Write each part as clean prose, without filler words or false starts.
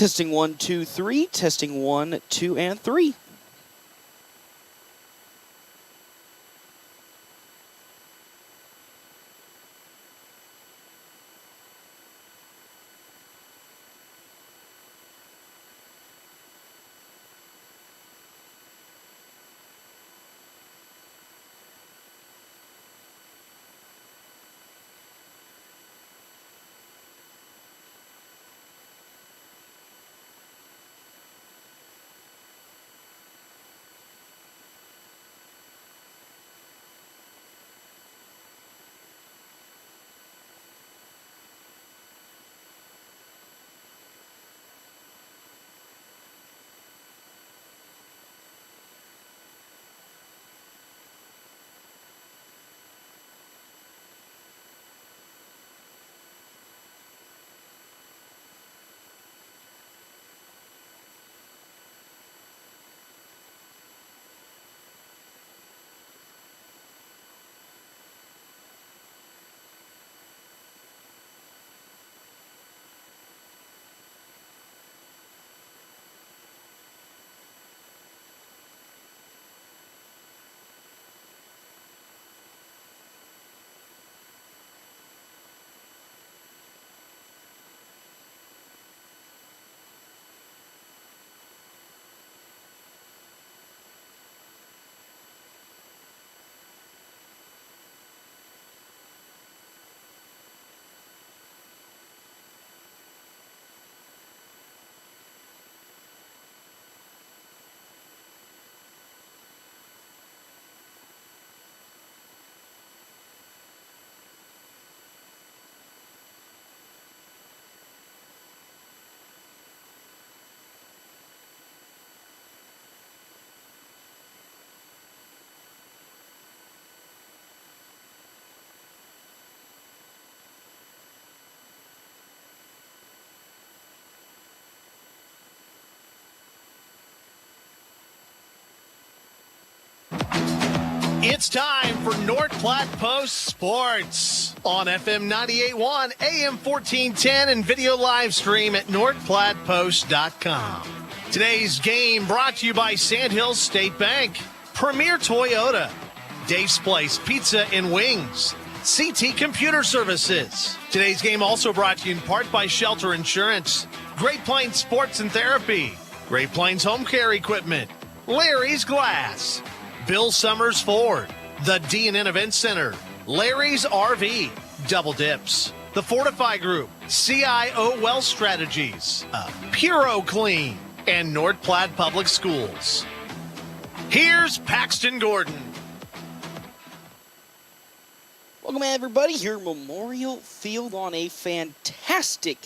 Testing 1, 2, 3. Testing 1, 2, and 3. It's time for North Platte Post Sports on FM 98.1, AM 1410, and video live stream at northplattepost.com. Today's game brought to you by Sandhills State Bank, Premier Toyota, Dave's Place Pizza and Wings, CT Computer Services. Today's game also brought to you in part by Shelter Insurance, Great Plains Sports and Therapy, Great Plains Home Care Equipment, Larry's Glass, Bill Summers Ford, the D&N Event Center, Larry's RV, Double Dips, the Fortify Group, CIO Wealth Strategies, Puro Clean, and North Platte Public Schools. Here's Paxton Gordon. Welcome, everybody, here at Memorial Field on a fantastic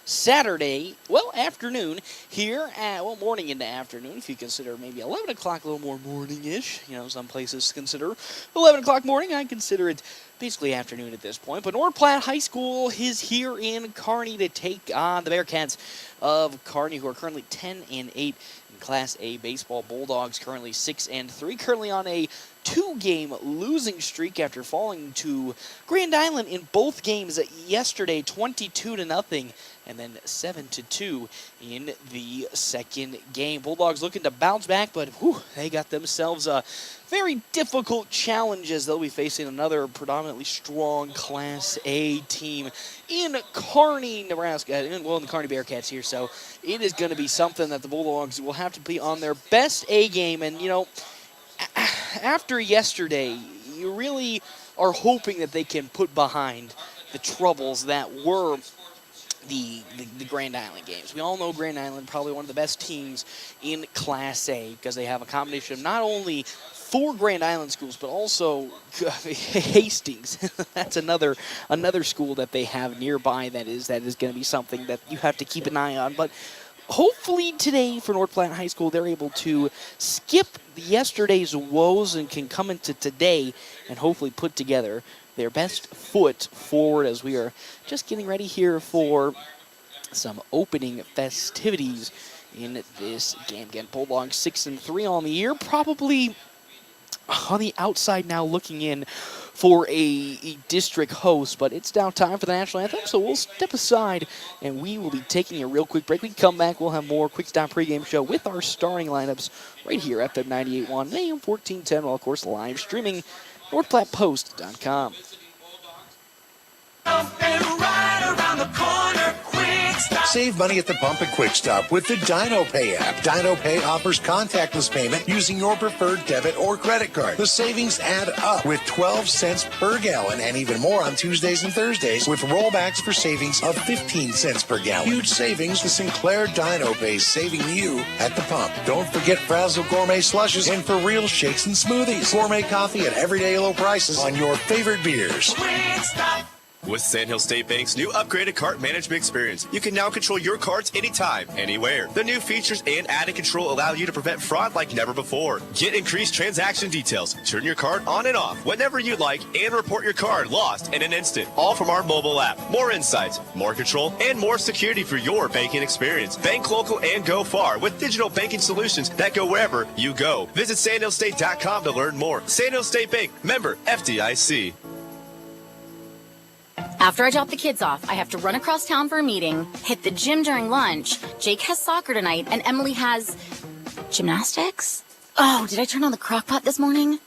Saturday, afternoon here at, morning into afternoon, if you consider maybe 11 o'clock a little more morning-ish. You know, some places consider 11 o'clock morning. I consider it basically afternoon at this point. But North Platte High School is here in Kearney to take on the Bearcats of Kearney, who are currently 10-8 in Class A baseball. Bulldogs currently 6-3, currently on a 2-game losing streak after falling to Grand Island in both games yesterday, 22-0, and then 7-2 in the second game. Bulldogs looking to bounce back, but they got themselves a very difficult challenge as they'll be facing another predominantly strong Class A team in Kearney, Nebraska. In the Kearney Bearcats here, so it is going to be something that the Bulldogs will have to be on their best A game. And, after yesterday, you really are hoping that they can put behind the troubles that were the Grand Island games. We all know Grand Island, probably one of the best teams in Class A, because they have a combination of not only 4 Grand Island schools, but also Hastings. That's another school that they have nearby that is going to be something that you have to keep an eye on. But hopefully today for North Platte High School, they're able to skip yesterday's woes and can come into today and hopefully put together their best foot forward as we are just getting ready here for some opening festivities in this game. Again, Bulldogs 6-3 on the year, probably on the outside now looking in for a district host, but it's now time for the national anthem, so we'll step aside and we will be taking a real quick break. We can come back, we'll have more Quick Stop pregame show with our starting lineups right here at FM 98.1 and AM 1410, while of course live streaming NorthPlattePost.com. Save money at the pump at Quick Stop with the Dino Pay app. Dino Pay offers contactless payment using your preferred debit or credit card. The savings add up with 12 cents per gallon and even more on Tuesdays and Thursdays with rollbacks for savings of 15 cents per gallon. Huge savings. The Sinclair Dino Pay saving you at the pump. Don't forget Frazzle Gourmet Slushes and For Real Shakes and Smoothies. Gourmet coffee at everyday low prices on your favorite beers. Quick Stop. With Sandhill State Bank's new upgraded cart management experience, you can now control your carts anytime, anywhere. The new features and added control allow you to prevent fraud like never before. Get increased transaction details, turn your card on and off whenever you like, and report your card lost in an instant. All from our mobile app. More insights, more control, and more security for your banking experience. Bank local and go far with digital banking solutions that go wherever you go. Visit sandhillstate.com to learn more. Sandhill State Bank, member FDIC. After I drop the kids off, I have to run across town for a meeting, hit the gym during lunch. Jake has soccer tonight, and Emily has gymnastics? Oh, did I turn on the crock pot this morning?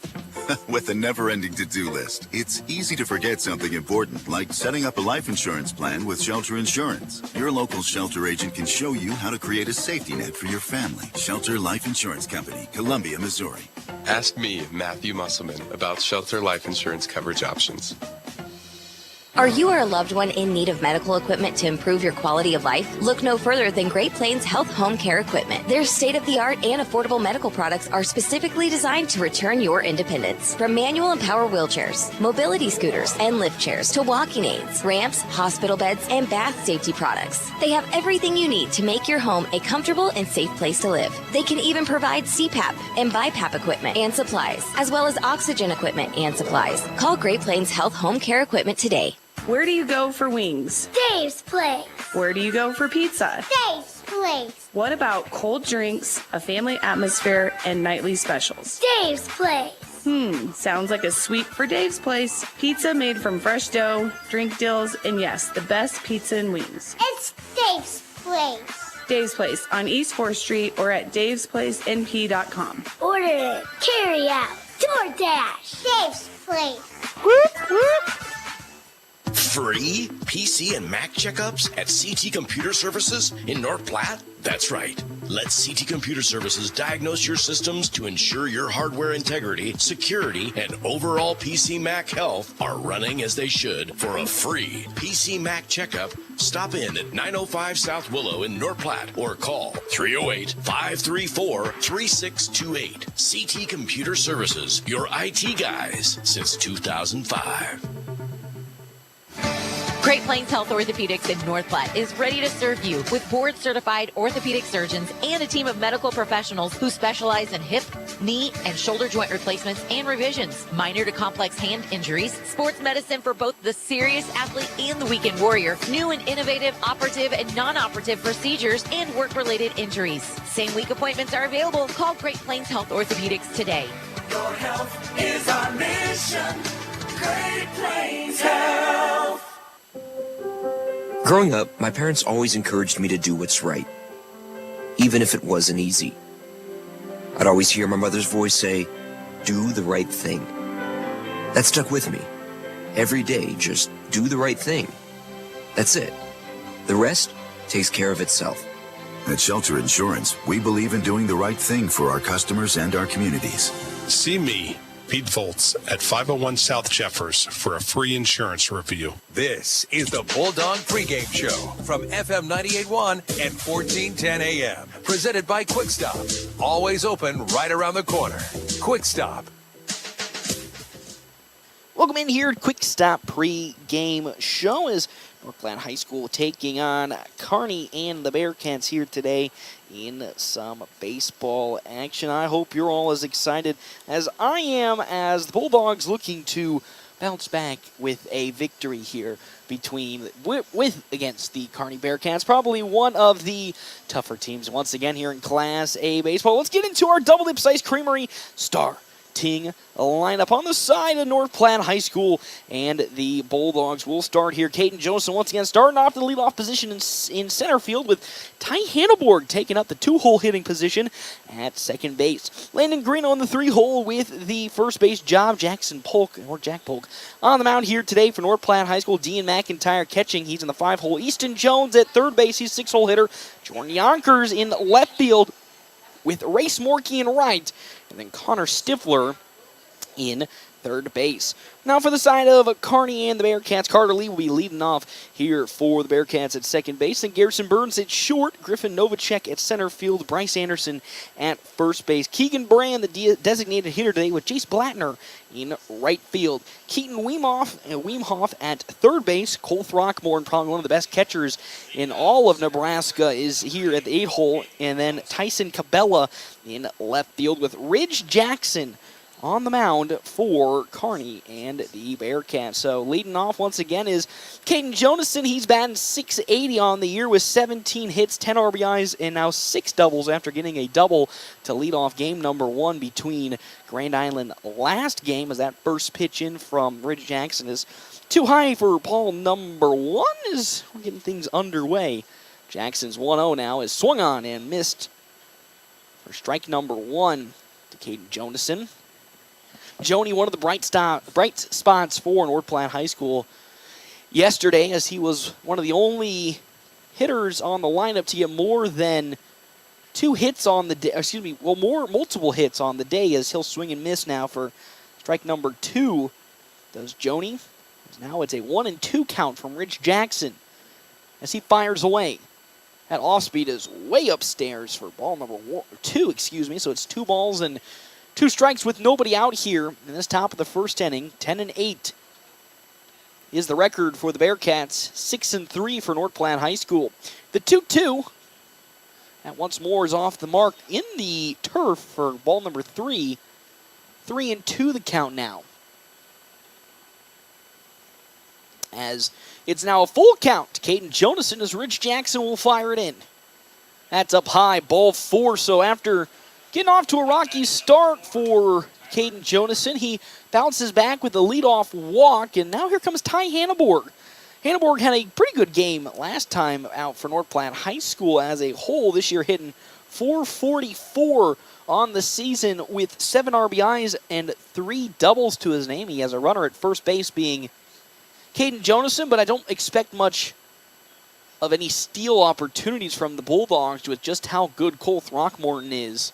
With a never-ending to-do list, it's easy to forget something important, like setting up a life insurance plan with Shelter Insurance. Your local Shelter agent can show you how to create a safety net for your family. Shelter Life Insurance Company, Columbia, Missouri. Ask me, Matthew Musselman, about Shelter Life Insurance coverage options. Are you or a loved one in need of medical equipment to improve your quality of life? Look no further than Great Plains Health Home Care Equipment. Their state-of-the-art and affordable medical products are specifically designed to return your independence. From manual and power wheelchairs, mobility scooters, and lift chairs to walking aids, ramps, hospital beds, and bath safety products. They have everything you need to make your home a comfortable and safe place to live. They can even provide CPAP and BiPAP equipment and supplies, as well as oxygen equipment and supplies. Call Great Plains Health Home Care Equipment today. Where do you go for wings? Dave's Place. Where do you go for pizza? Dave's Place. What about cold drinks, a family atmosphere, and nightly specials? Dave's Place. Sounds like a sweep for Dave's Place. Pizza made from fresh dough, drink deals, and yes, the best pizza and wings. It's Dave's Place. Dave's Place on East 4th Street or at davesplacenp.com. Order it, carry out, DoorDash. Dave's Place. Whoop, whoop. Free PC and Mac checkups at CT Computer Services in North Platte? That's right. Let CT Computer Services diagnose your systems to ensure your hardware integrity, security, and overall PC Mac health are running as they should. For a free PC Mac checkup, stop in at 905 South Willow in North Platte or call 308-534-3628. CT Computer Services, your IT guys since 2005. Great Plains Health Orthopedics in North Platte is ready to serve you with board-certified orthopedic surgeons and a team of medical professionals who specialize in hip, knee, and shoulder joint replacements and revisions, minor to complex hand injuries, sports medicine for both the serious athlete and the weekend warrior, new and innovative operative and non-operative procedures, and work-related injuries. Same-week appointments are available. Call Great Plains Health Orthopedics today. Your health is our mission. Great Plains Health. Growing up, my parents always encouraged me to do what's right, even if it wasn't easy. I'd always hear my mother's voice say, "Do the right thing." That stuck with me. Every day, just do the right thing. That's it. The rest takes care of itself. At Shelter Insurance, we believe in doing the right thing for our customers and our communities. See me, Pete Volz, at 501 South Jeffers for a free insurance review. This is the Bulldog Pregame Show from FM 98.1 and 1410 AM. Presented by Quick Stop. Always open right around the corner. Quick Stop. Welcome in here, Quick Stop Pre-Game Show as North Platte High School taking on Kearney and the Bearcats here today in some baseball action. I hope you're all as excited as I am as the Bulldogs looking to bounce back with a victory here against the Kearney Bearcats. Probably one of the tougher teams once again here in Class A baseball. Let's get into our Double Dips Ice Creamery Star starting lineup on the side of North Platte High School, and the Bulldogs will start here. Caden Joseph once again starting off the leadoff position in center field, with Ty Hanneborg taking up the 2-hole hitting position at second base. Landon Green on the 3-hole with the first base job. Jack Polk on the mound here today for North Platte High School. Dean McIntyre catching. He's in the 5-hole. Easton Jones at third base. He's 6-hole hitter. Jordan Yonkers in left field with Race Morkey in right, and then Connor Stifler in third base. Now for the side of Kearney and the Bearcats, Carter Lee will be leading off here for the Bearcats at second base, and Garrison Burns at short, Griffin Novacek at center field, Bryce Anderson at first base. Keegan Brand, the designated hitter today, with Jace Blattner in right field. Keaton Weemhoff at third base. Cole Throckmorton, probably one of the best catchers in all of Nebraska, is here at the 8-hole, and then Tyson Cabela in left field, with Ridge Jackson on the mound for Kearney and the Bearcats. So leading off once again is Caden Jonason. He's batting .680 on the year with 17 hits, 10 RBIs, and now 6 doubles after getting a double to lead off game number 1 between Grand Island last game, as that first pitch in from Ridge Jackson is too high for ball number 1 as we're getting things underway. Jackson's 1-0 now is swung on and missed for strike number 1 to Caden Jonason. Joni, one of the bright spots for North Platte High School yesterday, as he was one of the only hitters on the lineup to get more than 2 hits on the day. Multiple hits on the day, as he'll swing and miss now for strike number 2. Does Joni? Now it's a 1-2 count from Rich Jackson as he fires away. That off speed is way upstairs for ball number 2. So it's 2 balls and 2 strikes with nobody out here in this top of the first inning. 10-8 is the record for the Bearcats. 6-3 for North Platte High School. The 2-2, that once more is off the mark in the turf for ball number 3. 3-2 the count now, as it's now a full count to Caden Jonason, as Rich Jackson will fire it in. That's up high, ball 4. So after getting off to a rocky start for Caden Jonason, he bounces back with a leadoff walk, and now here comes Ty Hanneborg. Hanneborg had a pretty good game last time out for North Platte High School as a whole. This year hitting .444 on the season with 7 RBIs and 3 doubles to his name. He has a runner at first base being Caden Jonason, but I don't expect much of any steal opportunities from the Bulldogs with just how good Cole Throckmorton is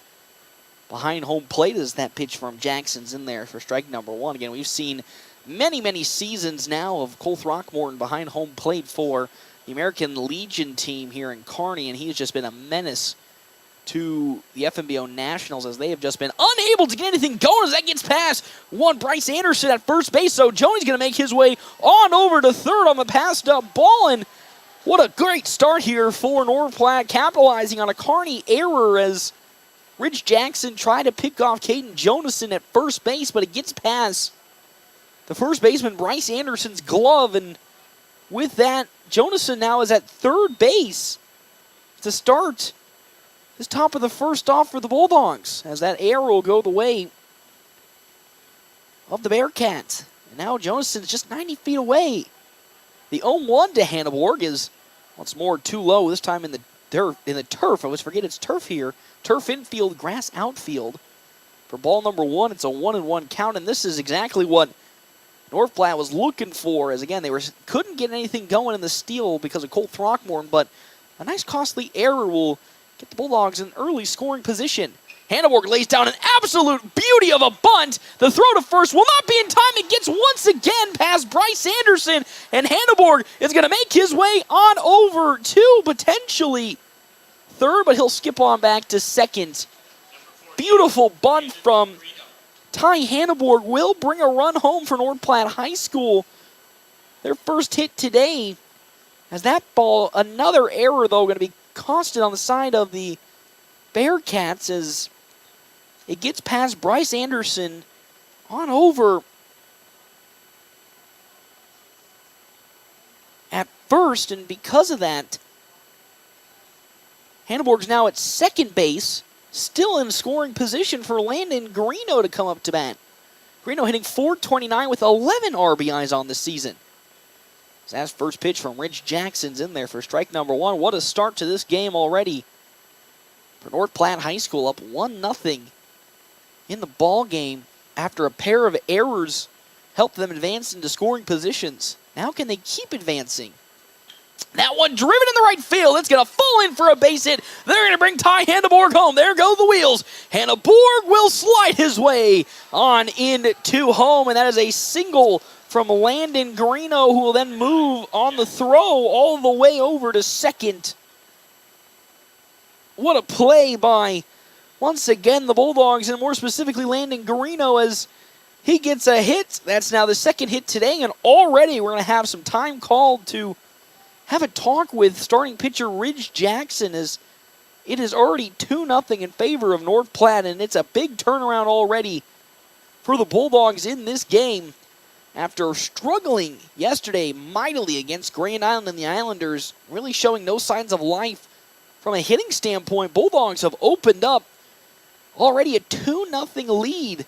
behind home plate, as that pitch from Jackson's in there for strike number 1. Again, we've seen many seasons now of Cole Throckmorton behind home plate for the American Legion team here in Kearney, and he's just been a menace to the FMBO Nationals, as they have just been unable to get anything going, as that gets past one Bryce Anderson at first base. So Joni's going to make his way on over to third on the passed up ball, and what a great start here for North Platte, capitalizing on a Kearney error as Ridge Jackson tried to pick off Caden Jonason at first base, but it gets past the first baseman Bryce Anderson's glove, and with that, Jonason now is at third base to start this top of the first off for the Bulldogs, as that error will go the way of the Bearcats. And now Jonason's just 90 feet away. The 0-1 to Hanneborg is once more too low, this time in the turf. I always forget it's turf here. Turf infield, grass outfield. For ball number 1, it's a 1-1 count, and this is exactly what North Platte was looking for, as again, they couldn't get anything going in the steal because of Cole Throckmorton, but a nice costly error will get the Bulldogs in early scoring position. Hanneborg lays down an absolute beauty of a bunt. The throw to first will not be in time. It gets once again past Bryce Anderson, and Hanneborg is going to make his way on over to potentially third, but he'll skip on back to second. Beautiful bunt from Ty Hanneborg will bring a run home for North Platte High School. Their first hit today, as that ball, another error though, going to be costed on the side of the Bearcats as it gets past Bryce Anderson on over at first, and because of that, Hanneborg's now at second base still in scoring position for Landon Greeno to come up to bat. Greeno hitting .429 with 11 RBIs on the season. That's first pitch from Rich Jackson's in there for strike number 1. What a start to this game already for North Platte High School, up 1-0 in the ball game after a pair of errors helped them advance into scoring positions. Now can they keep advancing? That one driven in the right field. It's going to fall in for a base hit. They're going to bring Ty Hanneborg home. There go the wheels. Hanneborg will slide his way on into home, and that is a single from Landon Greeno, who will then move on the throw all the way over to second. What a play by, once again, the Bulldogs, and more specifically Landon Greeno, as he gets a hit. That's now the second hit today, and already we're going to have some time called to have a talk with starting pitcher Ridge Jackson, as it is already 2-0 in favor of North Platte, and it's a big turnaround already for the Bulldogs in this game. After struggling yesterday mightily against Grand Island and the Islanders, really showing no signs of life from a hitting standpoint, Bulldogs have opened up already a 2-0 lead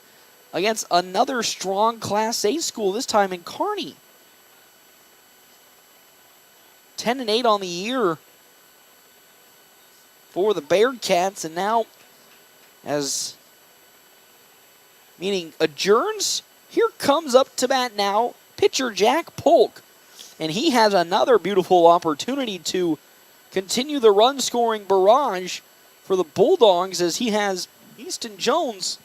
against another strong Class A school, this time in Kearney. 10-8 on the year for the Bearcats, and now, as meaning adjourns, here comes up to bat now pitcher Jack Polk, and he has another beautiful opportunity to continue the run-scoring barrage for the Bulldogs, as he has Easton Jones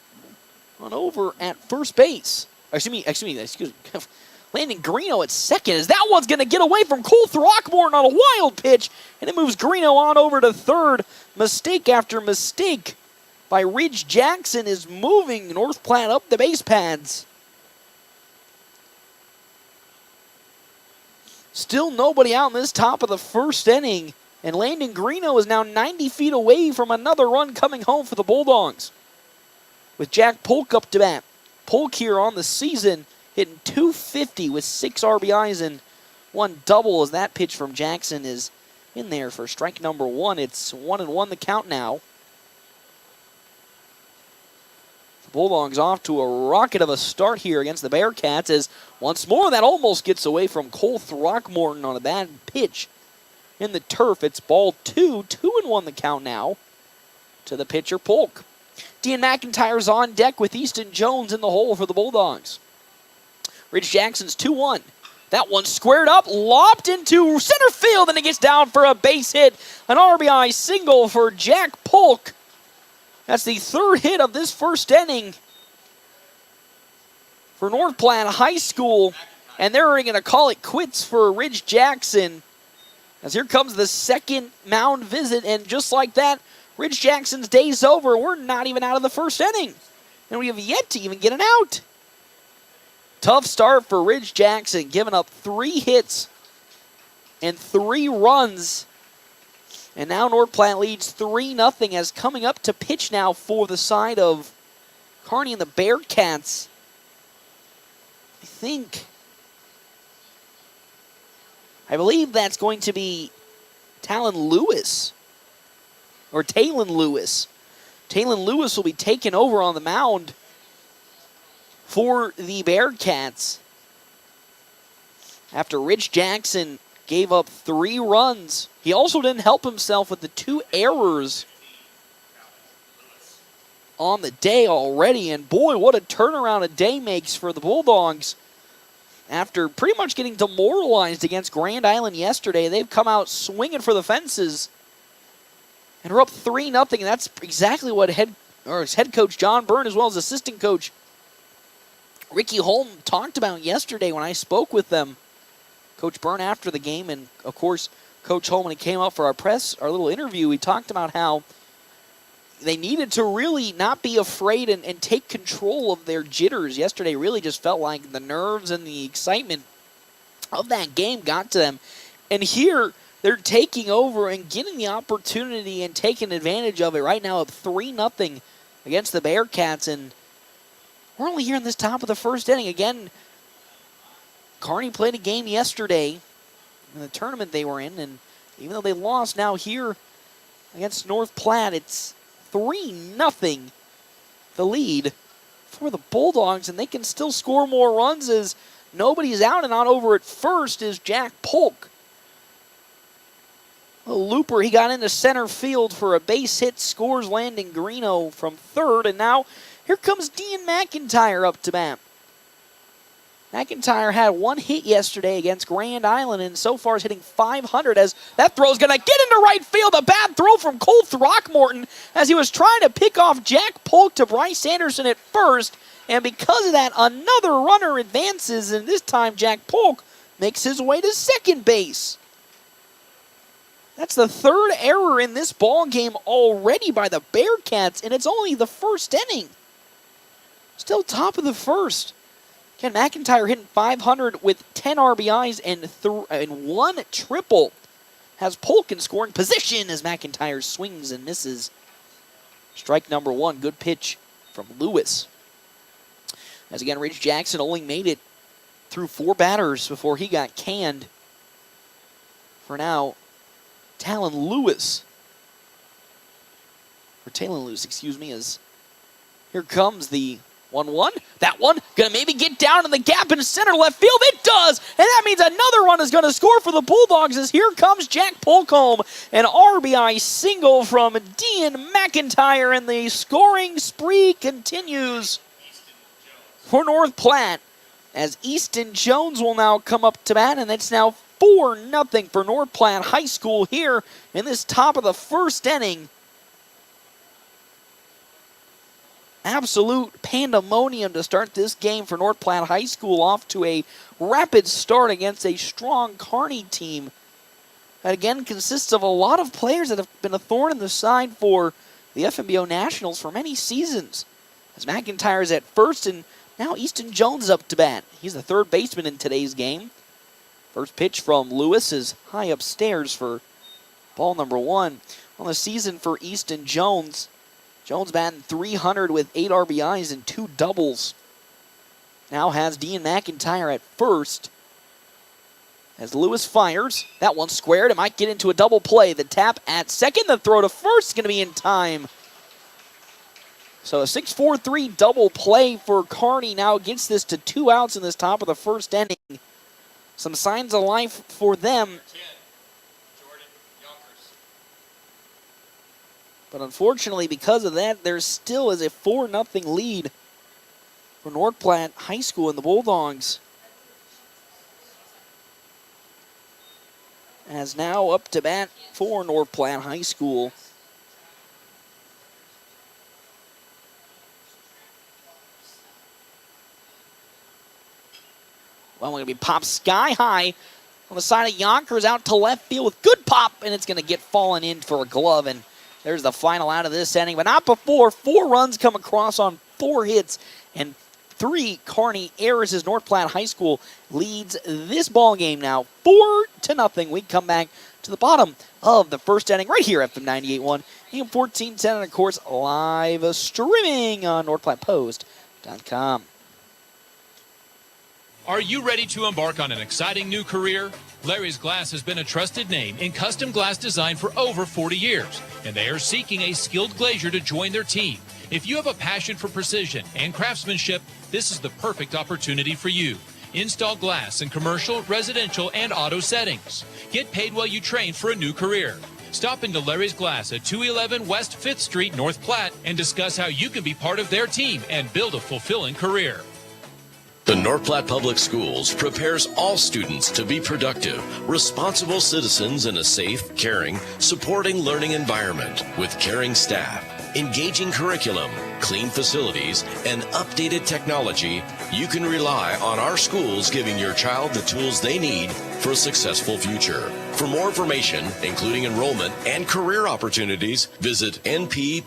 on over at first base. Excuse me. Landon Greeno at second, as that one's going to get away from Cole Throckmorton on a wild pitch, and it moves Greeno on over to third. Mistake after mistake by Ridge Jackson is moving North Platte up the base pads. Still nobody out in this top of the first inning, and Landon Greeno is now 90 feet away from another run coming home for the Bulldogs. With Jack Polk up to bat. Polk here on the season hitting .250 with 6 RBIs and 1 double, as that pitch from Jackson is in there for strike number 1. It's 1-1 the count now. The Bulldogs off to a rocket of a start here against the Bearcats, as once more that almost gets away from Cole Throckmorton on a bad pitch in the turf. It's ball 2, 2-1 the count now to the pitcher Polk. Dean McIntyre's on deck with Easton Jones in the hole for the Bulldogs. Ridge Jackson's 2-1. That one squared up, lopped into center field, and it gets down for a base hit. An RBI single for Jack Polk. That's the third hit of this first inning for North Platte High School. And they're going to call it quits for Ridge Jackson, as here comes the second mound visit. And just like that, Ridge Jackson's day's over. We're not even out of the first inning, and we have yet to even get an out. Tough start for Ridge Jackson, giving up 3 hits and 3 runs. And now North Platte leads 3-0, as coming up to pitch now for the side of Kearney and the Bearcats. I believe that's going to be Talon Lewis. Or Talon Lewis. Talon Lewis will be taken over on the mound for the Bearcats after Ridge Jackson gave up 3 runs. He also didn't help himself with the 2 errors on the day already. And boy, what a turnaround a day makes for the Bulldogs. After pretty much getting demoralized against Grand Island yesterday, they've come out swinging for the fences. And we're up 3-0, and that's exactly what head coach John Byrne, as well as assistant coach Ricky Holm, talked about yesterday when I spoke with them. Coach Byrne after the game, and of course Coach Holm, when he came out for our little interview, he talked about how they needed to really not be afraid and take control of their jitters. Yesterday really just felt like the nerves and the excitement of that game got to them. And here they're taking over and getting the opportunity and taking advantage of it right now, up 3-0 against the Bearcats. And we're only here in this top of the first inning. Again, Kearney played a game yesterday in the tournament they were in, and even though they lost, now here against North Platte, it's 3-0 the lead for the Bulldogs, and they can still score more runs as nobody's out, and on over at first is Jack Polk. A looper, he got into center field for a base hit, scores Landon Greeno from third, and now here comes Dean McIntyre up to bat. McIntyre had one hit yesterday against Grand Island, and so far is hitting .500 as that throw's going to get into right field. A bad throw from Cole Throckmorton as he was trying to pick off Jack Polk to Bryce Anderson at first, and because of that, another runner advances, and this time Jack Polk makes his way to second base. That's the third error in this ball game already by the Bearcats, and it's only the first inning. Still top of the first. Ken McIntyre hitting .500 with 10 RBIs and one triple. Has Polk in scoring position as McIntyre swings and misses. Strike number one. Good pitch from Lewis. As again, Rich Jackson only made it through 4 batters before he got canned. For now, Talon Lewis, as here comes the 1-1. That one going to maybe get down in the gap in center left field. It does, and that means another run is going to score for the Bulldogs as here comes Jack Polk home. An RBI single from Dean McIntyre, and the scoring spree continues for North Platte as Easton Jones will now come up to bat, and it's now 4-0 for North Platte High School here in this top of the first inning. Absolute pandemonium to start this game for North Platte High School, off to a rapid start against a strong Kearney team that again consists of a lot of players that have been a thorn in the side for the FMBO Nationals for many seasons. As McIntyre is at first, and now Easton Jones is up to bat. He's the third baseman in today's game. First pitch from Lewis is high upstairs for ball number one. On the season for Easton Jones, Jones batting .300 with 8 RBIs and 2 doubles. Now has Dean McIntyre at first. As Lewis fires, that one squared. It might get into a double play. The tap at second, the throw to first is going to be in time. So a 6-4-3 double play for Kearney now gets this to 2 outs in this top of the first inning. Some signs of life for them. But unfortunately, because of that, there still is a 4-0 lead for North Platte High School and the Bulldogs. As now up to bat for North Platte High School. Well, we're going to be popped sky high on the side of Yonkers, out to left field with good pop, and it's going to get fallen in for a glove, and there's the final out of this inning, but not before 4 runs come across on 4 hits and 3 Kearney errors as North Platte High School leads this ball game now 4-0. We come back to the bottom of the first inning right here at FM 98.1, AM 1410, and of course live streaming on NorthPlattePost.com. Are you ready to embark on an exciting new career? Larry's Glass has been a trusted name in custom glass design for over 40 years, and they are seeking a skilled glazier to join their team. If you have a passion for precision and craftsmanship, this is the perfect opportunity for you. Install glass in commercial, residential, and auto settings. Get paid while you train for a new career. Stop into Larry's Glass at 211 West 5th Street, North Platte, and discuss how you can be part of their team and build a fulfilling career. The North Platte Public Schools prepares all students to be productive, responsible citizens in a safe, caring, supporting learning environment with caring staff, engaging curriculum, clean facilities, and updated technology. You can rely on our schools giving your child the tools they need for a successful future. For more information, including enrollment and career opportunities, visit nppsd.org.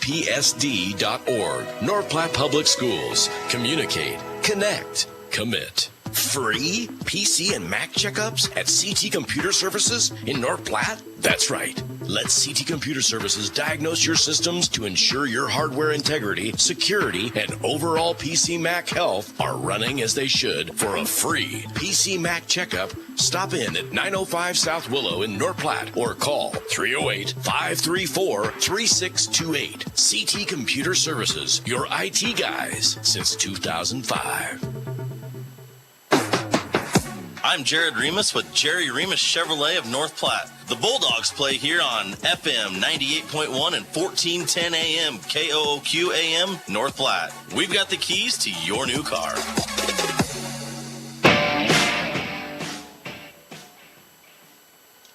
North Platte Public Schools. Communicate, connect, commit. Free PC and Mac checkups at CT Computer Services in North Platte? That's right. Let CT Computer Services diagnose your systems to ensure your hardware integrity, security, and overall PC Mac health are running as they should. For a free PC Mac checkup, stop in at 905 South Willow in North Platte or call 308-534-3628. CT Computer Services, your IT guys since 2005. I'm Jared Remus with Jerry Remus Chevrolet of North Platte. The Bulldogs play here on FM 98.1 and 1410 AM KOOQ AM North Platte. We've got the keys to your new car.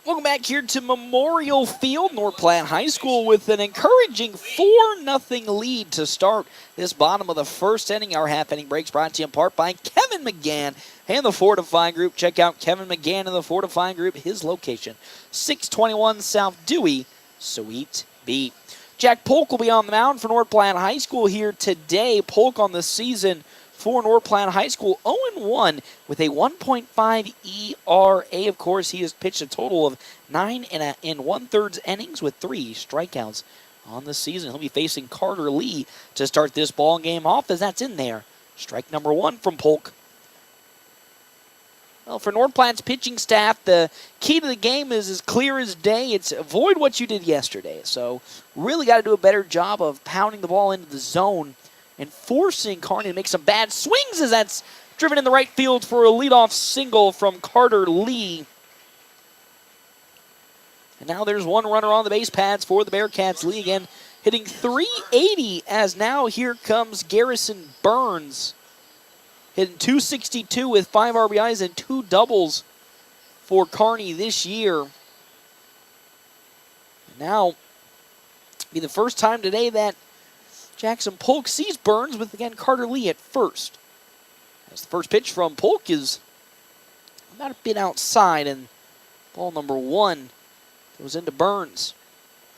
Welcome back here to Memorial Field. North Platte High School with an encouraging 4-0 lead to start this bottom of the first inning. Our half-inning breaks brought to you in part by Kevin McGann and the Fortify Group. Check out Kevin McGann and the Fortify Group. His location, 621 South Dewey, Suite B. Jack Polk will be on the mound for North Platte High School here today. Polk on the season for North Platte High School, 0-1 with a 1.5 ERA. Of course, he has pitched a total of 9 1/3 innings with 3 strikeouts on the season. He'll be facing Carter Lee to start this ball game off, as that's in there. Strike number 1 from Polk. Well, for North Platte's pitching staff, the key to the game is as clear as day. It's avoid what you did yesterday. So really got to do a better job of pounding the ball into the zone and forcing Kearney to make some bad swings, as that's driven in the right field for a leadoff single from Carter Lee. And now there's one runner on the base pads for the Bearcats. Lee again hitting .380, as now here comes Garrison Burns, hitting .262 with 5 RBIs and 2 doubles for Kearney this year. And now, be the first time today that Jackson Polk sees Burns with, again, Carter Lee at first. As the first pitch from Polk is about a bit outside, and ball number 1 goes into Burns.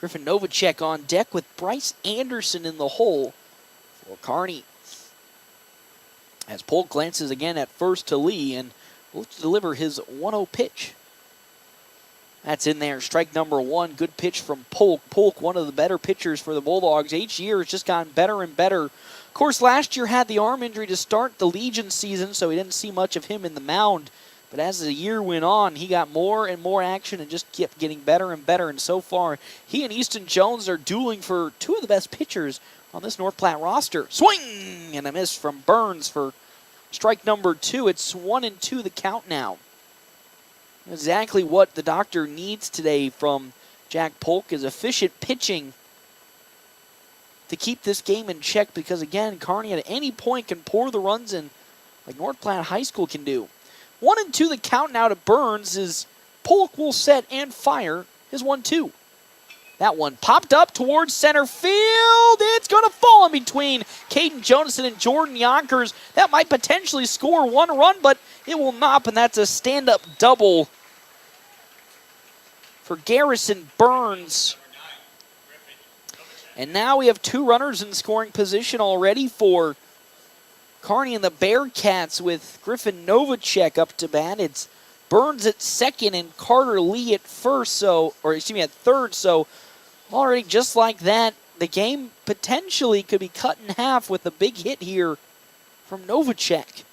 Griffin Novacek on deck with Bryce Anderson in the hole for Kearney. As Polk glances again at first to Lee and looks to deliver his 1-0 pitch. That's in there. Strike number 1. Good pitch from Polk. Polk, one of the better pitchers for the Bulldogs. Each year has just gotten better and better. Of course, last year had the arm injury to start the Legion season, so we didn't see much of him in the mound. But as the year went on, he got more and more action and just kept getting better and better. And so far, he and Easton Jones are dueling for 2 of the best pitchers on this North Platte roster. Swing and a miss from Burns for strike number 2. It's 1-2 the count now. Exactly what the doctor needs today from Jack Polk is efficient pitching to keep this game in check, because, again, Kearney at any point can pour the runs in like North Platte High School can do. 1-2 the count now to Burns, as Polk will set and fire his 1-2. That one popped up towards center field. It's going to fall in between Caden Jonason and Jordan Yonkers. That might potentially score 1 run, but it will not, and that's a stand-up double for Garrison Burns. And now we have 2 runners in scoring position already for Kearney and the Bearcats, with Griffin Novacek up to bat. It's Burns at second and Carter Lee at third. So already just like that, the game potentially could be cut in half with a big hit here from Novacek.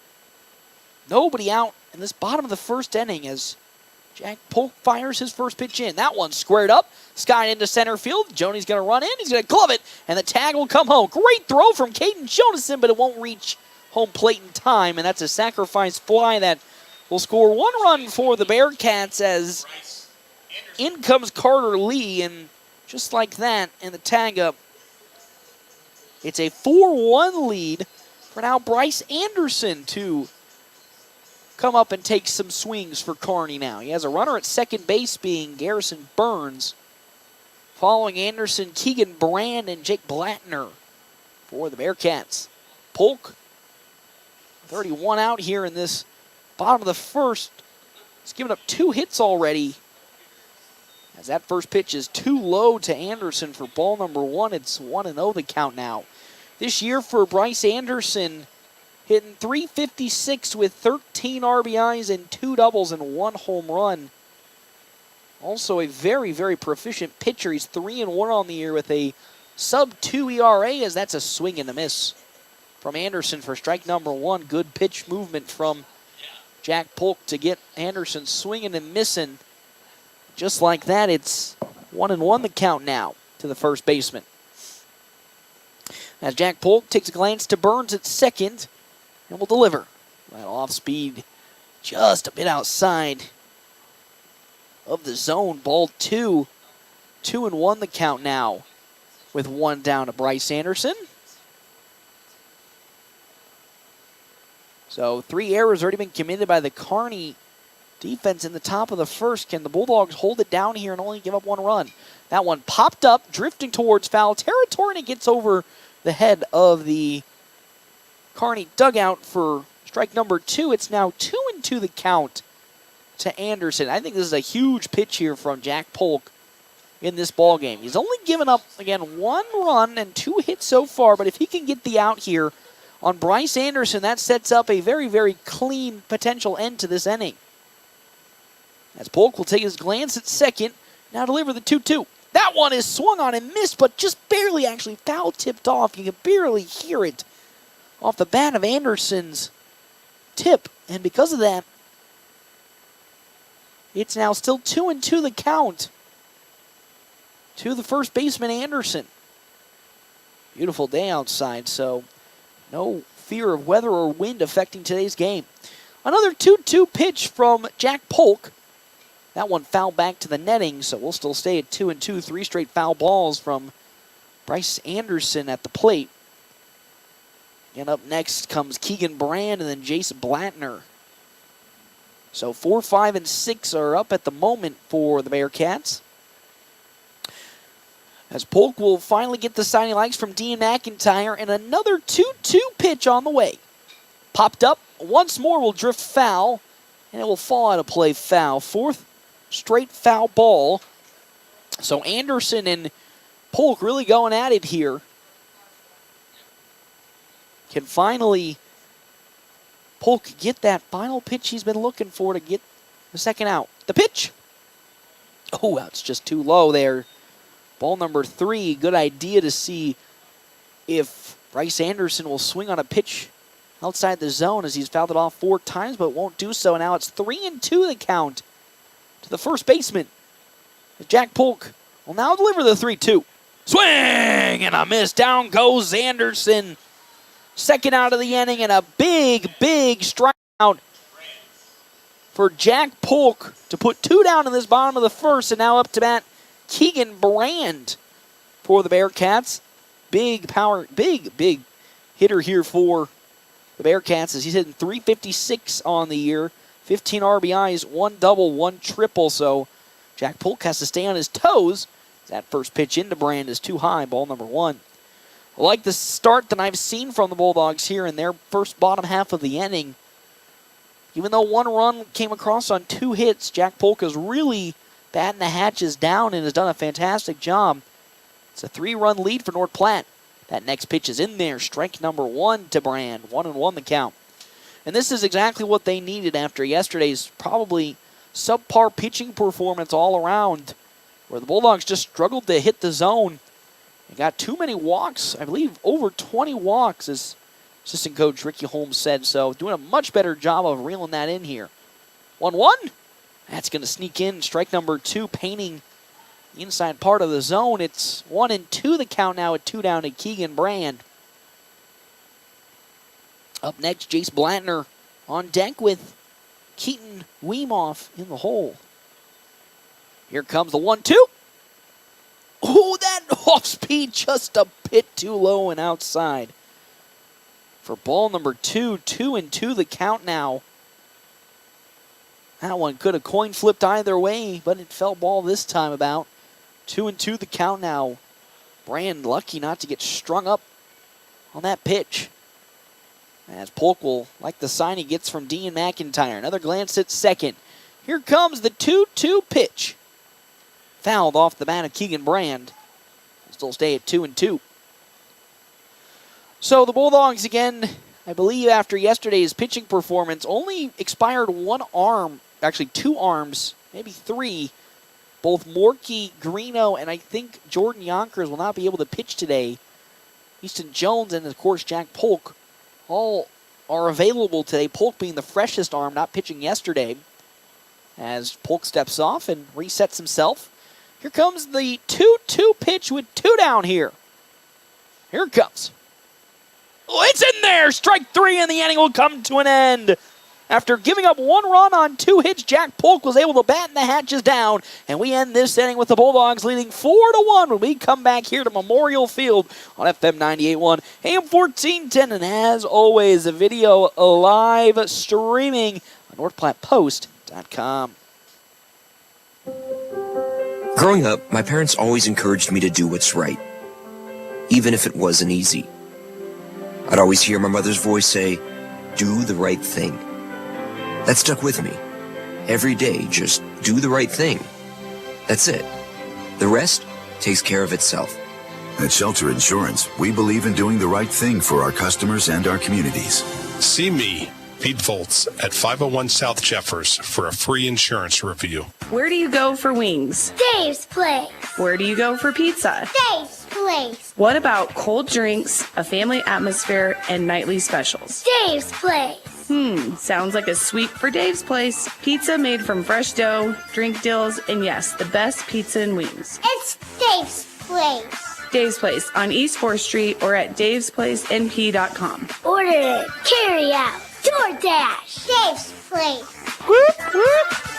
Nobody out in this bottom of the first inning as Jack Polk fires his first pitch in. That one squared up, skied into center field. Joni's going to run in, he's going to glove it, and the tag will come home. Great throw from Caden Jonason, but it won't reach home plate in time, and that's a sacrifice fly that will score 1 run for the Bearcats, as in comes Carter Lee, and just like that, and the tag up. It's a 4-1 lead for now Bryce Anderson to come up and take some swings for Kearney now. He has a runner at second base, being Garrison Burns. Following Anderson, Keegan Brand and Jake Blattner for the Bearcats. Polk, 31 out here in this bottom of the first. He's given up 2 hits already, as that first pitch is too low to Anderson for ball number 1. It's 1-0 the count now. This year for Bryce Anderson, hitting .356 with 13 RBIs and 2 doubles and 1 home run. Also a very, very proficient pitcher. He's 3-1 on the year with a sub-2 ERA, as that's a swing and a miss from Anderson for strike number 1. Good pitch movement from Jack Polk to get Anderson swinging and missing. Just like that, it's 1-1 the count now to the first baseman. As Jack Polk takes a glance to Burns at second and will deliver. That off speed just a bit outside of the zone. Ball 2. 2-1 the count now with 1 down to Bryce Anderson. So 3 errors already been committed by the Kearney defense in the top of the first. Can the Bulldogs hold it down here and only give up 1 run? That one popped up, drifting towards foul territory, and it gets over the head of the Kearney dugout for strike number 2. It's now 2-2 the count to Anderson. I think this is a huge pitch here from Jack Polk in this ball game. He's only given up, again, 1 run and 2 hits so far, but if he can get the out here on Bryce Anderson, that sets up a very, very clean potential end to this inning. As Polk will take his glance at second, now deliver the 2-2. That one is swung on and missed, but just barely actually foul tipped off. You can barely hear it off the bat of Anderson's tip, and because of that, it's now still 2-2 the count to the first baseman, Anderson. Beautiful day outside, so no fear of weather or wind affecting today's game. Another 2-2 pitch from Jack Polk. That one fouled back to the netting, so we'll still stay at 2-2. 3 straight foul balls from Bryce Anderson at the plate. And up next comes Keegan Brand and then Jace Blattner. So 4, 5, and 6 are up at the moment for the Bearcats. As Polk will finally get the sign he likes from Dean McIntyre, and another 2-2 pitch on the way. Popped up, once more will drift foul, and it will fall out of play foul. 4th straight foul ball. So Anderson and Polk really going at it here. Can finally Polk get that final pitch he's been looking for to get the second out. The pitch. Oh, that's just too low there. Ball number 3. Good idea to see if Bryce Anderson will swing on a pitch outside the zone, as he's fouled it off 4 times, but won't do so. Now it's 3-2 the count to the first baseman. Jack Polk will now deliver the 3-2. Swing and a miss. Down goes Anderson. Second out of the inning, and a big, big strikeout for Jack Polk to put 2 down in this bottom of the first, and now up to bat Keegan Brand for the Bearcats. Big power, big hitter here for the Bearcats, as he's hitting .356 on the year. 15 RBIs, 1 double, 1 triple. So Jack Polk has to stay on his toes. That first pitch into Brand is too high, ball number 1. I like the start that I've seen from the Bulldogs here in their first bottom half of the inning. Even though 1 run came across on 2 hits, Jack Polk is really batting the hatches down and has done a fantastic job. It's a 3-run lead for North Platte. That next pitch is in there. Strike number 1 to Brand. 1-1 the count. And this is exactly what they needed after yesterday's probably subpar pitching performance all around, where the Bulldogs just struggled to hit the zone. They got too many walks. I believe over 20 walks, as assistant coach Ricky Holmes said. So doing a much better job of reeling that in here. 1-1. That's going to sneak in. Strike number 2, painting the inside part of the zone. It's 1-2 the count now at 2 down to Keegan Brand. Up next, Jace Blattner on deck with Keaton Weemoff in the hole. Here comes the 1-2. Oh, that off speed just a bit too low and outside. For ball number 2, 2-2 the count now. That one could have coin flipped either way, but it fell ball this time about. 2-2 the count now. Brand lucky not to get strung up on that pitch. As Polk will like the sign he gets from Dean McIntyre. Another glance at second. Here comes the 2-2 pitch. Fouled off the bat of Keegan Brand. Still stay at 2-2. So the Bulldogs again, I believe after yesterday's pitching performance, only expired 1 arm, actually 2 arms, maybe 3, Both Morkey, Greeno, and I think Jordan Yonkers will not be able to pitch today. Easton Jones and, of course, Jack Polk all are available today. Polk being the freshest arm, not pitching yesterday. As Polk steps off and resets himself. Here comes the 2-2 pitch with 2 down here. Here it comes. Oh, it's in there! Strike 3, and the inning will come to an end. After giving up 1 run on 2 hits, Jack Polk was able to batten the hatches down, and we end this inning with the Bulldogs leading 4-1 when we come back here to Memorial Field on FM 98.1, AM 1410, and as always, the video live streaming on NorthPlattePost.com. Growing up, my parents always encouraged me to do what's right, even if it wasn't easy. I'd always hear my mother's voice say, "Do the right thing." That stuck with me. Every day, just do the right thing. That's it. The rest takes care of itself. At Shelter Insurance, we believe in doing the right thing for our customers and our communities. See me, Pete Volts, at 501 South Jeffers for a free insurance review. Where do you go for wings? Dave's Place. Where do you go for pizza? Dave's Place. What about cold drinks, a family atmosphere, and nightly specials? Dave's Place. Sounds like a sweep for Dave's Place. Pizza made from fresh dough, drink deals, and yes, the best pizza and wings. It's Dave's Place. Dave's Place on East 4th Street or at davesplacenp.com. Order it, carry out, DoorDash. Dave's Place. Whoop, whoop.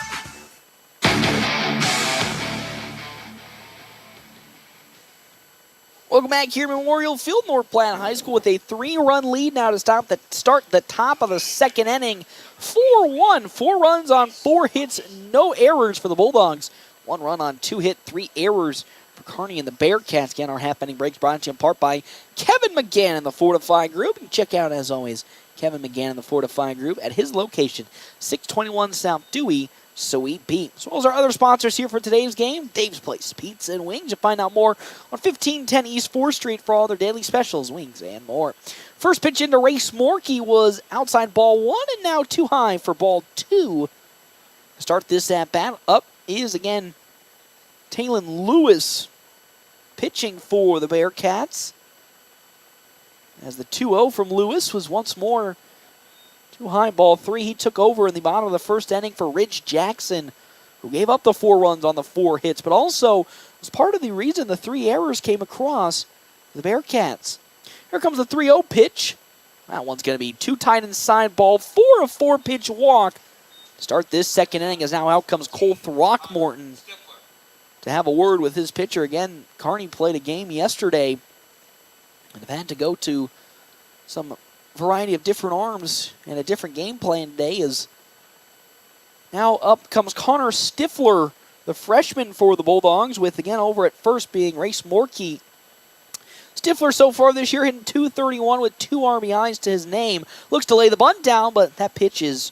Welcome back here to Memorial Field, North Platte High School with a 3-run lead now to start the top of the second inning. 4-1, 4 runs on 4 hits, no errors for the Bulldogs. 1 run on 2 hit, 3 errors for Kearney and the Bearcats. Again, our half-inning breaks brought to you in part by Kevin McGann and the Fortify Group. You can check out, as always, Kevin McGann and the Fortify Group at his location, 621 South Dewey, Sweet Pea. As well as our other sponsors here for today's game, Dave's Place Pizza and Wings. You'll find out more on 1510 East 4th Street for all their daily specials, wings, and more. First pitch into Race Morkey was outside ball 1 and now too high for ball 2. To start this at-bat, up is again Talon Lewis pitching for the Bearcats. As the 2-0 from Lewis was once more too high, ball 3. He took over in the bottom of the first inning for Ridge Jackson, who gave up the 4 runs on the 4 hits, but also was part of the reason the 3 errors came across the Bearcats. Here comes the 3-0 pitch. That one's going to be too tight inside, ball 4, a 4-pitch walk. To start this second inning, as now out comes Cole Throckmorton to have a word with his pitcher. Again, Kearney played a game yesterday and have had to go to some variety of different arms and a different game plan today. As now up comes Connor Stifler, the freshman for the Bulldogs, with again over at first being Race Morkey. Stifler so far this year hitting .231 with 2 RBIs to his name. Looks to lay the bunt down, but that pitch is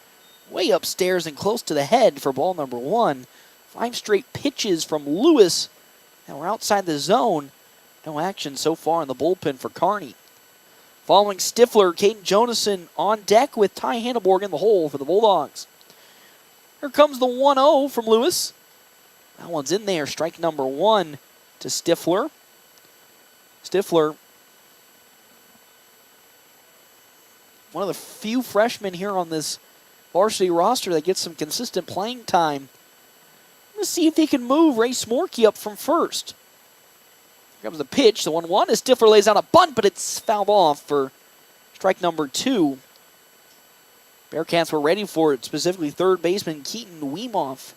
way upstairs and close to the head for ball number 1. 5 straight pitches from Lewis that were outside the zone. No action so far in the bullpen for Kearney. Following Stifler, Caden Jonason on deck with Ty Hanneborg in the hole for the Bulldogs. Here comes the 1-0 from Lewis. That one's in there. Strike number 1 to Stifler. Stifler, one of the few freshmen here on this varsity roster that gets some consistent playing time. Let's see if he can move Race Morkey up from first. Here comes the pitch, the 1-1 as Stifler lays out a bunt, but it's fouled off for strike number 2. Bearcats were ready for it, specifically third baseman Keaton Weemoff.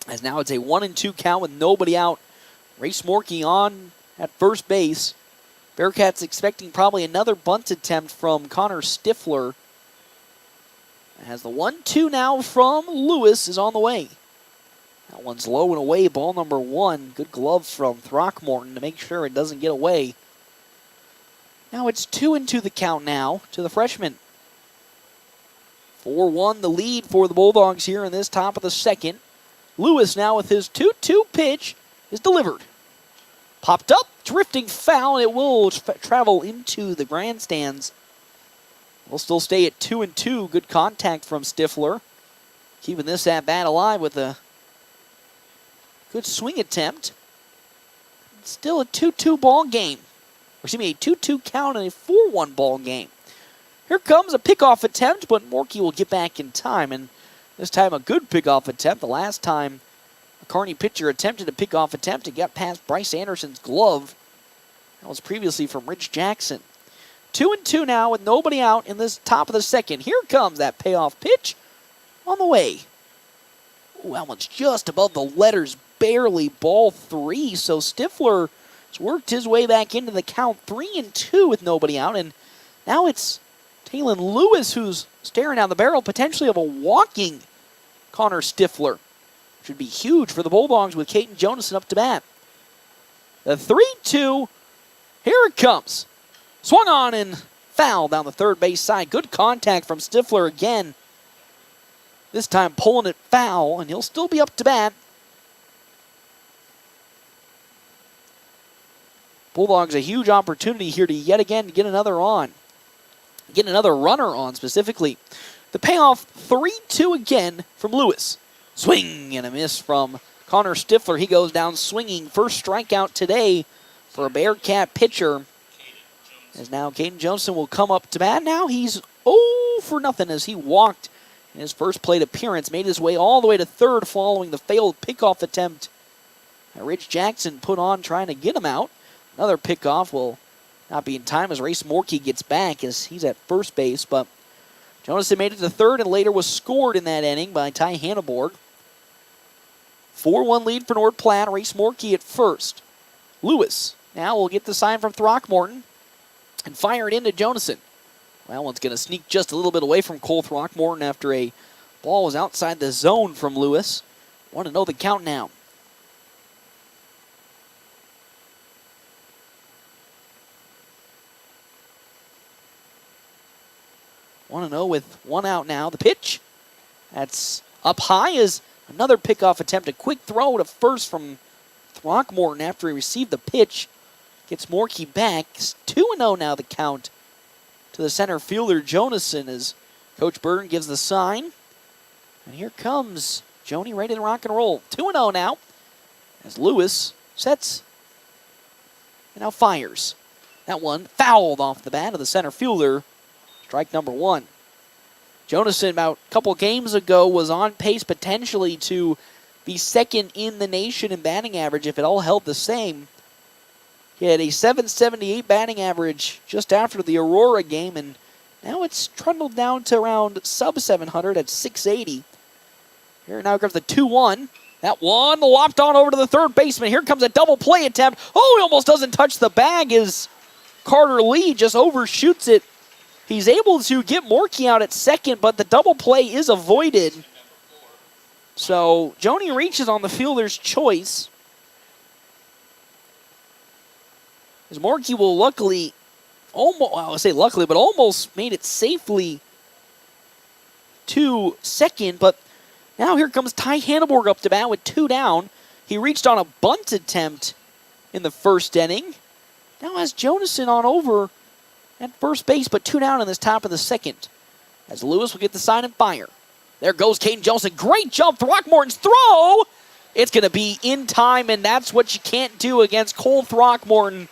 As now it's a 1-2 count with nobody out. Race Morkey on at first base. Bearcats expecting probably another bunt attempt from Connor Stifler. As the 1-2 now from Lewis is on the way. That one's low and away, ball number 1. Good glove from Throckmorton to make sure it doesn't get away. Now it's 2-2 the count now to the freshman. 4-1 the lead for the Bulldogs here in this top of the second. Lewis now with his 2-2 pitch is delivered. Popped up, drifting foul, and it will travel into the grandstands. We'll still stay at 2-2. Good contact from Stifler. keeping this at-bat alive with a good swing attempt. Still a 2-2 ball game. Or excuse me, a 2-2 count and a 4-1 ball game. Here comes a pickoff attempt, but Morkey will get back in time, and this time a good pickoff attempt. The last time a Kearney pitcher attempted a pickoff attempt and got past Bryce Anderson's glove. That was previously from Rich Jackson. 2-2 now with nobody out in this top of the second. Here comes that payoff pitch on the way. Ooh, that one's just above the letters, barely ball 3. So Stifler has worked his way back into the count 3-2 with nobody out. And now it's Taylon Lewis who's staring down the barrel potentially of a walking Connor Stifler. Which would be huge for the Bulldogs with Caden Jonason up to bat. The 3-2, here it comes. Swung on and foul down the third base side. Good contact from Stifler again. This time pulling it foul, and he'll still be up to bat. Bulldogs a huge opportunity here to yet again get another on. Get another runner on specifically. The payoff 3-2 again from Lewis. Swing and a miss from Connor Stifler. He goes down swinging. First strikeout today for a Bearcat pitcher. As now Caden Johnson will come up to bat. Now he's 0 for nothing as he walked in his first plate appearance. Made his way all the way to third following the failed pickoff attempt that Rich Jackson put on trying to get him out. Another pickoff will not be in time as Race Morkey gets back as he's at first base. But Jonason made it to third and later was scored in that inning by Ty Hanneborg. 4-1 lead for North Platte. Race Morkey at first. Lewis now will get the sign from Throckmorton and fire it into Jonason. That one's going to sneak just a little bit away from Cole Throckmorton after a ball was outside the zone from Lewis. 1-0 the count now. With one out now. The pitch, that's up high as another pickoff attempt. A quick throw to first from Throckmorton after he received the pitch. Gets Morkey back. It's 2-0 now the count to the center fielder Jonason as Coach Burton gives the sign. And here comes Joni ready to rock and roll. 2-0 now as Lewis sets and now fires. That one fouled off the bat of the center fielder. Strike number 1. Jonason, about a couple games ago, was on pace potentially to be second in the nation in batting average if it all held the same. He had a .778 batting average just after the Aurora game, and now it's trundled down to around sub-700 at .680. Here now comes the 2-1. That one lopped on over to the third baseman. Here comes a double play attempt. Oh, he almost doesn't touch the bag as Carter Lee just overshoots it. He's able to get Morkey out at second, but the double play is avoided. So Joni reaches on the fielder's choice. As Morkey will luckily, almost made it safely to second. But now here comes Ty Hanneborg up to bat with 2 down. He reached on a bunt attempt in the first inning. Now has Jonason on over at first base, but 2 down in this top of the second. As Lewis will get the sign and fire. There goes Caden Johnson. Great jump. Throckmorton's throw. It's going to be in time, and that's what you can't do against Cole Throckmorton.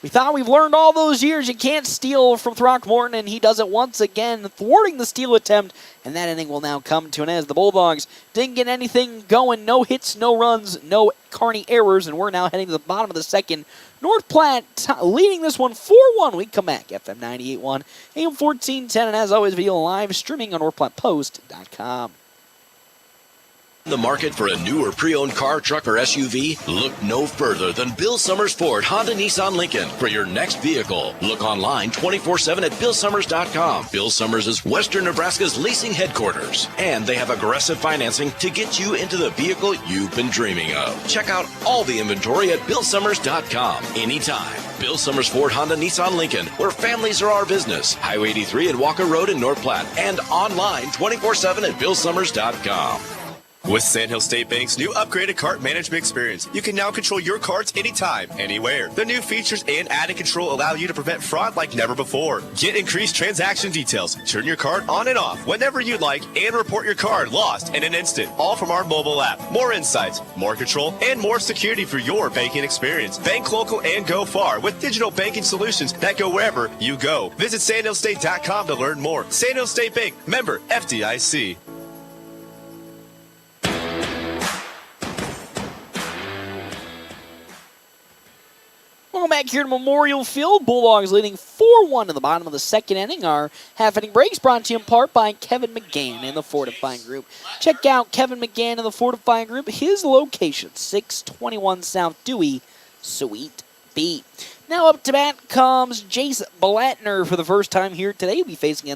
We thought we've learned all those years you can't steal from Throckmorton, and he does it once again, thwarting the steal attempt, and that inning will now come to an end as the Bulldogs didn't get anything going. No hits, no runs, no Kearney errors, and we're now heading to the bottom of the second. North Platte leading this one 4-1. We come back, FM 98.1, AM 1410, and as always, video live streaming on NorthPlattePost.com. The market for a new or pre-owned car, truck, or SUV? Look no further than Bill Summers Ford, Honda, Nissan, Lincoln for your next vehicle. Look online 24/7 at BillSummers.com. Bill Summers is Western Nebraska's leasing headquarters, and they have aggressive financing to get you into the vehicle you've been dreaming of. Check out all the inventory at BillSummers.com anytime. Bill Summers Ford, Honda, Nissan, Lincoln, where families are our business. Highway 83 and Walker Road in North Platte, and online 24/7 at BillSummers.com. With Sandhill State Bank's new upgraded cart management experience, you can now control your carts anytime, anywhere. The new features and added control allow you to prevent fraud like never before. Get increased transaction details, turn your cart on and off whenever you'd like, and report your card lost in an instant, all from our mobile app. More insights, more control, and more security for your banking experience. Bank local and go far with digital banking solutions that go wherever you go. Visit sandhillstate.com to learn more. Sandhill State Bank, member FDIC. Welcome back here to Memorial Field. Bulldogs leading 4-1 in the bottom of the second inning. Our half-inning breaks brought to you in part by Kevin McGann in the Fortifying Group. Check out Kevin McGann in the Fortifying Group. His location, 621 South Dewey, Suite B. Now up to bat comes Jace Blattner for the first time here today. He'll be facing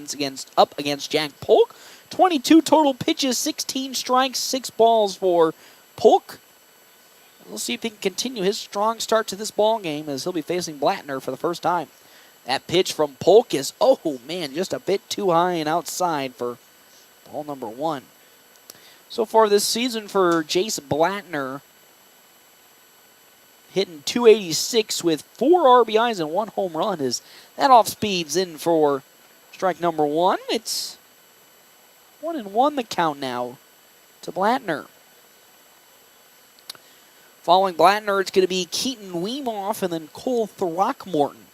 up against Jack Polk. 22 total pitches, 16 strikes, 6 balls for Polk. We'll see if he can continue his strong start to this ball game as he'll be facing Blattner for the first time. That pitch from Polk is, oh man, just a bit too high and outside for ball number 1. So far this season for Jace Blattner, hitting .286 with 4 RBIs and 1 home run as that off speed's in for strike number 1. It's 1-1 the count now to Blattner. Following Blattner, it's going to be Keaton Weemoff and then Cole Throckmorton.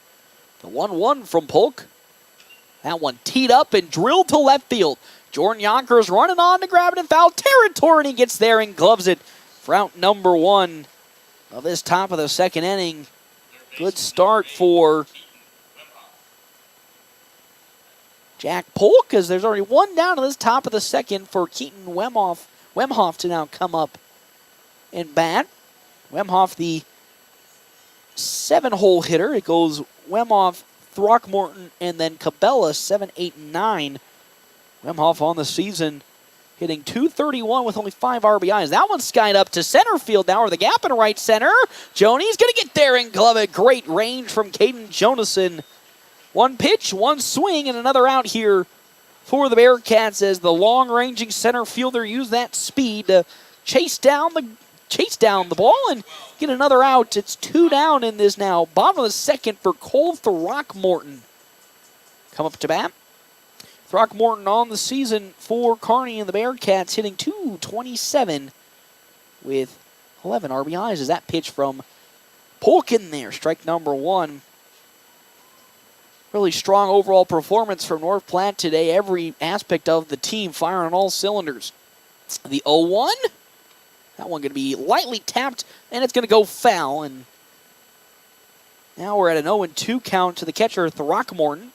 The 1-1 from Polk. That one teed up and drilled to left field. Jordan Yonkers running on to grab it in foul territory, and he gets there and gloves it for out number 1 of this top of the second inning. Good start for Jack Polk, as there's already 1 down to this top of the second for Keaton Wemhoff to now come up and bat. Wemhoff, the 7-hole hitter. It goes Wemhoff, Throckmorton, and then Cabela, 7, 8, and 9. Wemhoff on the season hitting .231 with only 5 RBIs. That one's skied up to center field now, or the gap in right center. Joni's going to get there and glove it. Great range from Caden Jonason. 1 pitch, 1 swing, and another out here for the Bearcats as the long-ranging center fielder used that speed to chase down the ball and get another out. It's 2 down in this now. Bottom of the second for Cole Throckmorton. Come up to bat. Throckmorton on the season for Kearney and the Bearcats, hitting .227 with 11 RBIs. As that pitch from Polk in there, strike number 1. Really strong overall performance from North Platte today. Every aspect of the team firing on all cylinders. The 0-1. That one going to be lightly tapped, and it's going to go foul. And now we're at an 0-2 count to the catcher, Throckmorton.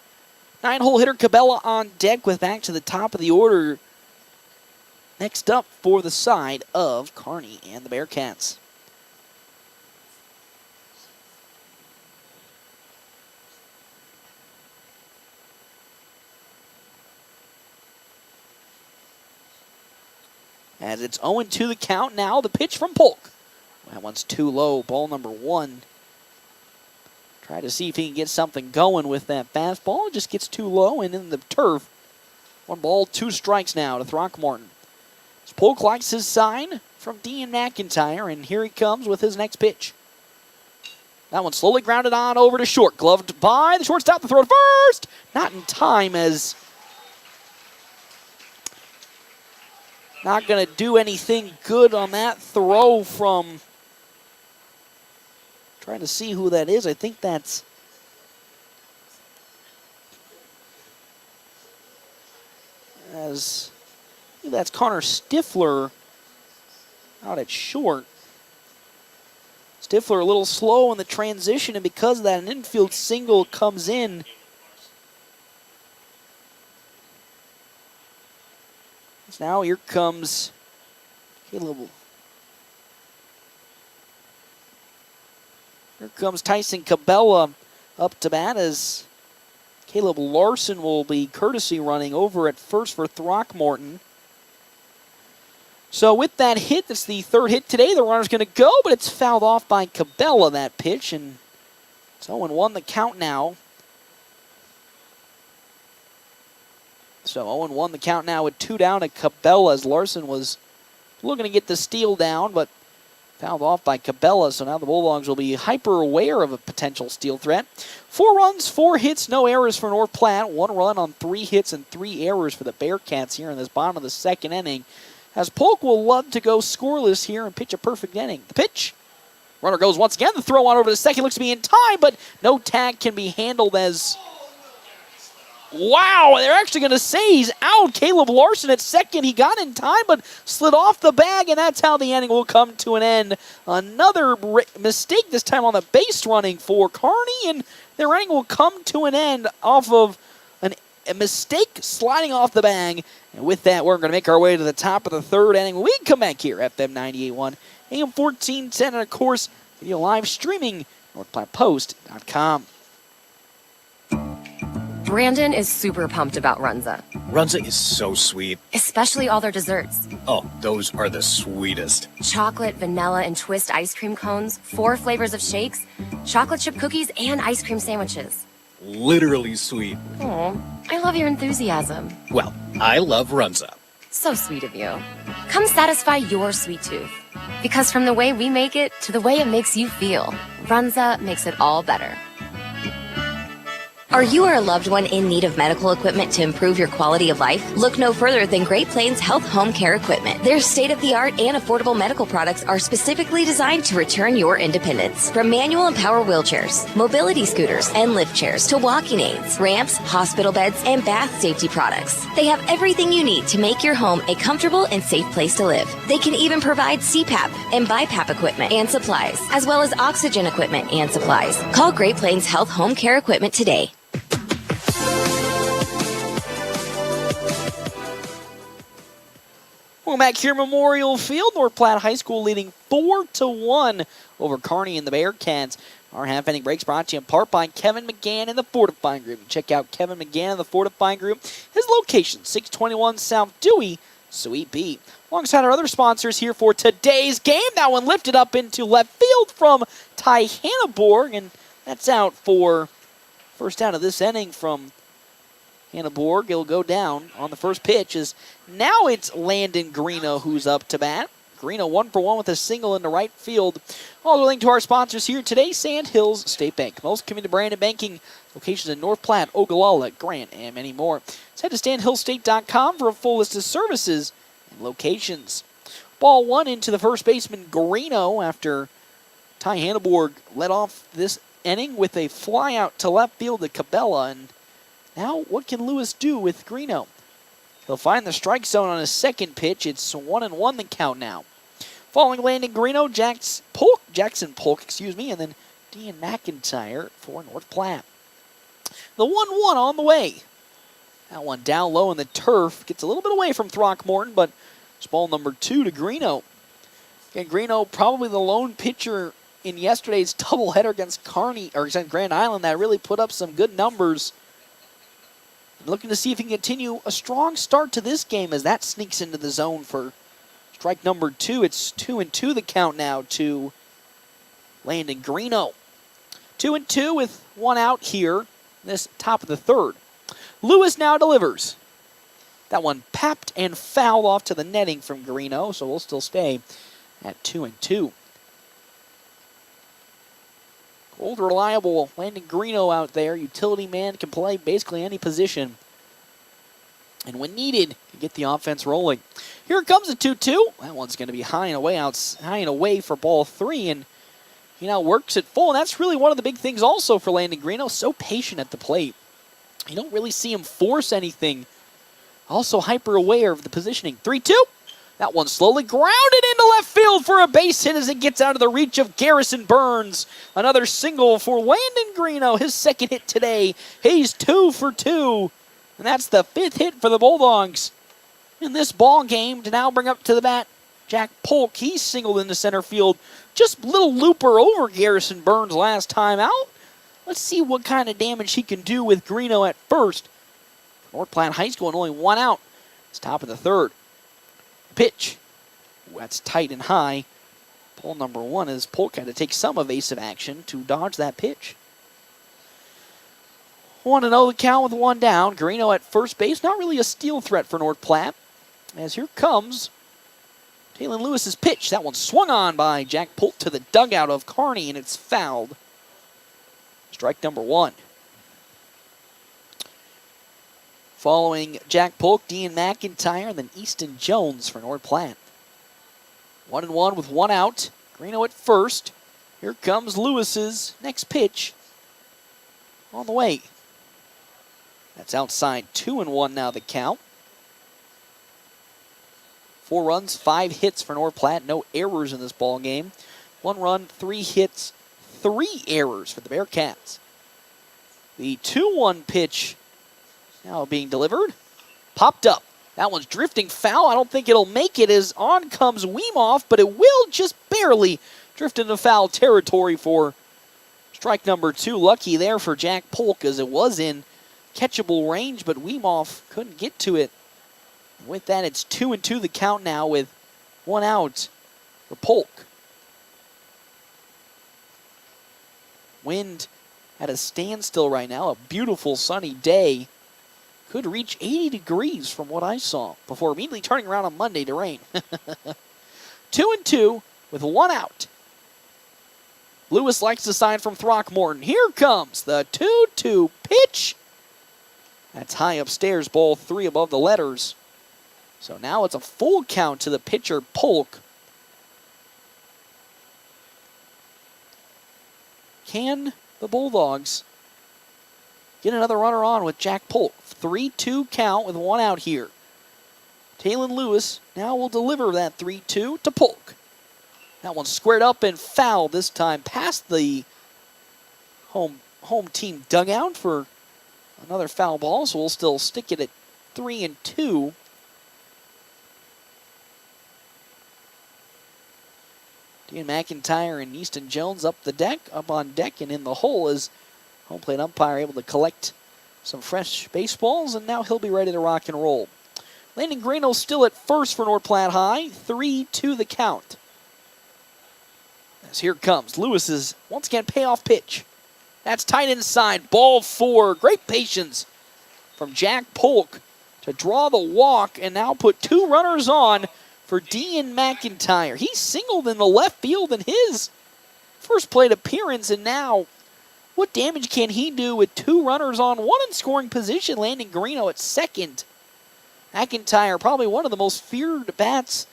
9-hole hitter Cabela on deck with back to the top of the order. Next up for the side of Kearney and the Bearcats. As it's 0-2 the count now, the pitch from Polk. That one's too low, ball number 1. Try to see if he can get something going with that fastball. It just gets too low and in the turf. 1 ball, 2 strikes now to Throckmorton. As Polk likes his sign from Dean McIntyre, and here he comes with his next pitch. That one slowly grounded on over to short. Gloved by the shortstop, the throw to first. Not in time, as not going to do anything good on that throw from, trying to see who that is. I think that's Connor Stifler out at short. Stifler a little slow in the transition, and because of that, an infield single comes in. So now here comes Caleb. Here comes Tyson Cabela up to bat as Caleb Larson will be courtesy running over at first for Throckmorton. So with that hit, that's the 3rd hit today. The runner's going to go, but it's fouled off by Cabela, that pitch, and it's 0-1 the count now. So 0-1 the count now with 2 down to Cabela as Larson was looking to get the steal down, but fouled off by Cabela, so now the Bulldogs will be hyper aware of a potential steal threat. 4 runs, 4 hits, no errors for North Platte. 1 run on 3 hits and 3 errors for the Bearcats here in this bottom of the second inning. As Polk will love to go scoreless here and pitch a perfect inning. The pitch. Runner goes once again. The throw on over to second looks to be in time, but no tag can be handled as... Wow, they're actually going to say he's out. Caleb Larson at second. He got in time, but slid off the bag, and that's how the inning will come to an end. Another mistake, this time on the base running for Kearney, and their inning will come to an end off of a mistake sliding off the bag. And with that, we're going to make our way to the top of the third inning. We can come back here, FM 98.1, AM 1410, and of course, video live streaming, NorthPlattePost.com. Brandon is super pumped about Runza, Runza is so sweet. especially all their desserts. Oh, those are the sweetest. Chocolate, vanilla, and twist ice cream cones, 4 flavors of shakes, chocolate chip cookies, and ice cream sandwiches. Literally sweet. Aw, I love your enthusiasm. Well, I love Runza. So sweet of you. Come satisfy your sweet tooth. Because from the way we make it to the way it makes you feel, Runza makes it all better. Are you or a loved one in need of medical equipment to improve your quality of life? Look no further than Great Plains Health Home Care Equipment. Their state-of-the-art and affordable medical products are specifically designed to return your independence. From manual and power wheelchairs, mobility scooters, and lift chairs to walking aids, ramps, hospital beds, and bath safety products. They have everything you need to make your home a comfortable and safe place to live. They can even provide CPAP and BiPAP equipment and supplies, as well as oxygen equipment and supplies. Call Great Plains Health Home Care Equipment today. Welcome back here, Memorial Field. North Platte High School leading 4-1 over Kearney and the Bearcats. Our half-inning breaks brought to you in part by Kevin McGann and the Fortifying Group. Check out Kevin McGann and the Fortifying Group. His location, 621 South Dewey, Suite B. Alongside our other sponsors here for today's game. That one lifted up into left field from Ty Hanneborg, and that's out for first out of this inning from Hanneborg. He'll go down on the first pitch. Now it's Landon Greeno who's up to bat. Greeno 1-for-1 with a single into right field. All the link to our sponsors here today, Sand Hills State Bank. Most community branded banking locations in North Platte, Ogallala, Grant, and many more. Let's head to sandhillstate.com for a full list of services and locations. Ball 1 into the first baseman Greeno after Ty Hanneborg led off this inning with a fly out to left field to Cabela. And now, what can Lewis do with Greeno? He'll find the strike zone on his second pitch. It's 1-1 the count now. Following Landon Greeno, Jackson Polk, and then Dean McIntyre for North Platte. The 1-1 on the way. That one down low in the turf. Gets a little bit away from Throckmorton, but it's ball number 2 to Greeno. Again, Greeno probably the lone pitcher in yesterday's doubleheader against Grand Island that really put up some good numbers. Looking to see if he can continue a strong start to this game as that sneaks into the zone for strike number 2. It's 2-2 the count now to Landon Greeno. 2-2 with 1 out here in this top of the third. Lewis now delivers. That one papped and fouled off to the netting from Greeno, so we'll still stay at 2-2. Old reliable Landon Greeno out there. Utility man, can play basically any position. And when needed, can get the offense rolling. Here comes a 2-2. That one's going to be high and away for ball 3. And he now works it full. And that's really one of the big things also for Landon Greeno. So patient at the plate. You don't really see him force anything. Also hyper aware of the positioning. 3-2. That one slowly grounded into left field for a base hit as it gets out of the reach of Garrison Burns. Another single for Landon Greeno, his second hit today. He's 2 for 2. And that's the 5th hit for the Bulldogs in this ball game. To now bring up to the bat Jack Polk. He's singled into center field. Just little looper over Garrison Burns last time out. Let's see what kind of damage he can do with Greeno at first. North Platte High School and only 1 out. It's top of the third. Pitch. Ooh, that's tight and high. Ball number 1 is Polk had to take some evasive action to dodge that pitch. 1-0 the count with 1 down. Greeno at first base. Not really a steal threat for North Platte. As here comes Taylon Lewis's pitch. That one swung on by Jack Polk to the dugout of Kearney, and it's fouled. Strike number 1. Following Jack Polk, Dean McIntyre, and then Easton Jones for North Platte. 1-1 with 1 out. Greeno at first. Here comes Lewis's next pitch. On the way. That's outside. 2-1 now the count. 4 runs, 5 hits for North Platte. No errors in this ball game. 1 run, 3 hits, 3 errors for the Bearcats. The 2-1 pitch now being delivered. Popped up. That one's drifting foul. I don't think it'll make it as on comes Weemoff, but it will just barely drift into foul territory for strike number 2. Lucky there for Jack Polk as it was in catchable range, but Weemoff couldn't get to it. With that, it's 2-2 the count now with 1 out for Polk. Wind at a standstill right now. A beautiful sunny day. Could reach 80 degrees from what I saw before immediately turning around on Monday to rain. 2-2 with 1 out. Lewis likes the sign from Throckmorton. Here comes the 2-2 pitch. That's high upstairs, ball 3 above the letters. So now it's a full count to the pitcher, Polk. Can the Bulldogs get another runner on with Jack Polk? 3-2 count with 1 out here. Taylon Lewis now will deliver that 3-2 to Polk. That one squared up and fouled this time past the home team dugout for another foul ball, so we'll still stick it at 3-2. Dean McIntyre and Easton Jones up on deck and in the hole as home plate umpire able to collect some fresh baseballs, and now he'll be ready to rock and roll. Landon Greeno still at first for North Platte High. 3-2 the count. As here comes Lewis's once again payoff pitch. That's tight inside. Ball 4. Great patience from Jack Polk to draw the walk and now put 2 runners on for Dean McIntyre. He singled in the left field in his first plate appearance, and now what damage can he do with 2 runners on, 1 in scoring position, landing Greeno at second. McIntyre, probably one of the most feared bats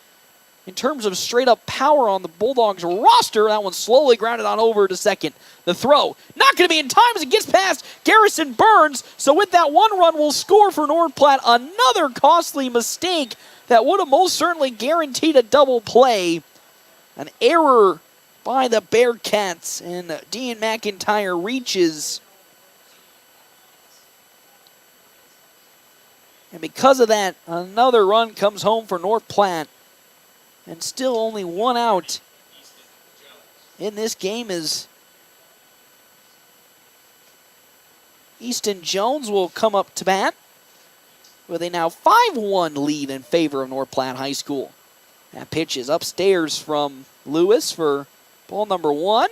in terms of straight-up power on the Bulldogs roster. That one slowly grounded on over to second. The throw, not going to be in time as it gets past Garrison Burns. So with that 1 run, we'll score for North Platte. Another costly mistake that would have most certainly guaranteed a double play. An error by the Bearcats, and Dean McIntyre reaches. And because of that, another run comes home for North Platte. And still only 1 out in this game as Easton Jones will come up to bat with a now 5-1 lead in favor of North Platte High School. That pitch is upstairs from Lewis for ball number 1.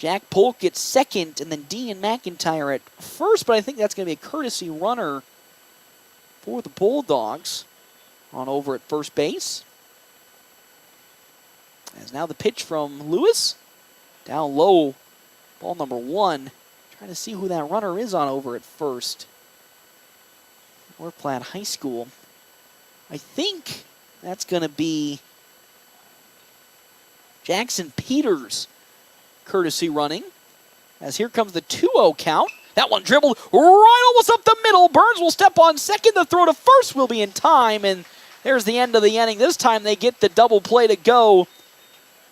Jack Polk gets second, and then Dean McIntyre at first, but I think that's going to be a courtesy runner for the Bulldogs on over at first base. As now the pitch from Lewis. Down low, ball number 1. Trying to see who that runner is on over at first. North Platte High School. I think that's going to be Jackson Peters courtesy running. As here comes the 2-0 count. That one dribbled right almost up the middle. Burns will step on second. The throw to first will be in time. And there's the end of the inning. This time they get the double play to go.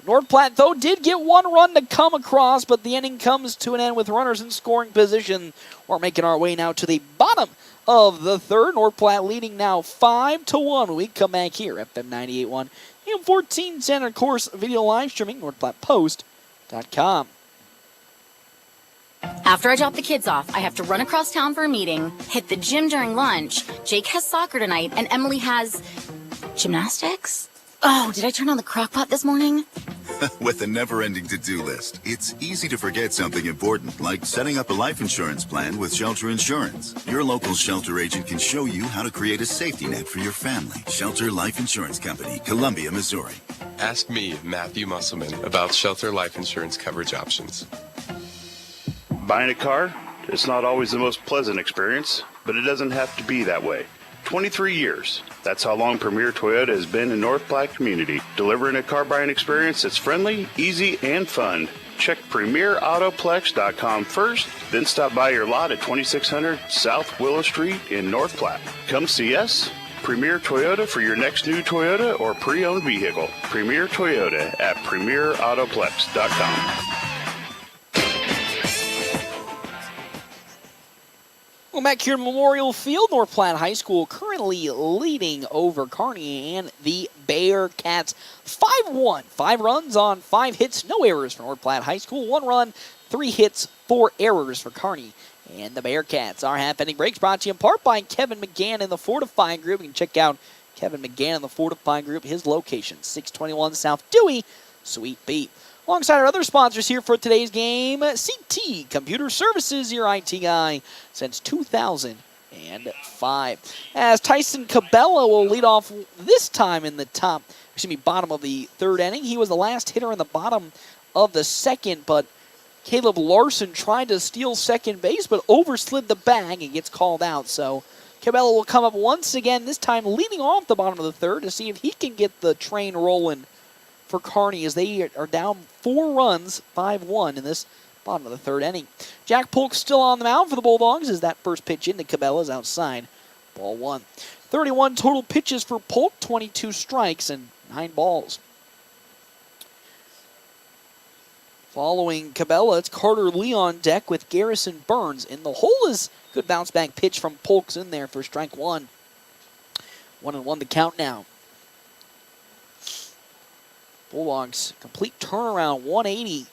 North Platte, though, did get 1 run to come across, but the inning comes to an end with runners in scoring position. We're making our way now to the bottom of the third. North Platte leading now 5-1 when we come back here. FM 98.1, AM 1410, of course, video live streaming, NorthPlattePost.com. After I drop the kids off, I have to run across town for a meeting, hit the gym during lunch. Jake has soccer tonight, and Emily has gymnastics? Oh, did I turn on the crock pot this morning? With a never-ending to-do list, it's easy to forget something important, like setting up a life insurance plan with Shelter Insurance. Your local Shelter agent can show you how to create a safety net for your family. Shelter Life Insurance Company, Columbia, Missouri. Ask me, Matthew Musselman, about Shelter Life Insurance coverage options. Buying a car? It's not always the most pleasant experience, but it doesn't have to be that way. 23 years. That's how long Premier Toyota has been in North Platte community, delivering a car buying experience that's friendly, easy, and fun. Check PremierAutoplex.com first, then stop by your lot at 2600 South Willow Street in North Platte. Come see us. Premier Toyota for your next new Toyota or pre-owned vehicle. Premier Toyota at PremierAutoplex.com. Well, back here at Memorial Field, North Platte High School currently leading over Kearney and the Bearcats 5-1. 5 runs on 5 hits, no errors for North Platte High School. 1 run, 3 hits, 4 errors for Kearney and the Bearcats. Our half-inning breaks brought to you in part by Kevin McGann and the Fortifying Group. You can check out Kevin McGann and the Fortifying Group, his location, 621 South Dewey, Suite B. Alongside our other sponsors here for today's game, CT Computer Services, your IT guy since 2005. As Tyson Cabela will lead off this time in the bottom of the third inning. He was the last hitter in the bottom of the second, but Caleb Larson tried to steal second base, but overslid the bag and gets called out. So Cabela will come up once again, this time leading off the bottom of the third to see if he can get the train rolling for Kearney as they are down 4 runs, 5-1 in this bottom of the third inning. Jack Polk still on the mound for the Bulldogs as that first pitch into Cabela's outside. Ball 1. 31 total pitches for Polk, 22 strikes and 9 balls. Following Cabela, it's Carter Lee on deck with Garrison Burns. In the hole is good bounce back pitch from Polk's in there for strike 1. 1-1 the count now. Bulldogs complete turnaround, 180.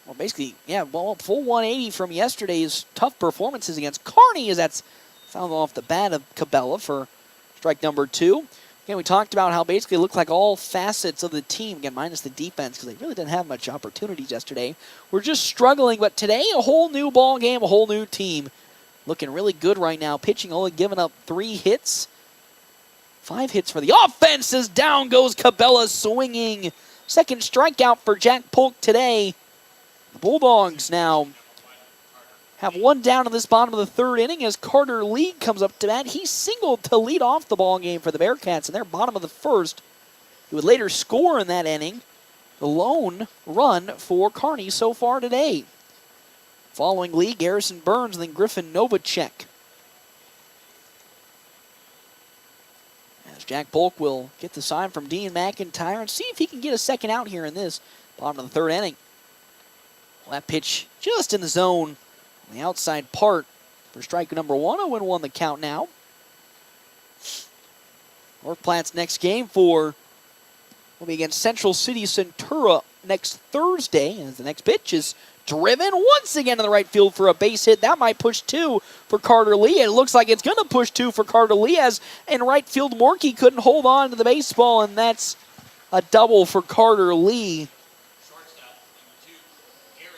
Well, basically, full 180 from yesterday's tough performances against Kearney, as that's fouled off the bat of Cabela for strike number 2. Again, we talked about how basically it looked like all facets of the team, again, minus the defense, because they really didn't have much opportunities yesterday. We're just struggling, but today, a whole new ball game, a whole new team. Looking really good right now. Pitching only giving up 3 hits. 5 hits for the offense as down goes Cabela swinging. Second strikeout for Jack Polk today. The Bulldogs now have 1 down in this bottom of the third inning as Carter Lee comes up to bat. He singled to lead off the ball game for the Bearcats in their bottom of the first. He would later score in that inning. The lone run for Kearney so far today. Following Lee, Garrison Burns, and then Griffin Novacek. As Jack Polk will get the sign from Dean McIntyre and see if he can get a second out here in this bottom of the third inning. Well, that pitch just in the zone on the outside part for strike number 1. 0-1 the count now. North Platte's next game will be against Central City Centura next Thursday. And the next pitch is driven once again to the right field for a base hit. That might push 2 for Carter Lee. It looks like it's going to push 2 for Carter Lee as in right field Morkey couldn't hold on to the baseball, and that's a double for Carter Lee.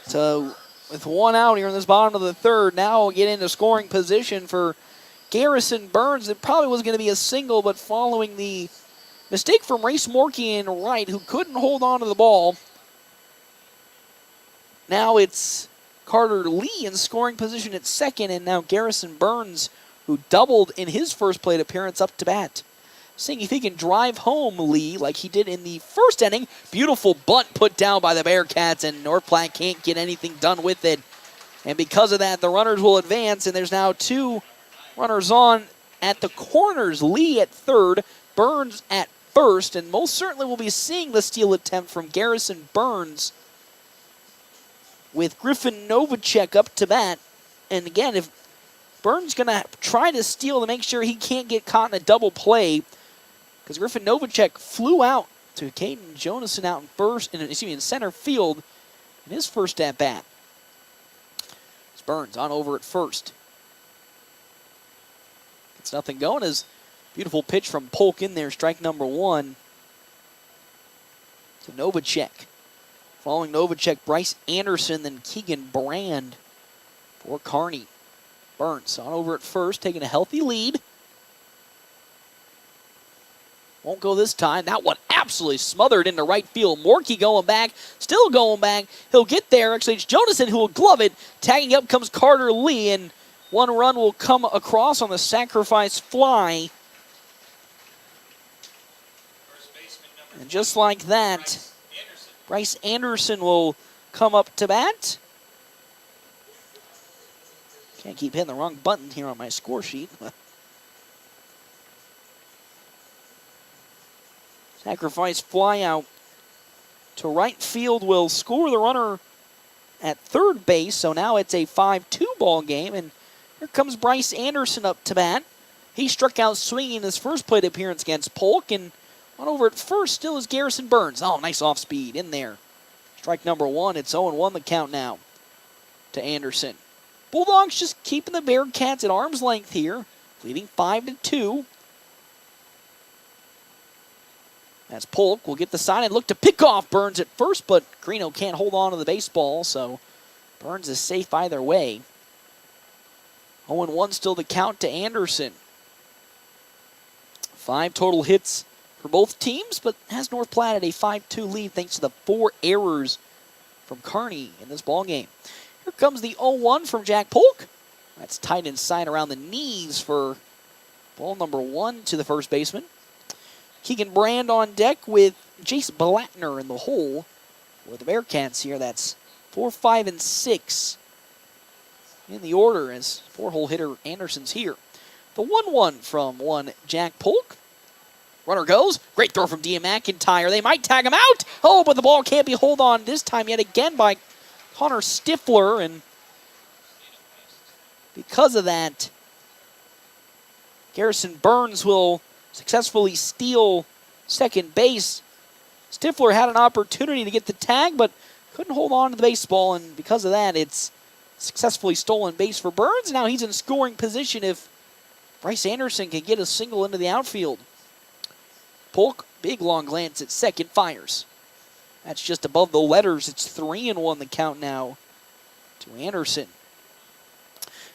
So with 1 out here in this bottom of the third, now we'll get into scoring position for Garrison Burns. It probably was going to be a single, but following the mistake from Race Morkey in right, who couldn't hold on to the ball, now it's Carter Lee in scoring position at second, and now Garrison Burns, who doubled in his first plate appearance, up to bat. Seeing if he can drive home Lee like he did in the first inning. Beautiful bunt put down by the Bearcats, and North Platte can't get anything done with it. And because of that, the runners will advance, and there's now 2 runners on at the corners. Lee at third, Burns at first, and most certainly we'll be seeing the steal attempt from Garrison Burns with Griffin Novacek up to bat. And again, if Burns going to try to steal to make sure he can't get caught in a double play, because Griffin Novacek flew out to Caden Jonason out in center field in his first at bat. It's Burns on over at first. Gets nothing going as beautiful pitch from Polk in there, strike number 1 to Novacek. Following Novacek, Bryce Anderson, then Keegan Brand for Kearney. Burns on over at first, taking a healthy lead. Won't go this time. That one absolutely smothered into right field. Morkey going back, still going back. He'll get there. Actually, it's Jonason who will glove it. Tagging up comes Carter Lee, and one run will come across on the sacrifice fly. And just like that, Bryce Anderson will come up to bat. Can't keep hitting the wrong button here on my score sheet. Sacrifice fly out to right field will score the runner at third base. So now it's a 5-2 ball game. And here comes Bryce Anderson up to bat. He struck out swinging his first plate appearance against Polk. And on over at first still is Garrison Burns. Oh, nice off speed in there. Strike number one. It's 0-1 the count now to Anderson. Bulldogs just keeping the Bearcats at arm's length here, leading 5-2. As Polk will get the sign and look to pick off Burns at first, but Greeno can't hold on to the baseball, so Burns is safe either way. 0-1 still the count to Anderson. 5 total hits for both teams, but has North Platte at a 5-2 lead thanks to the 4 errors from Kearney in this ballgame. Here comes the 0-1 from Jack Polk. That's tight inside around the knees for ball number 1 to the first baseman. Keegan Brand on deck with Jace Blattner in the hole for the Bearcats here. That's 4, 5, and 6 in the order as 4-hole hitter Anderson's here. The 1-1 from Jack Polk. Runner goes. Great throw from Dia McIntyre. They might tag him out. Oh, but the ball can't be held on this time yet again by Connor Stifler. And because of that, Garrison Burns will successfully steal second base. Stifler had an opportunity to get the tag, but couldn't hold on to the baseball, and because of that, it's successfully stolen base for Burns. Now he's in scoring position if Bryce Anderson can get a single into the outfield. Polk, big long glance at second, fires. That's just above the letters. It's 3-1 the count now to Anderson.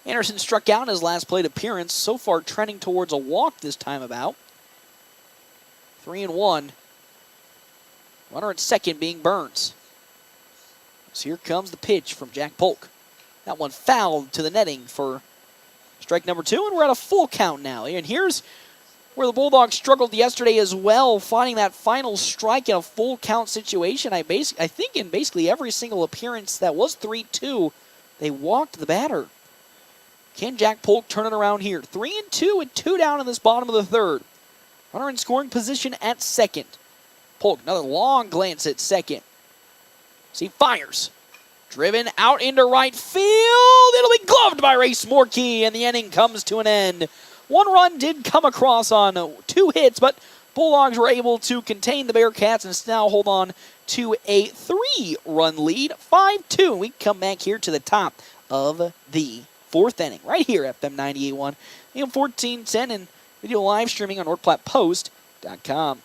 Anderson struck out in his last plate appearance, so far trending towards a walk this time about. 3-1. Runner at second being Burns. So here comes the pitch from Jack Polk. That one fouled to the netting for strike number 2, and we're at a full count now. And here's where the Bulldogs struggled yesterday as well, finding that final strike in a full count situation. I think in basically every single appearance that was 3-2, they walked the batter. Can Jack Polk turn it around here? 3-2 and 2 down in this bottom of the third. Runner in scoring position at second. Polk, another long glance at second. See, fires. Driven out into right field. It'll be gloved by Race Morkey, and the inning comes to an end. One run did come across on 2 hits, but Bulldogs were able to contain the Bearcats and now hold on to a 3-run lead, 5-2. We come back here to the top of the 4th inning, right here at FM 98.1, AM 1410, and video live streaming on NorthPlattePost.com.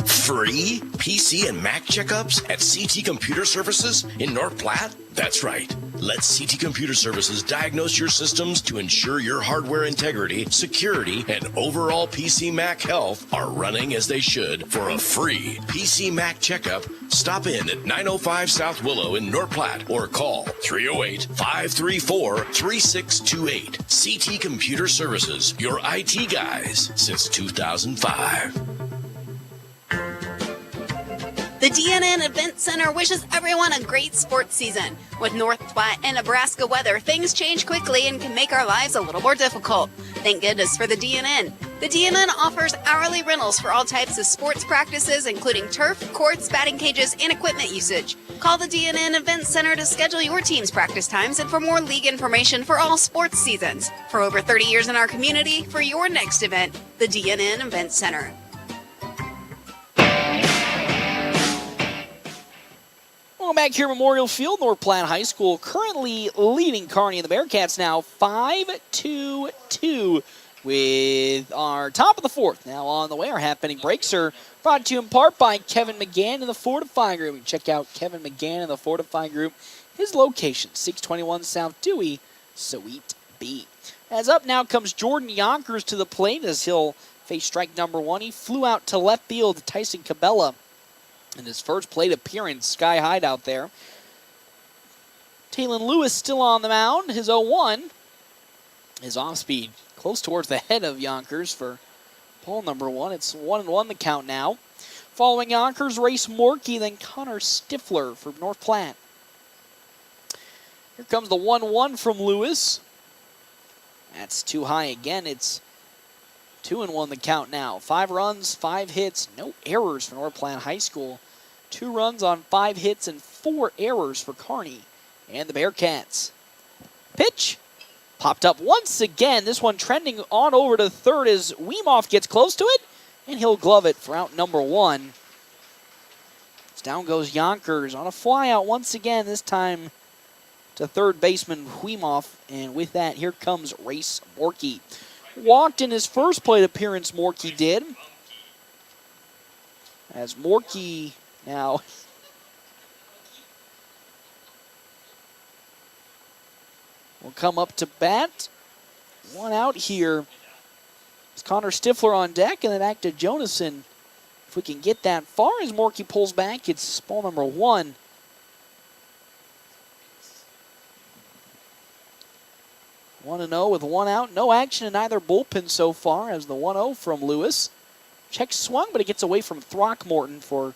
Free PC and Mac checkups at CT Computer Services in North Platte? That's right. Let CT Computer Services diagnose your systems to ensure your hardware integrity, security, and overall PC Mac health are running as they should. For a free PC Mac checkup, stop in at 905 South Willow in North Platte or call 308-534-3628. CT Computer Services, your IT guys since 2005. The DNN Event Center wishes everyone a great sports season. With North Platte and Nebraska weather, things change quickly and can make our lives a little more difficult. Thank goodness for the DNN. The DNN offers hourly rentals for all types of sports practices, including turf, courts, batting cages, and equipment usage. Call the DNN Event Center to schedule your team's practice times and for more league information for all sports seasons. For over 30 years in our community, for your next event, the DNN Event Center. Welcome back here at Memorial Field. North Platte High School currently leading Kearney and the Bearcats now 5-2-2 with our top of the fourth. Now on the way, our half-inning breaks are brought to you in part by Kevin McGann in the Fortify Group. You can check out Kevin McGann in the Fortify Group. His location, 621 South Dewey, Suite B. As up now comes Jordan Yonkers to the plate as he'll face strike number one. He flew out to left field to Tyson Cabela in his first plate appearance. Sky high out there. Taylon Lewis still on the mound. His 0-1. His off-speed close towards the head of Yonkers for ball number one. It's 1-1 the count now. Following Yonkers, Race Morkey, then Connor Stifler for North Platte. Here comes the 1-1 from Lewis. That's too high again. It's 2-1 the count now. 5 runs, 5 hits, no errors for North Platte High School. 2 runs on 5 hits and 4 errors for Kearney and the Bearcats. Pitch. Popped up once again. This one trending on over to third as Weemoff gets close to it, and he'll glove it for out number one. As down goes Yonkers on a flyout once again, this time to third baseman Weemoff, and with that, here comes Race Morkey. Walked in his first plate appearance, Morkey did. As Morkey now will come up to bat. One out here. It's Connor Stifler on deck, and then back to Jonason. If we can get that far as Morkey pulls back, it's ball number one. 1-0 with 1 out. No action in either bullpen so far as the 1-0 from Lewis. Check swung, but it gets away from Throckmorton for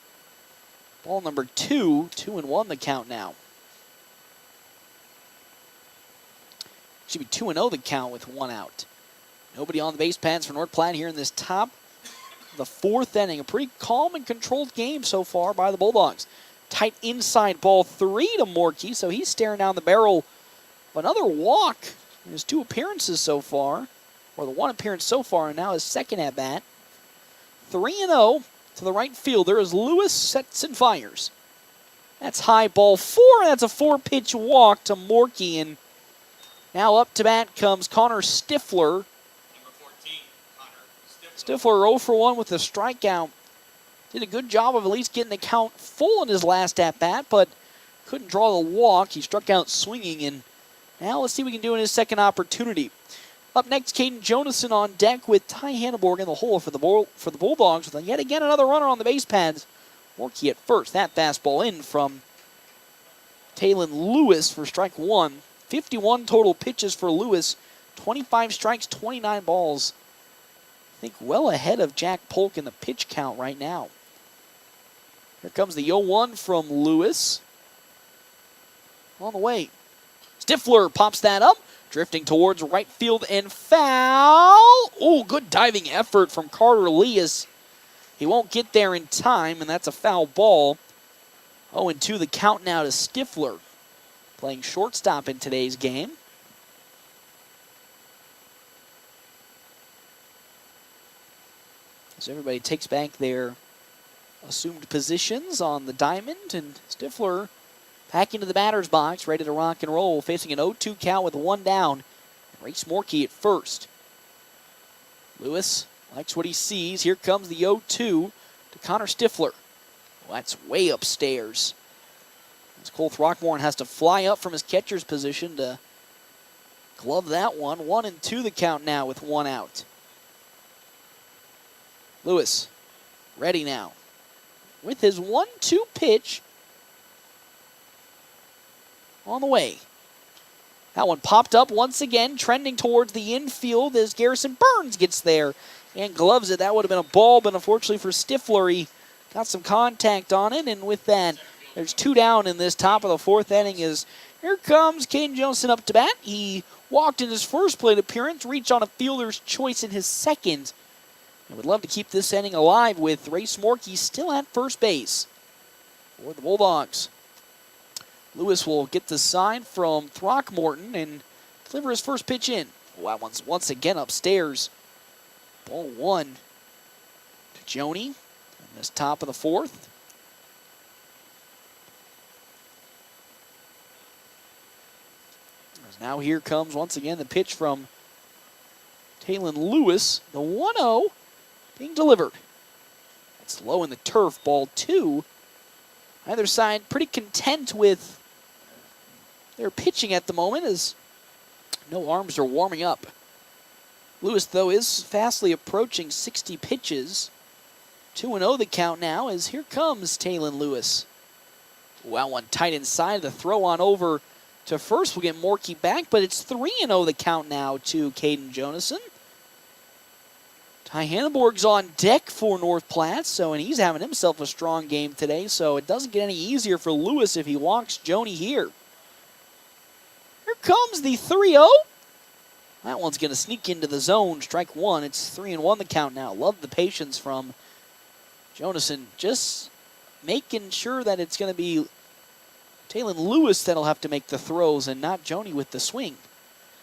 ball number 2. 2-1 the count now. Should be 2-0 the count with 1 out. Nobody on the base paths for North Platte here in this top of the fourth inning. A pretty calm and controlled game so far by the Bulldogs. Tight inside ball 3 to Morkey, so he's staring down the barrel of another walk in his 2 appearances so far, or the 1 appearance so far, and now his second at bat. 3-0 to the right fielder as Lewis sets and fires. That's high ball 4, and that's a 4-pitch walk to Morkey, and now up to bat comes Connor Stifler. Stifler 0 for 1 with a strikeout. Did a good job of at least getting the count full in his last at-bat, but couldn't draw the walk. He struck out swinging, and now let's see what we can do in his second opportunity. Up next, Caden Jonason on deck with Ty Hanneborg in the hole for the Bulldogs with yet again another runner on the base paths. Morkey at first. That fastball in from Taylon Lewis for strike 1. 51 total pitches for Lewis. 25 strikes, 29 balls. I think well ahead of Jack Polk in the pitch count right now. Here comes the 0-1 from Lewis. On the way. Stifler pops that up. Drifting towards right field and foul. Oh, good diving effort from Carter Elias. He won't get there in time, and that's a foul ball. 0-2 the count now to Stifler, playing shortstop in today's game. So everybody takes back their assumed positions on the diamond, and Stifler back into the batter's box, ready to rock and roll, facing an 0-2 count with 1 down. Race Morkey at first. Lewis likes what he sees. Here comes the 0-2 to Connor Stifler. Well, that's way upstairs. As Cole Throckmorton has to fly up from his catcher's position to glove that one. 1-2 the count now with 1 out. Lewis ready now. With his 1-2 pitch on the way. That one popped up once again, trending towards the infield as Garrison Burns gets there and gloves it. That would have been a ball, but unfortunately for Stifler, he got some contact on it, and with that, there's 2 down in this top of the fourth inning as here comes Caden Johnson up to bat. He walked in his first plate appearance, reached on a fielder's choice in his second, and would love to keep this inning alive with Race Morkey still at first base for the Bulldogs. Lewis will get the sign from Throckmorton and deliver his first pitch in. Oh, that one's once again upstairs. Ball 1 to Joni in this top of the fourth. As now here comes once again the pitch from Taylon Lewis, the 1-0 being delivered. It's low in the turf, ball 2. Either side pretty content with their pitching at the moment as no arms are warming up. Lewis, though, is fastly approaching 60 pitches. 2-0 the count now as here comes Taylon Lewis. Wow, one tight inside. The throw on over to first will get Morkey back, but it's 3-0 the count now to Caden Jonasson. Ty Hanneborg's on deck for North Platte, and he's having himself a strong game today, so it doesn't get any easier for Lewis if he walks Joni here. Here comes the 3-0. That one's going to sneak into the zone. Strike one. It's 3-1 the count now. Love the patience from Jonasson. Just making sure that it's going to be Taylon Lewis that'll have to make the throws and not Joni with the swing.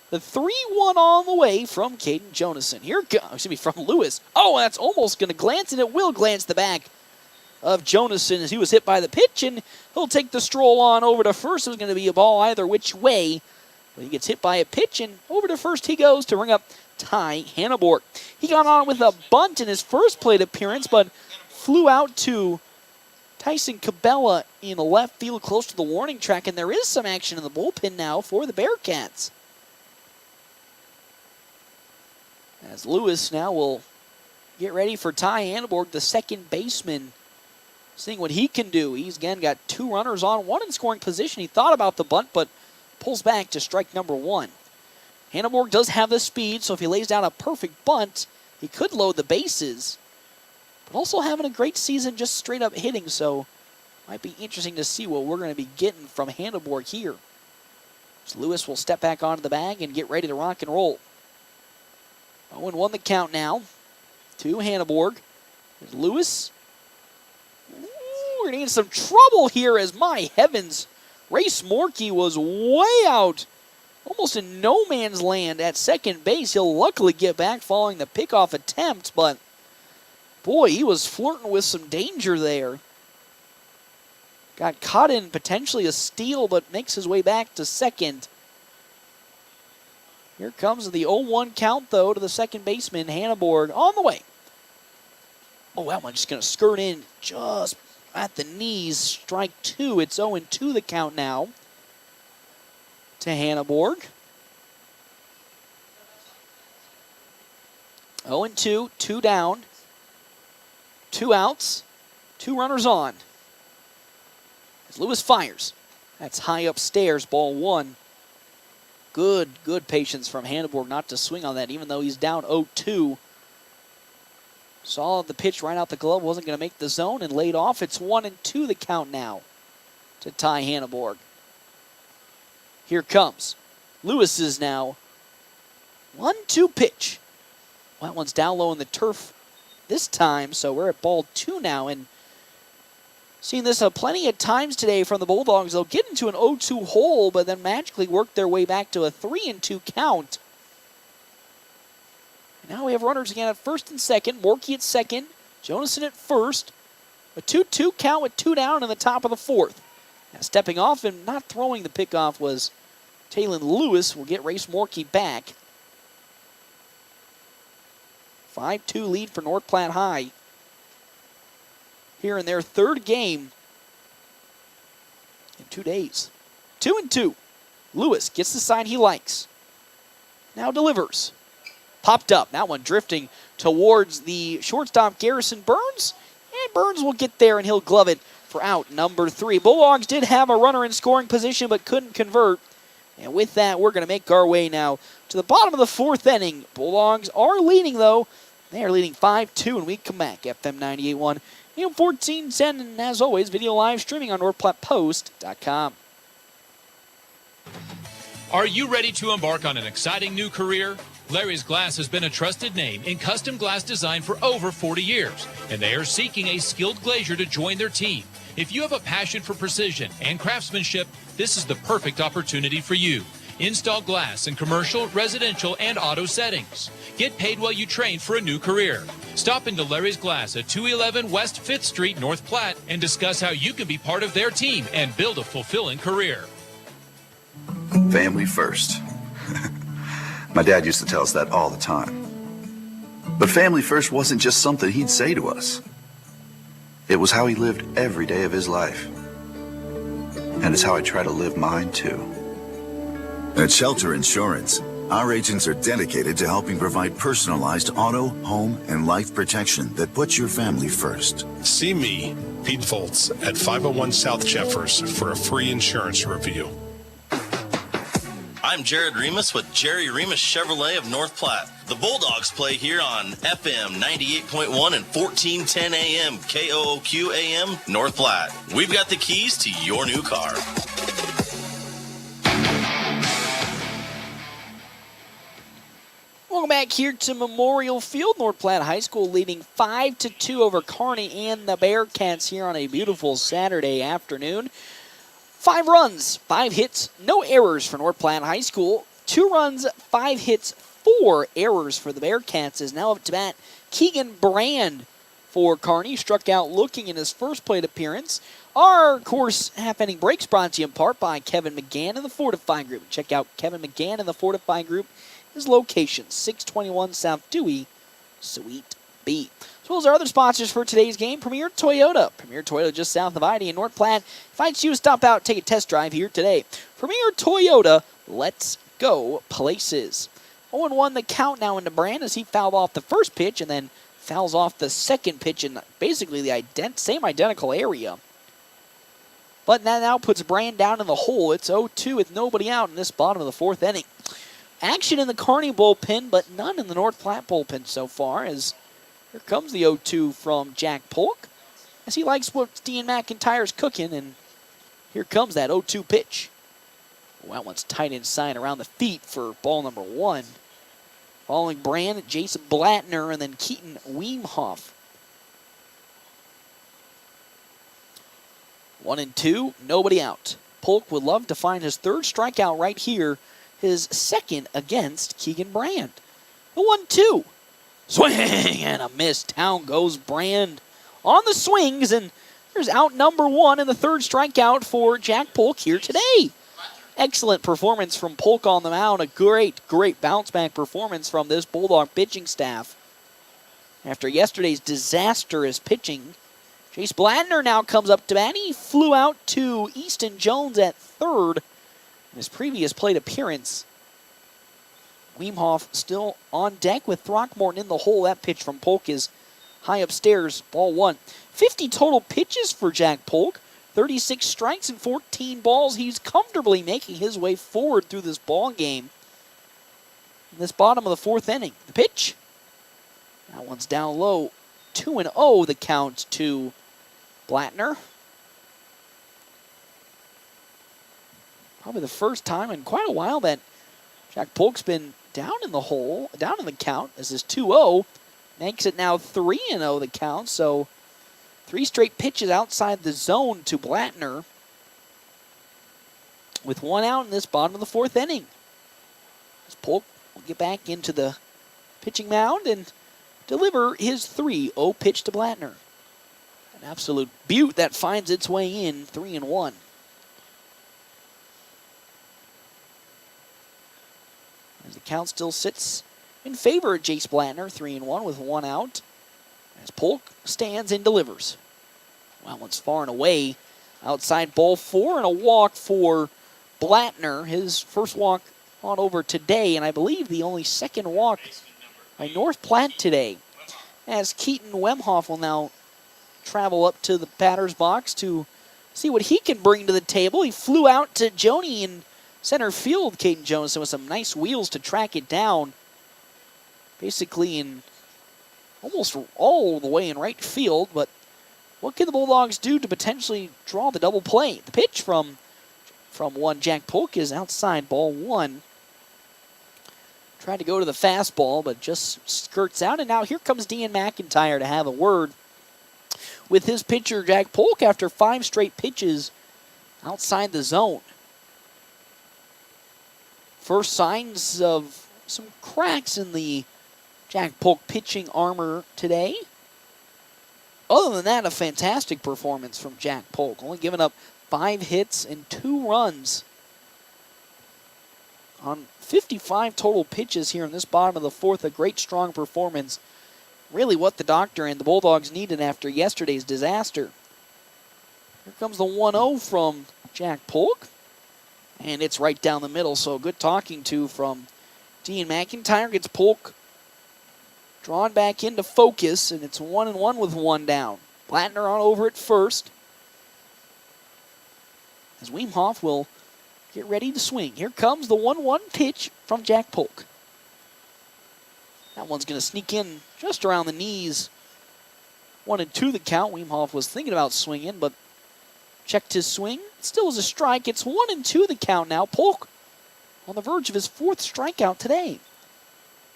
The 3-1 on the way from Caden Jonasson. Here goes, from Lewis. Oh, that's almost going to glance, and it will glance the back of Jonasson as he was hit by the pitch, and he'll take the stroll on over to first. It was going to be a ball either which way, but he gets hit by a pitch, and over to first he goes to ring up Ty Hanneborg. He got on with a bunt in his first plate appearance, but flew out to Tyson Cabela in the left field close to the warning track, and there is some action in the bullpen now for the Bearcats. As Lewis now will get ready for Ty Hanneborg, the second baseman, seeing what he can do. He's again got 2 runners on, 1 in scoring position. He thought about the bunt, but pulls back to strike number 1. Hanneborg does have the speed, so if he lays down a perfect bunt, he could load the bases. But also having a great season just straight up hitting, so might be interesting to see what we're going to be getting from Hanneborg here. So Lewis will step back onto the bag and get ready to rock and roll. 0-1 the count now to Hanneborg. There's Lewis. Ooh, we're going to get some trouble here as, my heavens, Race Morkey was way out, almost in no man's land at second base. He'll luckily get back following the pickoff attempt, but boy, he was flirting with some danger there. Got caught in potentially a steal, but makes his way back to second. Here comes the 0-1 count, though, to the second baseman, Hanneborg, on the way. Oh, that one's just going to skirt in just at the knees. Strike 2. It's 0-2 the count now to Hanneborg. 0-2, 2 down, 2 outs, 2 runners on. As Lewis fires, that's high upstairs, ball 1. Good patience from Hanneborg not to swing on that, even though he's down 0-2. Saw the pitch right out the glove, wasn't going to make the zone, and laid off. It's 1-2 the count now to Ty Hanneborg. Here comes Lewis is now 1-2 pitch. Well, that one's down low in the turf this time, so we're at ball 2 now, and seen this plenty of times today from the Bulldogs. They'll get into an 0-2 hole, but then magically work their way back to a 3-2 count. Now we have runners again at first and second. Morkey at second. Jonasson at first. A 2-2 count with 2 down in the top of the 4th. Now stepping off and not throwing the pickoff was Taylon Lewis. Will get Race Morkey back. 5-2 lead for North Platte High here in their 3rd game in 2 days. 2-2. Lewis gets the sign he likes. Now delivers. Popped up. That one drifting towards the shortstop, Garrison Burns. And Burns will get there, and he'll glove it for out number 3. Bulldogs did have a runner in scoring position, but couldn't convert. And with that, we're going to make our way now to the bottom of the 4th inning. Bulldogs are leading, though. They are leading 5-2, and we come back. FM 98.1. AM 1410, and as always, video live streaming on NorthPlattePost.com. Are you ready to embark on an exciting new career? Larry's Glass has been a trusted name in custom glass design for over 40 years, and they are seeking a skilled glazier to join their team. If you have a passion for precision and craftsmanship, this is the perfect opportunity for you. Install glass in commercial, residential, and auto settings. Get paid while you train for a new career. Stop into Larry's Glass at 211 West 5th Street, North Platte, and discuss how you can be part of their team and build a fulfilling career. Family first. My dad used to tell us that all the time. But family first wasn't just something he'd say to us. It was how he lived every day of his life. And it's how I try to live mine, too. At Shelter Insurance, our agents are dedicated to helping provide personalized auto, home, and life protection that puts your family first. See me, Pete Volts, at 501 South Jeffers for a free insurance review. I'm Jared Remus with Jerry Remus Chevrolet of North Platte. The Bulldogs play here on FM 98.1 and 1410 AM, KOOQ AM, North Platte. We've got the keys to your new car. Welcome back here to Memorial Field. North Platte High School leading 5-2 over Kearney and the Bearcats here on a beautiful Saturday afternoon. 5 runs, 5 hits, no errors for North Platte High School. 2 runs, 5 hits, 4 errors for the Bearcats. Is now up to bat Keegan Brand for Kearney. Struck out looking in his first plate appearance. Our, of course, half-inning breaks brought to you in part by Kevin McGann and the Fortify Group. Check out Kevin McGann and the Fortify Group. His location, 621 South Dewey, Suite B. As well as our other sponsors for today's game, Premier Toyota. Premier Toyota just south of ID in North Platte invites you to stop out and take a test drive here today. Premier Toyota, let's go places. 0-1 the count now into Brand as he fouled off the first pitch and then fouls off the second pitch in basically the same identical area. But that now puts Brand down in the hole. It's 0-2 with nobody out in this bottom of the 4th inning. Action in the Kearney bullpen, but none in the North Platte bullpen so far, as here comes the 0-2 from Jack Polk, as he likes what Dean McIntyre's cooking, and here comes that 0-2 pitch. Well, that one's tight inside around the feet for ball number 1. Following Brand, Jason Blattner, and then Keaton Weemhoff. 1-2, nobody out. Polk would love to find his 3rd strikeout right here, his 2nd against Keegan Brand. The 1-2. Swing and a miss. Down goes Brand on the swings, and there's out number 1 and the 3rd strikeout for Jack Polk here today. Excellent performance from Polk on the mound. A great bounce-back performance from this Bulldog pitching staff. After yesterday's disastrous pitching, Chase Blattner now comes up to bat. He flew out to Easton Jones at 3rd. In his previous plate appearance, Weemhoff still on deck with Throckmorton in the hole. That pitch from Polk is high upstairs, ball 1. 50 total pitches for Jack Polk, 36 strikes and 14 balls. He's comfortably making his way forward through this ball game. In this bottom of the 4th inning, the pitch, that one's down low. 2-0 the count to Blattner. Probably the first time in quite a while that Jack Polk's been down in the hole, down in the count. This is 2-0. Makes it now 3-0 the count. So 3 straight pitches outside the zone to Blattner. With 1 out in this bottom of the 4th inning. As Polk will get back into the pitching mound and deliver his 3-0 pitch to Blattner. An absolute beaut that finds its way in, 3-1. As the count still sits in favor of Jace Blattner, 3-1 with 1 out. As Polk stands and delivers. Well, that one's far and away. Outside ball 4 and a walk for Blattner. His first walk on over today, and I believe the only 2nd walk by North Platte today. As Keaton Weemhoff will now travel up to the batter's box to see what he can bring to the table. He flew out to Joni in center field, Caden Jones, with some nice wheels to track it down. Basically in almost all the way in right field, but what can the Bulldogs do to potentially draw the double play? The pitch from one Jack Polk is outside, ball 1. Tried to go to the fastball, but just skirts out, and now here comes Dean McIntyre to have a word with his pitcher, Jack Polk, after 5 straight pitches outside the zone. First signs of some cracks in the Jack Polk pitching armor today. Other than that, a fantastic performance from Jack Polk. Only giving up 5 hits and 2 runs on 55 total pitches here in this bottom of the 4th. A great strong performance really what the doctor and the Bulldogs needed after yesterday's disaster. Here comes the 1-0 from Jack Polk. And it's right down the middle, so good talking to from Dean McIntyre. Gets Polk drawn back into focus, and it's 1-1 with one down. Plattner on over at first. As Weemhoff will get ready to swing. Here comes the 1-1 pitch from Jack Polk. That one's going to sneak in just around the knees. 1-2 the count. Weemhoff was thinking about swinging, but checked his swing. Still is a strike. It's 1-2 the count now. Polk on the verge of his 4th strikeout today.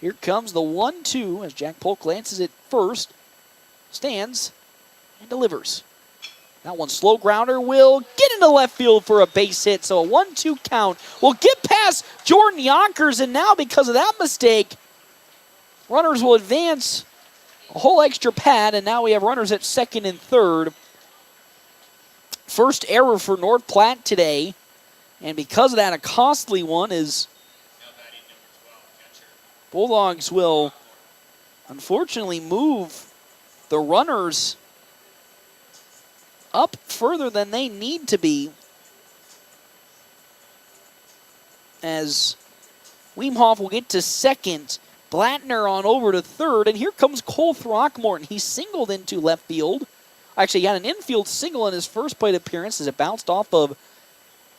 Here comes the 1-2 as Jack Polk glances at first. Stands and delivers. That one slow grounder will get into left field for a base hit. So a 1-2 count will get past Jordan Yonkers. And now because of that mistake, runners will advance a whole extra pad. And now we have runners at second and third. First error for North Platte today. And because of that, a costly one is Bulldogs will unfortunately move the runners up further than they need to be, as Weemhoff will get to second, Blattner on over to third, and here comes Cole Throckmorton. He singled into left field. Actually, he had an infield single in his first plate appearance as it bounced off of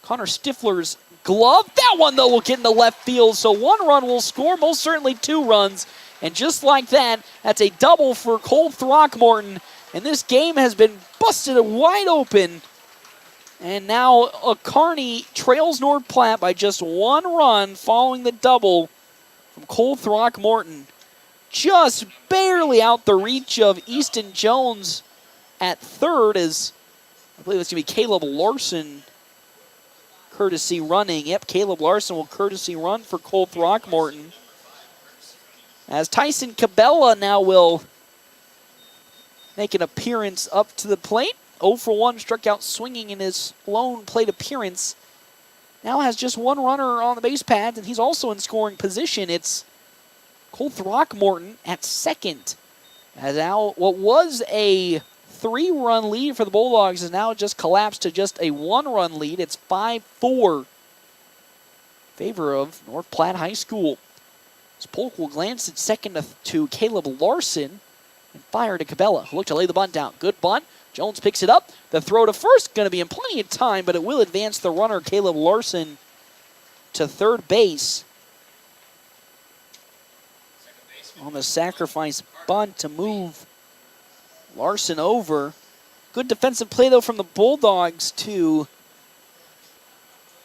Connor Stifler's glove. That one, though, will get into left field, so 1 run will score, most certainly 2 runs. And just like that, that's a double for Cole Throckmorton. And this game has been busted wide open. And now Kearney trails North Platte by just 1 run following the double from Cole Throckmorton. Just barely out the reach of Easton Jones at third, as I believe it's going to be Caleb Larson courtesy running. Yep, Caleb Larson will courtesy run for Cole Throckmorton. As Tyson Cabela now will make an appearance up to the plate. 0 for 1, struck out swinging in his lone plate appearance. Now has just 1 runner on the base pads, and he's also in scoring position. It's Cole Throckmorton at second. As now what was a 3-run lead for the Bulldogs has now just collapsed to just a 1-run lead. It's 5-4 in favor of North Platte High School. As Polk will glance at second to Caleb Larson and fire to Cabela. Look to lay the bunt down. Good bunt. Jones picks it up. The throw to first going to be in plenty of time, but it will advance the runner, Caleb Larson, to third base. On the sacrifice bunt to move Larson over. Good defensive play, though, from the Bulldogs to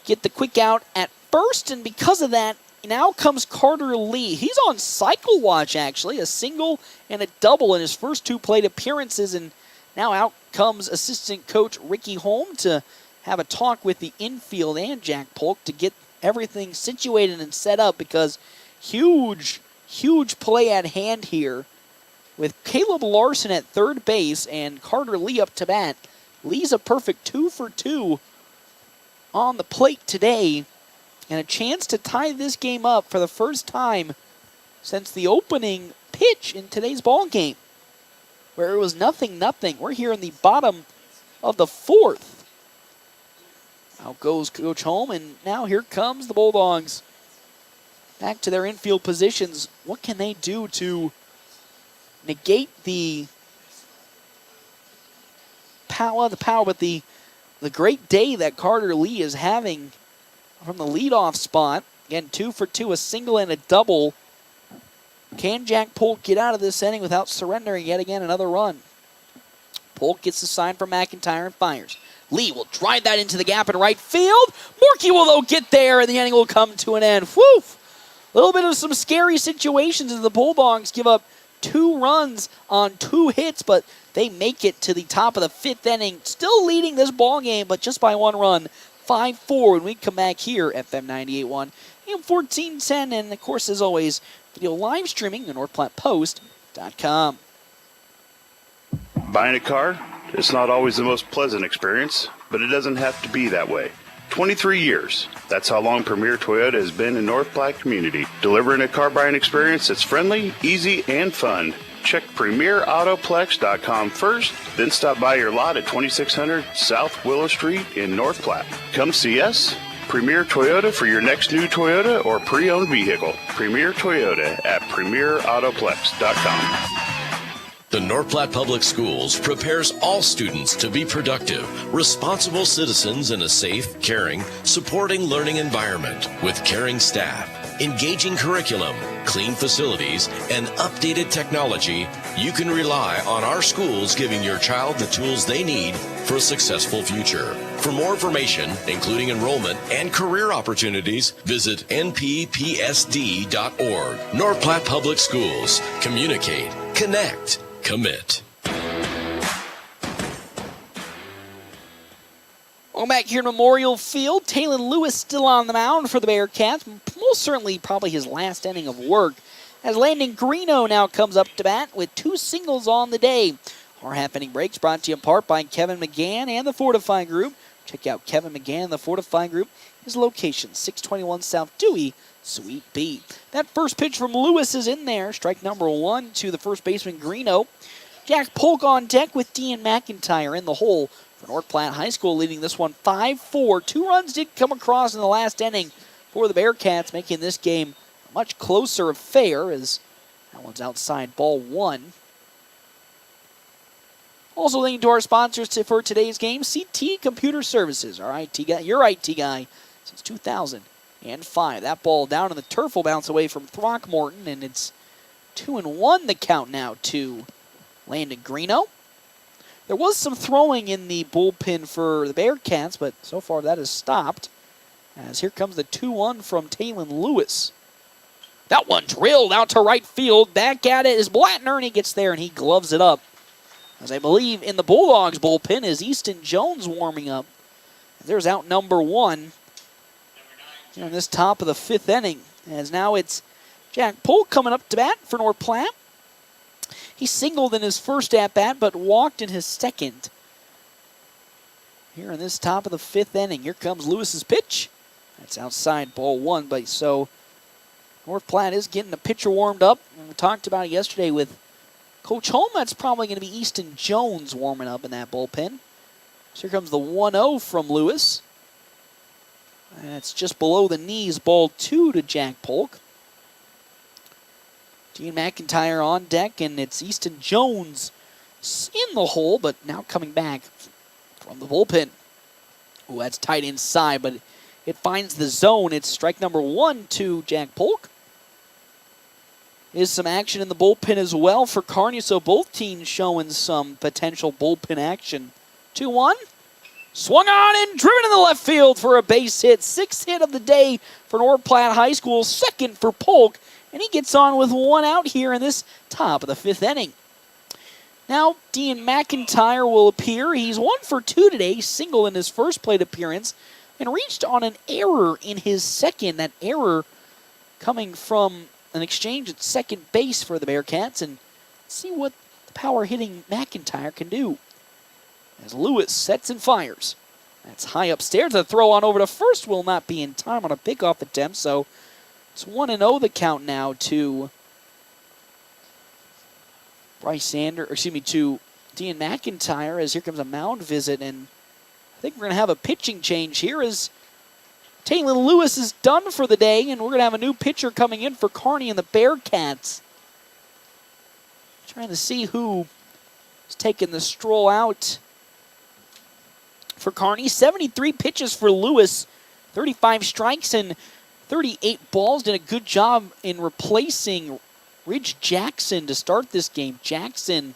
get the quick out at first, and because of that, now comes Carter Lee. He's on cycle watch, actually. A single and a double in his first 2 plate appearances, and now out comes assistant coach Ricky Holm to have a talk with the infield and Jack Polk to get everything situated and set up, because huge play at hand here with Caleb Larson at third base and Carter Lee up to bat. Lee's a perfect 2 for 2 on the plate today, and a chance to tie this game up for the first time since the opening pitch in today's ball game, where it was 0-0. We're here in the bottom of the 4th. Out goes Coach Holm, and now here comes the Bulldogs back to their infield positions. What can they do to negate the power, but the great day that Carter Lee is having from the leadoff spot? Again, 2 for 2, a single and a double. Can Jack Polk get out of this inning without surrendering yet again another run? Polk gets the sign from McIntyre and fires. Lee will drive that into the gap in right field. Morkey will, though, get there, and the inning will come to an end. Whew! A little bit of some scary situations as the Bulldogs give up 2 runs on 2 hits, but they make it to the top of the 5th inning. Still leading this ball game, but just by 1 run. 5-4 when we come back here, FM 98.1 and 1410. And, of course, as always, video live streaming at NorthPlattePost.com. Buying a car, it's not always the most pleasant experience, but it doesn't have to be that way. 23 years. That's how long Premier Toyota has been in North Platte community, delivering a car buying experience that's friendly, easy, and fun. Check PremierAutoplex.com first, then stop by your lot at 2600 South Willow Street in North Platte. Come see us. Premier Toyota for your next new Toyota or pre-owned vehicle. Premier Toyota at PremierAutoplex.com. The North Platte Public Schools prepares all students to be productive, responsible citizens in a safe, caring, supporting learning environment with caring staff, engaging curriculum, clean facilities, and updated technology. You can rely on our schools giving your child the tools they need for a successful future. For more information, including enrollment and career opportunities, visit nppsd.org. North Platte Public Schools. Communicate, connect, commit. Well, back here at Memorial Field, Taylon Lewis still on the mound for the Bearcats. Most certainly probably his last inning of work. As Landon Greeno now comes up to bat with 2 singles on the day. Our half-inning breaks brought to you in part by Kevin McGann and the Fortify Group. Check out Kevin McGann and the Fortify Group. His location, 621 South Dewey, Suite B. That first pitch from Lewis is in there. Strike number 1 to the first baseman, Greeno. Jack Polk on deck with Dean McIntyre in the hole for North Platte High School, leading this one 5-4. 2 runs did come across in the last inning for the Bearcats, making this game a much closer affair as that one's outside, ball 1. Also linking to our sponsors for today's game, CT Computer Services, our IT guy, your IT guy since 2005. That ball down in the turf will bounce away from Throckmorton, and it's 2-1 the count now to Landon Greeno. There was some throwing in the bullpen for the Bearcats, but so far that has stopped. As here comes the 2-1 from Taylon Lewis. That one drilled out to right field. Back at it is Blattner, and he gets there and he gloves it up. As I believe in the Bulldogs bullpen is Easton Jones warming up. There's out number 1 here in this top of the 5th inning. As now it's Jack Polk coming up to bat for North Platte. He singled in his first at-bat, but walked in his second. Here in this top of the 5th inning, here comes Lewis's pitch. That's outside, ball 1. But so North Platte is getting the pitcher warmed up. And we talked about it yesterday with Coach Holm. That's probably going to be Easton Jones warming up in that bullpen. So here comes the 1-0 from Lewis. That's just below the knees, ball 2 to Jack Polk. Dean McIntyre on deck, and it's Easton Jones in the hole, but now coming back from the bullpen. Oh, that's tight inside, but it finds the zone. It's strike number 1 to Jack Polk. Is some action in the bullpen as well for Kearney, so both teams showing some potential bullpen action. 2-1. Swung on and driven in the left field for a base hit. 6th hit of the day for North Platte High School, 2nd for Polk. And he gets on with 1 out here in this top of the 5th inning. Now, Dean McIntyre will appear. He's 1 for 2 today, single in his first plate appearance, and reached on an error in his second. That error coming from an exchange at second base for the Bearcats. And see what the power-hitting McIntyre can do. As Lewis sets and fires. That's high upstairs. The throw on over to first will not be in time on a pickoff attempt, so it's 1-0 the count now to to Dean McIntyre, as here comes a mound visit, and I think we're going to have a pitching change here as Taylon Lewis is done for the day, and we're going to have a new pitcher coming in for Kearney and the Bearcats. Trying to see who is taking the stroll out for Kearney. 73 pitches for Lewis, 35 strikes and 38 balls. Did a good job in replacing Ridge Jackson to start this game. Jackson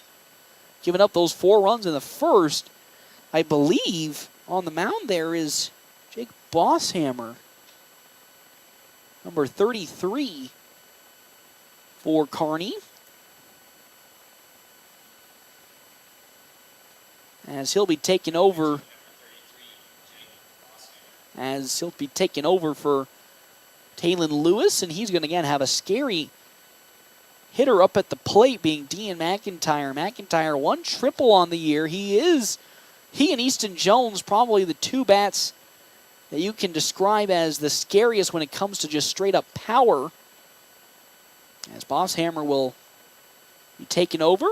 giving up those 4 runs in the first. I believe on the mound there is Jake Bosshammer, number 33 for Kearney. As he'll be taking over. As he'll be taking over for Taylon Lewis, and he's going to again have a scary hitter up at the plate, being Dean McIntyre. McIntyre 1 triple on the year. He and Easton Jones probably the 2 bats that you can describe as the scariest when it comes to just straight up power. As Bosshammer will be taken over.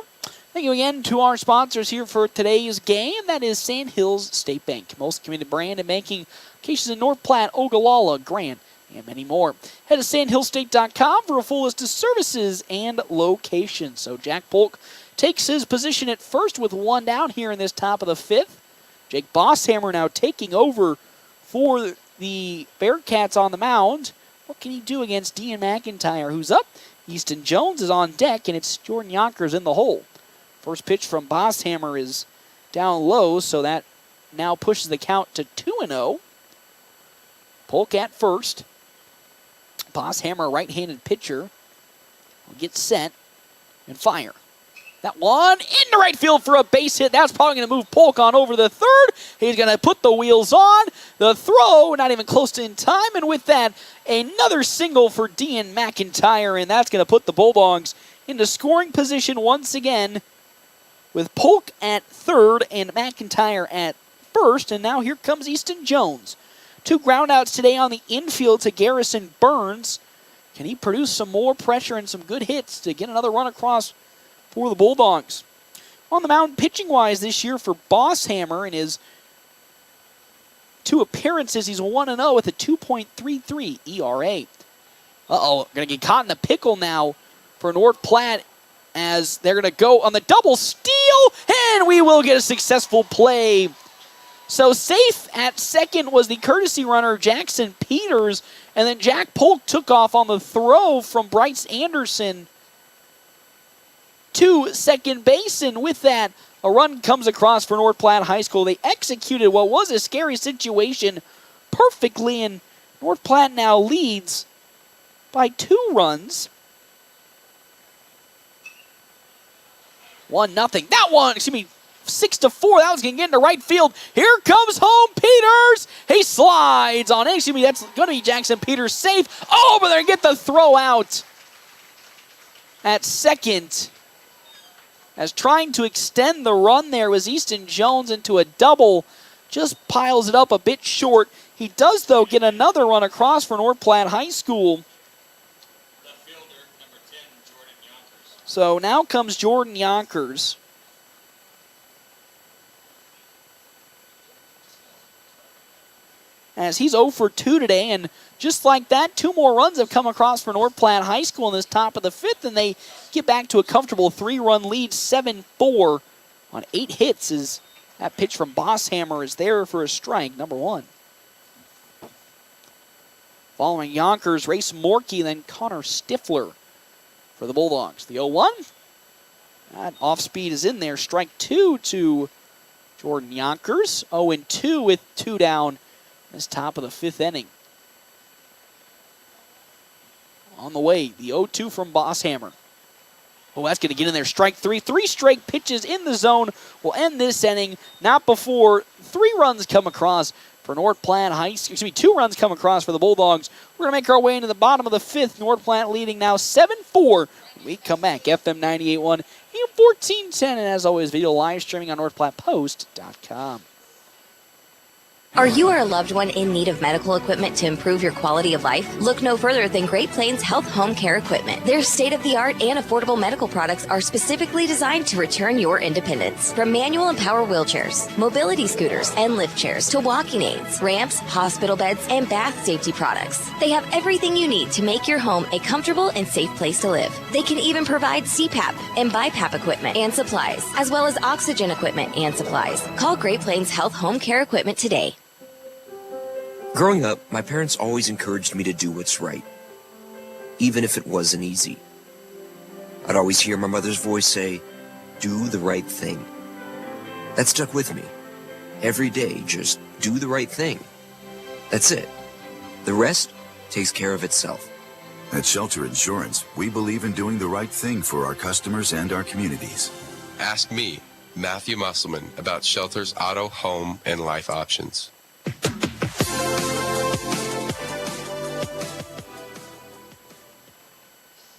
Thank you again to our sponsors here for today's game. That is Sand Hills State Bank. Most community brand and banking locations in North Platte, Ogallala, Grant, and many more. Head to sandhillstate.com for a full list of services and locations. So Jack Polk takes his position at first with one down here in this top of the fifth. Jake Bosshammer now taking over for the Bearcats on the mound. What can he do against Dean McIntyre, who's up? Easton Jones is on deck, and it's Jordan Yonkers in the hole. First pitch from Bosshammer is down low, so that now pushes the count to 2-0. Polk at first. Bosshammer, right-handed pitcher, will get set and fire. That one into right field for a base hit. That's probably going to move Polk on over the third. He's going to put the wheels on. The throw, not even close to in time. And with that, another single for Dean McIntyre. And that's going to put the Bulldogs into scoring position once again with Polk at third and McIntyre at first. And now here comes Easton Jones. 2 groundouts today on the infield to Garrison Burns. Can he produce some more pressure and some good hits to get another run across for the Bulldogs? On the mound, pitching-wise this year for Bosshammer in his 2 appearances, he's 1-0 with a 2.33 ERA. Uh-oh, going to get caught in the pickle now for North Platte as they're going to go on the double steal, and we will get a successful play. So safe at second was the courtesy runner, Jackson Peters, and then Jack Polk took off on the throw from Bryce Anderson to second base, and with that, a run comes across for North Platte High School. They executed what was a scary situation perfectly, and North Platte now leads by 2 runs. 1-0. That one, 6-4. That was going to get into right field. Here comes home Peters. He slides on it. That's going to be Jackson Peters safe. Over there and get the throw out at second. As trying to extend the run there was Easton Jones into a double. Just piles it up a bit short. He does, though, get another run across for North Platte High School. Left fielder, number 10, Jordan Yonkers. So now comes Jordan Yonkers. As he's 0 for 2 today, and just like that, 2 more runs have come across for North Platte High School in this top of the fifth, and they get back to a comfortable 3-run lead, 7-4 on 8 hits. As that pitch from Bosshammer is there for a strike, number 1. Following Yonkers, Race Morkey, then Connor Stifler for the Bulldogs. The 0-1. That off speed is in there. Strike 2 to Jordan Yonkers. 0-2 with 2 down. This top of the 5th inning. On the way, the 0-2 from Bosshammer. Oh, that's going to get in there. Strike 3. 3 straight pitches in the zone will end this inning. Not before 3 runs come across for North Platte High School. 2 runs come across for the Bulldogs. We're going to make our way into the bottom of the 5th. North Platte leading now 7-4. When we come back, FM 98.1 and 1410. And as always, video live streaming on NorthPlattePost.com. Are you or a loved one in need of medical equipment to improve your quality of life? Look no further than Great Plains Health Home Care Equipment. Their state-of-the-art and affordable medical products are specifically designed to return your independence. From manual and power wheelchairs, mobility scooters, and lift chairs to walking aids, ramps, hospital beds, and bath safety products. They have everything you need to make your home a comfortable and safe place to live. They can even provide CPAP and BiPAP equipment and supplies, as well as oxygen equipment and supplies. Call Great Plains Health Home Care Equipment today. Growing up, my parents always encouraged me to do what's right, even if it wasn't easy. I'd always hear my mother's voice say, "Do the right thing." That stuck with me. Every day, just do the right thing. That's it. The rest takes care of itself. At Shelter Insurance, we believe in doing the right thing for our customers and our communities. Ask me, Matthew Musselman, about Shelter's auto, home, and life options.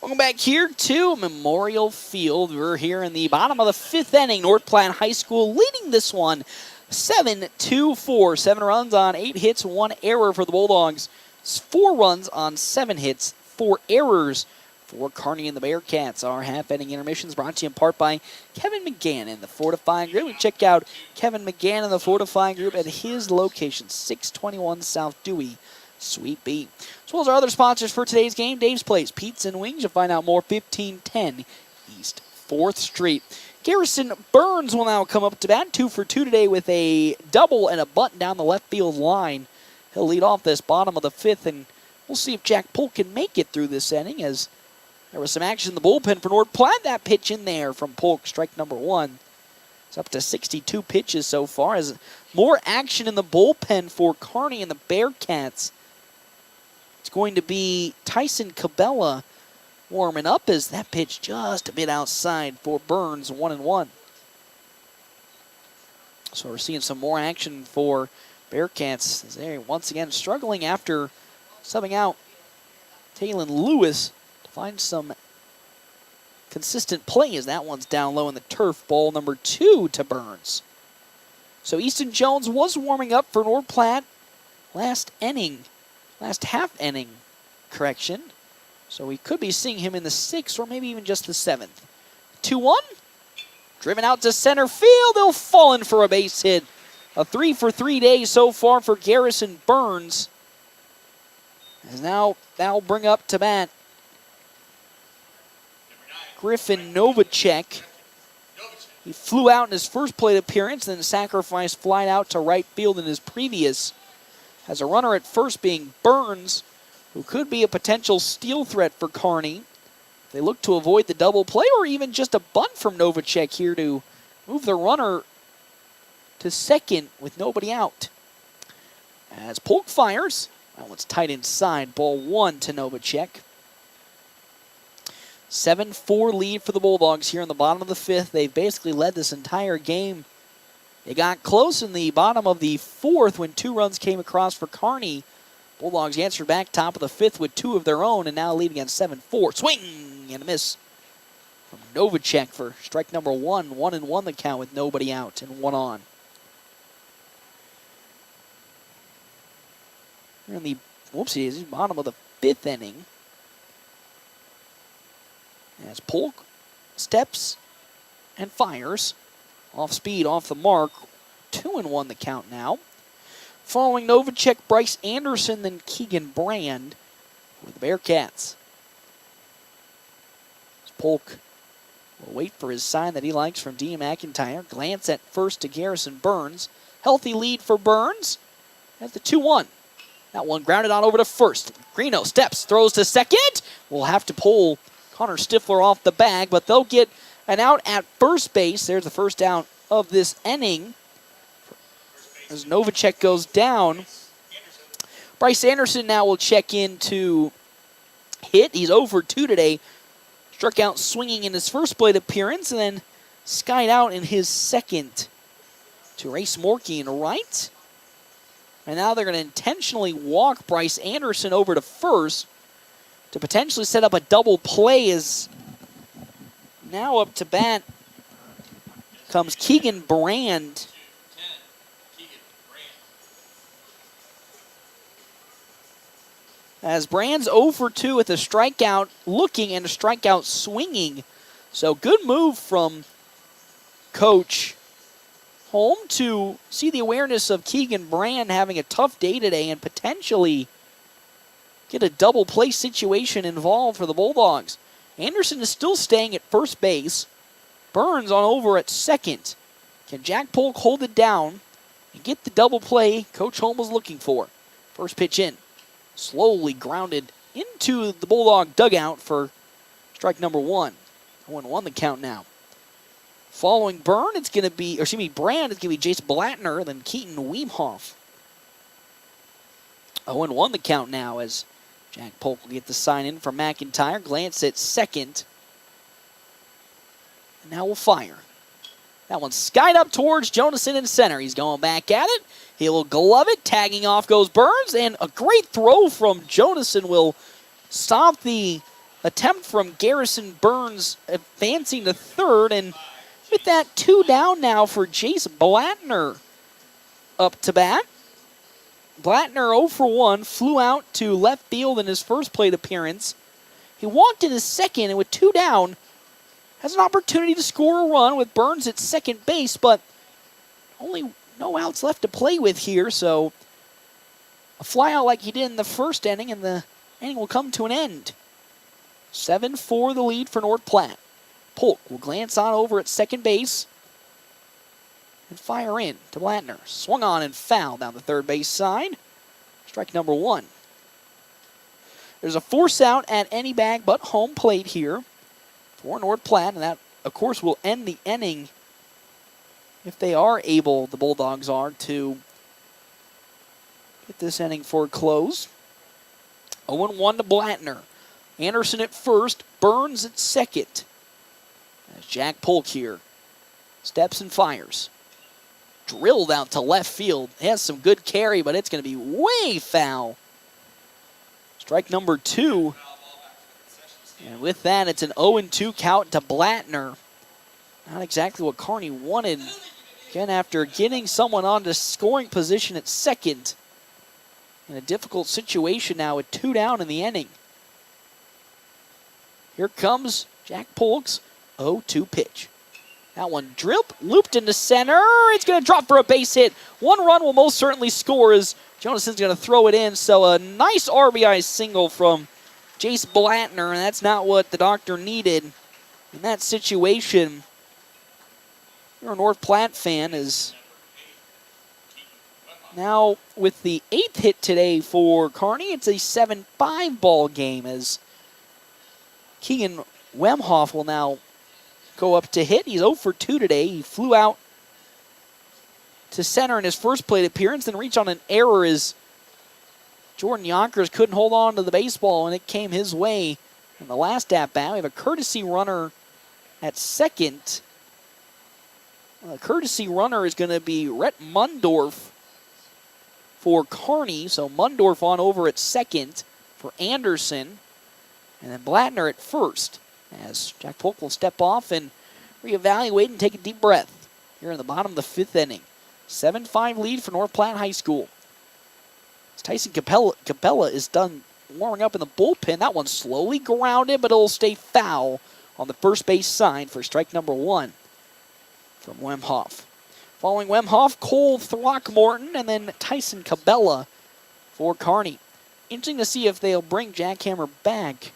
Welcome back here to Memorial Field. We're here in the bottom of the 5th inning. North Platte High School leading this one 7-4. 7 runs on 8 hits, 1 error for the Bulldogs. 4 runs on 7 hits, 4 errors for Kearney and the Bearcats. Our half-inning intermissions brought to you in part by Kevin McGann and the Fortifying Group. We check out Kevin McGann and the Fortifying Group at his location, 621 South Dewey, Suite B. As well as our other sponsors for today's game, Dave's Place Pizza and Wings. You'll find out more, 1510 East 4th Street. Garrison Burns will now come up to bat, 2 for 2 today with a double and a bunt down the left field line. He'll lead off this bottom of the 5th, and we'll see if Jack Polk can make it through this inning, as there was some action in the bullpen for North Platte. That pitch in there from Polk, strike number 1. It's up to 62 pitches so far, as more action in the bullpen for Kearney and the Bearcats. It's going to be Tyson Cabela warming up, as that pitch just a bit outside for Burns, 1-1. So we're seeing some more action for Bearcats, as they're once again struggling after subbing out Taylon Lewis to find some consistent play, as that one's down low in the turf. Ball number 2 to Burns. So Easton Jones was warming up for North Platte last half inning, correction. So we could be seeing him in the 6th or maybe even just the 7th. 2-1. Driven out to center field. They'll fall in for a base hit. A 3 for 3 day so far for Garrison Burns. As now that'll bring up to bat Griffin Novacek. He flew out in his first plate appearance, then sacrificed flight out to right field in his previous. Has a runner at first being Burns, who could be a potential steal threat for Kearney. They look to avoid the double play or even just a bunt from Novacek here to move the runner to second with nobody out. As Polk fires, that one's tight inside, ball 1 to Novacek. 7-4 lead for the Bulldogs here in the bottom of the 5th. They've basically led this entire game. They got close in the bottom of the 4th when 2 runs came across for Kearney. Bulldogs answered back top of the 5th with 2 of their own, and now leading at 7-4. Swing and a miss from Novacek for strike number 1. 1-1 the count with nobody out and 1 on. We're in the bottom of the 5th inning. As Polk steps and fires. Off speed, off the mark. 2-1 the count now. Following Novacek, Bryce Anderson, then Keegan Brand with the Bearcats. Polk will wait for his sign that he likes from D. McIntyre. Glance at first to Garrison Burns. Healthy lead for Burns at the 2-1. That one grounded on over to first. Greeno steps, throws to second. We'll have to pull Connor Stifler off the bag, but they'll get an out at first base. There's the first out of this inning. As Novacek goes down, Bryce Anderson now will check in to hit. He's 0 for 2 today. Struck out swinging in his first plate appearance, and then skied out in his second to race Morkey in right. And now they're going to intentionally walk Bryce Anderson over to first to potentially set up a double play. As now up to bat comes Keegan Brand. As Brand's 0 for 2 with a strikeout looking and a strikeout swinging. So good move from Coach Holm to see the awareness of Keegan Brand having a tough day today and potentially get a double play situation involved for the Bulldogs. Anderson is still staying at first base. Burns on over at second. Can Jack Polk hold it down and get the double play Coach Holm was looking for? First pitch in. Slowly grounded into the Bulldog dugout for strike number 1. 1-1 the count now. Following Brand, it's going to be Jace Blattner, then Keaton Weemhoff. 0-1 the count now, as Jack Polk will get the sign in from McIntyre. Glance at second. And now we'll fire. That one's skied up towards Jonasson in center. He's going back at it. He'll glove it. Tagging off goes Burns. And a great throw from Jonasson will stop the attempt from Garrison Burns advancing to third. And with that, 2 down now for Jace Blattner up to bat. Blattner 0 for 1. Flew out to left field in his first plate appearance. He walked into second, and with 2 down, has an opportunity to score a run with Burns at second base, but only no outs left to play with here, so a flyout like he did in the first inning, and the inning will come to an end. 7-4 the lead for North Platte. Polk will glance on over at second base and fire in to Blattner. Swung on and foul down the third base side. Strike number 1. There's a force out at any bag but home plate here for North Platte, and that, of course, will end the inning if they are able, the Bulldogs are, to get this inning for a close. 0-1 to Blattner. Anderson at first, Burns at second. As Jack Polk here steps and fires. Drilled out to left field. Has some good carry, but it's going to be way foul. Strike number 2. And with that, it's an 0-2 count to Blattner. Not exactly what Kearney wanted. Again, after getting someone onto scoring position at second. In a difficult situation now with 2 down in the inning. Here comes Jack Polk's 0-2 pitch. That one looped into center. It's going to drop for a base hit. 1 run will most certainly score as Jonason's going to throw it in. So a nice RBI single from Jace Blattner, and that's not what the doctor needed in that situation. You're a North Platte fan, is now with the 8th hit today for Kearney. It's a 7-5 ball game as Keegan Wemhoff will now go up to hit. He's 0 for 2 today. He flew out to center in his first plate appearance, then reached on an error as Jordan Yonkers couldn't hold on to the baseball, and it came his way in the last at-bat. We have a courtesy runner at second. The courtesy runner is going to be Rhett Mundorf for Kearney. So Mundorf on over at second for Anderson. And then Blattner at first as Jack Polk will step off and reevaluate and take a deep breath here in the bottom of the 5th inning. 7-5 lead for North Platte High School. As Tyson Capella is done warming up in the bullpen. That one slowly grounded, but it'll stay foul on the first base side for strike number 1 from Wemhoff. Following Wemhoff, Cole Throckmorton, and then Tyson Cabela for Kearney. Interesting to see if they'll bring Jack Hammer back.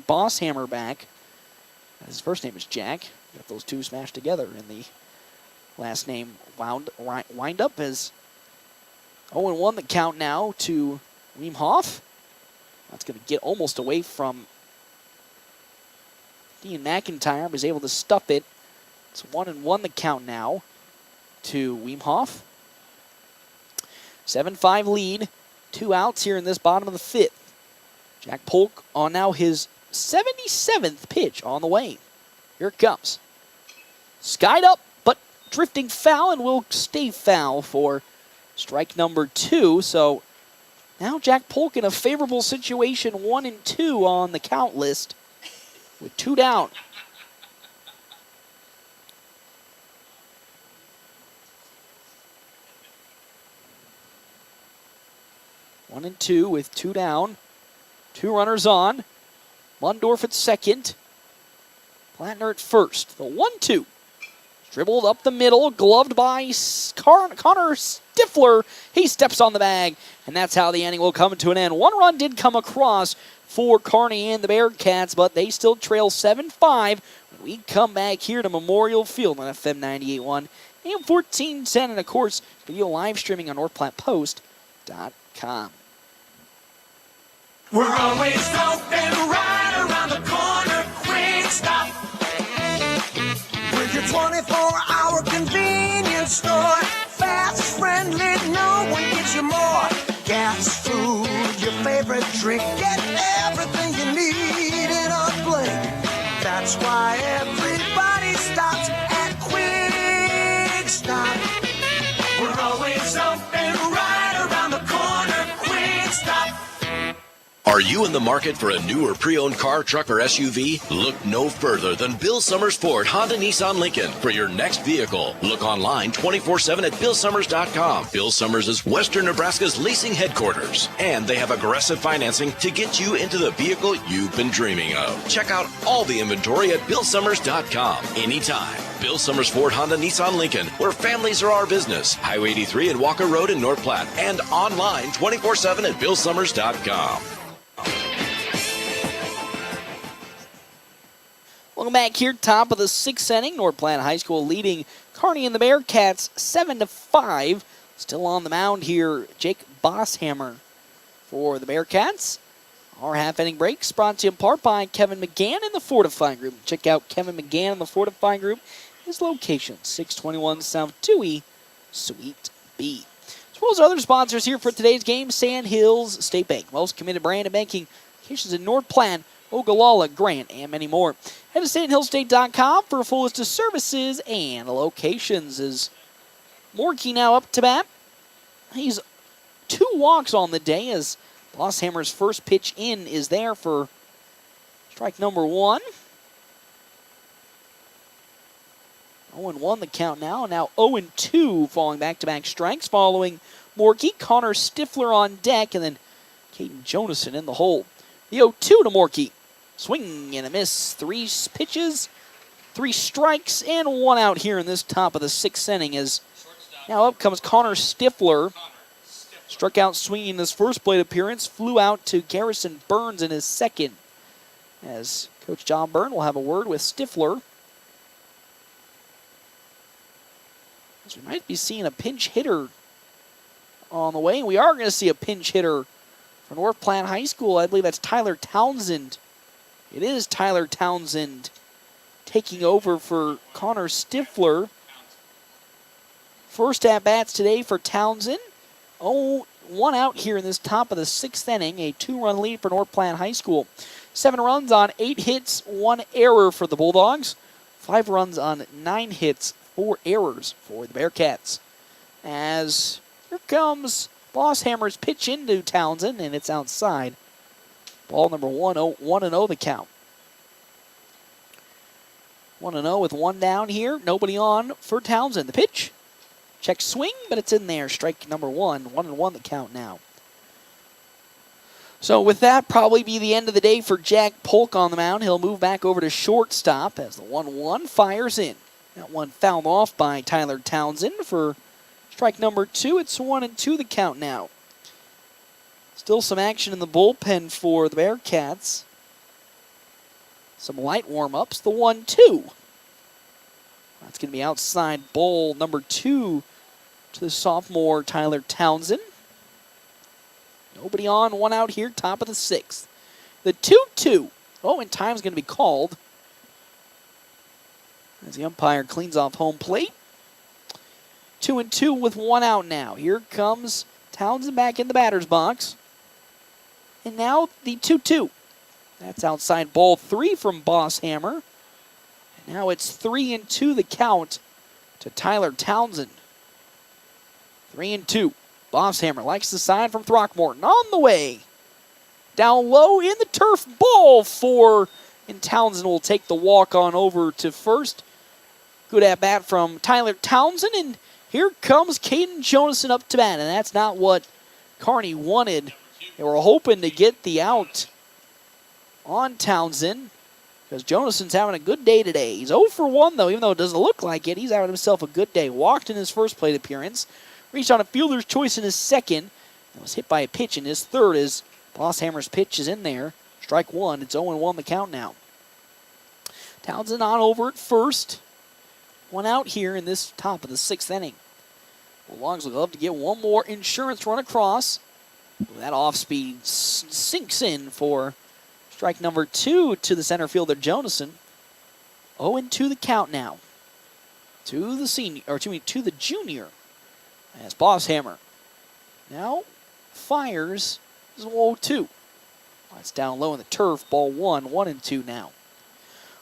Boss Hammer back. His first name is Jack. Got those two smashed together in the last name wind up as 0-1 the count now to Wemhoff. That's going to get almost away from Dean McIntyre, was able to stuff it. It's 1-1 the count now to Wemhoff. 7-5 lead. 2 outs here in this bottom of the 5th. Jack Polk on now his 77th pitch on the way. Here it comes. Skied up, but drifting foul, and will stay foul for strike number 2. So now Jack Polk in a favorable situation, 1-2 on the count list with 2 down. One and two with 2 down. 2 runners on. Mundorf at second. Blattner at first. The 1-2. Dribbled up the middle, gloved by Connor Stifler. He steps on the bag, and that's how the inning will come to an end. 1 run did come across for Kearney and the Bearcats, but they still trail 7-5. We come back here to Memorial Field on FM 98.1, AM 1410, and of course, video live streaming on NorthPlattePost.com. We're always open right around the corner. Quick Stop. With your 24-hour convenience store. Fast, friendly, no one gives you more. Gas, food, your favorite drink. Get everything you need in a blink. That's why everybody stops at Quick Stop. We're always open right around the corner. Quick Stop. Are you in the market for a new or pre-owned car, truck, or SUV? Look no further than Bill Summers Ford, Honda, Nissan, Lincoln for your next vehicle. Look online 24/7 at BillSummers.com. Bill Summers is Western Nebraska's leasing headquarters, and they have aggressive financing to get you into the vehicle you've been dreaming of. Check out all the inventory at BillSummers.com anytime. Bill Summers Ford, Honda, Nissan, Lincoln, where families are our business. Highway 83 and Walker Road in North Platte, and online 24/7 at BillSummers.com. Welcome back here, top of the sixth inning. North Platte High School leading Kearney and the Bearcats 7-5. Still on the mound here, Jake Bosshammer for the Bearcats. Our half-inning breaks brought to you in part by Kevin McGann in the Fortifying Group. Check out Kevin McGann in the Fortifying Group. His location, 621 South Dewey, Suite B. As well as other sponsors here for today's game, Sand Hills State Bank. Most committed brand of banking locations in North Platte, Ogallala, Grant, and many more. Head to sandhillstate.com for a full list of services and locations. Is Morkey now up to bat? He's 2 walks on the day as Bosshammer's first pitch in is there for strike number 1. 0-1 the count now. Now 0-2 falling back-to-back strikes following Morkey. Connor Stifler on deck, and then Caden Jonason in the hole. The 0-2 to Morkey. Swing and a miss. 3 pitches, 3 strikes, and 1 out here in this top of the sixth inning. As now up comes Connor Stifler. Struck out swinging in his first plate appearance. Flew out to Garrison Burns in his second. As Coach John Byrne will have a word with Stifler. As we might be seeing a pinch hitter on the way. We are going to see a pinch hitter for North Platte High School. I believe that's Tyler Townsend. It is Tyler Townsend taking over for Connor Stifler. First at-bats today for Townsend. 1 out here in this top of the sixth inning. A 2-run lead for North Platte High School. 7 runs on 8 hits, 1 error for the Bulldogs. 5 runs on 9 hits, 4 errors for the Bearcats. As here comes Bosshammer's pitch into Townsend, and it's outside. Ball number 1-0 the count. 1-0 with 1 down here. Nobody on for Townsend. The pitch. Check swing, but it's in there. Strike number 1. 1-1 the count now. So with that, probably be the end of the day for Jack Polk on the mound. He'll move back over to shortstop as the 1-1 fires in. That one fouled off by Tyler Townsend for strike number 2. It's 1-2 the count now. Still some action in the bullpen for the Bearcats. Some light warm-ups. The 1-2. That's going to be outside ball number 2 to the sophomore Tyler Townsend. Nobody on, 1 out here, top of the 6th. The 2-2. Oh, and time's going to be called as the umpire cleans off home plate. 2-2 with 1 out now. Here comes Townsend back in the batter's box. And now the 2-2. That's outside ball 3 from Bosshammer. And now it's 3-2 the count to Tyler Townsend. 3-2. Bosshammer likes the sign from Throckmorton. On the way. Down low in the turf, ball 4. And Townsend will take the walk on over to first. Good at bat from Tyler Townsend. And here comes Caden Jonason up to bat. And that's not what Kearney wanted. They were hoping to get the out on Townsend because Jonason's having a good day today. He's 0 for 1, though, even though it doesn't look like it. He's having himself a good day. Walked in his first plate appearance. Reached on a fielder's choice in his second. And was hit by a pitch in his third as Bosshammer's pitch is in there. Strike 1. It's 0-1 the count now. Townsend on over at first. 1 out here in this top of the 6th inning. Bulldogs would love to get one more insurance run across. That off-speed sinks in for strike number 2 to the center fielder, Jonason. 0-2 the count now. To the junior. As Bosshammer now fires 0-2. That's down low in the turf. Ball 1, 1-2 now.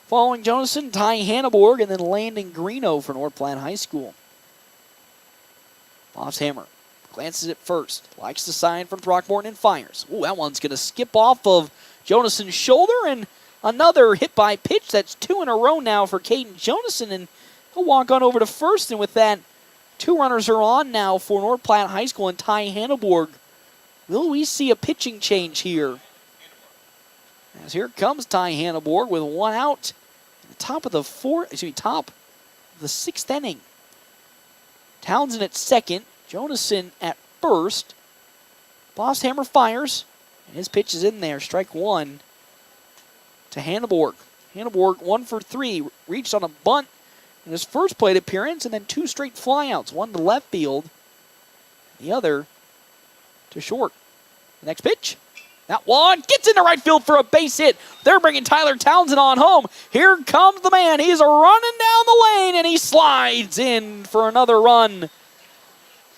Following Jonason, Ty Hanneborg, and then Landon Greeno for North Platte High School. Bosshammer Glances at first. Likes the sign from Throckmorton and fires. Ooh, that one's going to skip off of Jonason's shoulder, and another hit by pitch. That's 2 in a row now for Caden Jonason, and he'll walk on over to first. And with that, 2 runners are on now for North Platte High School and Ty Hanneborg. Will we see a pitching change here? As here comes Ty Hanneborg with 1 out. Top of the 6th inning. Townsend at second. Jonason at first. Bosshammer fires. And his pitch is in there. Strike 1 to Hanneborg. Hanneborg 1 for 3. Reached on a bunt in his first plate appearance, and then 2 straight flyouts. 1 to left field. The other to short. The next pitch. That one gets into right field for a base hit. They're bringing Tyler Townsend on home. Here comes the man. He's running down the lane, and he slides in for another run.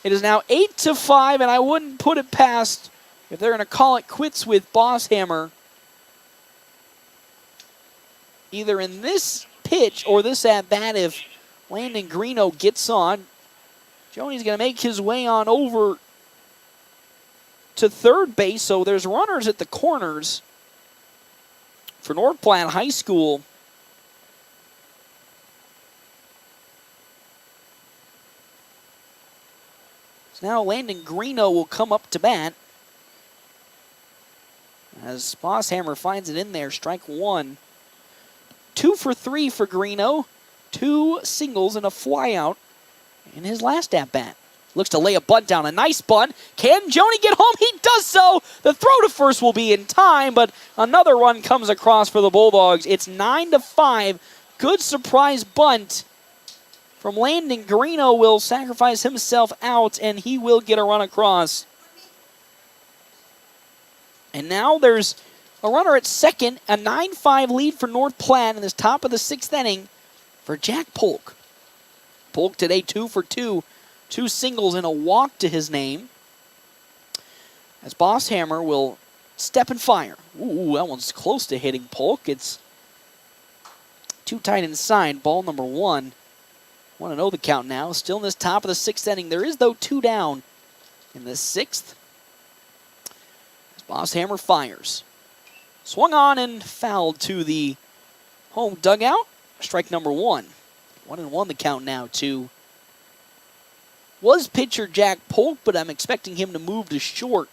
It is now 8-5, and I wouldn't put it past if they're going to call it quits with Bosshammer. Either in this pitch or this at-bat, if Landon Greeno gets on, Joni's going to make his way on over to third base, so there's runners at the corners for North Platte High School. So now Landon Greeno will come up to bat as Bosshammer finds it in there. Strike 1. 2 for 3 for Greeno. 2 singles and a flyout in his last at-bat. Looks to lay a bunt down. A nice bunt. Can Joni get home? He does so. The throw to first will be in time, but another run comes across for the Bulldogs. It's 9-5. Good surprise bunt from Landon. Greeno will sacrifice himself out, and he will get a run across. And now there's a runner at second. A 9-5 lead for North Platte in this top of the 6th inning for Jack Polk. Polk today 2 for 2. 2 singles and a walk to his name. As Bosshammer will step and fire. Ooh, that one's close to hitting Polk. It's too tight inside. Ball number 1. Want to know the count now. Still in this top of the 6th inning. There is, though, 2 down in the 6th. As Bosshammer fires. Swung on and fouled to the home dugout. Strike number 1. 1-1 the count now to was pitcher Jack Polk, but I'm expecting him to move to short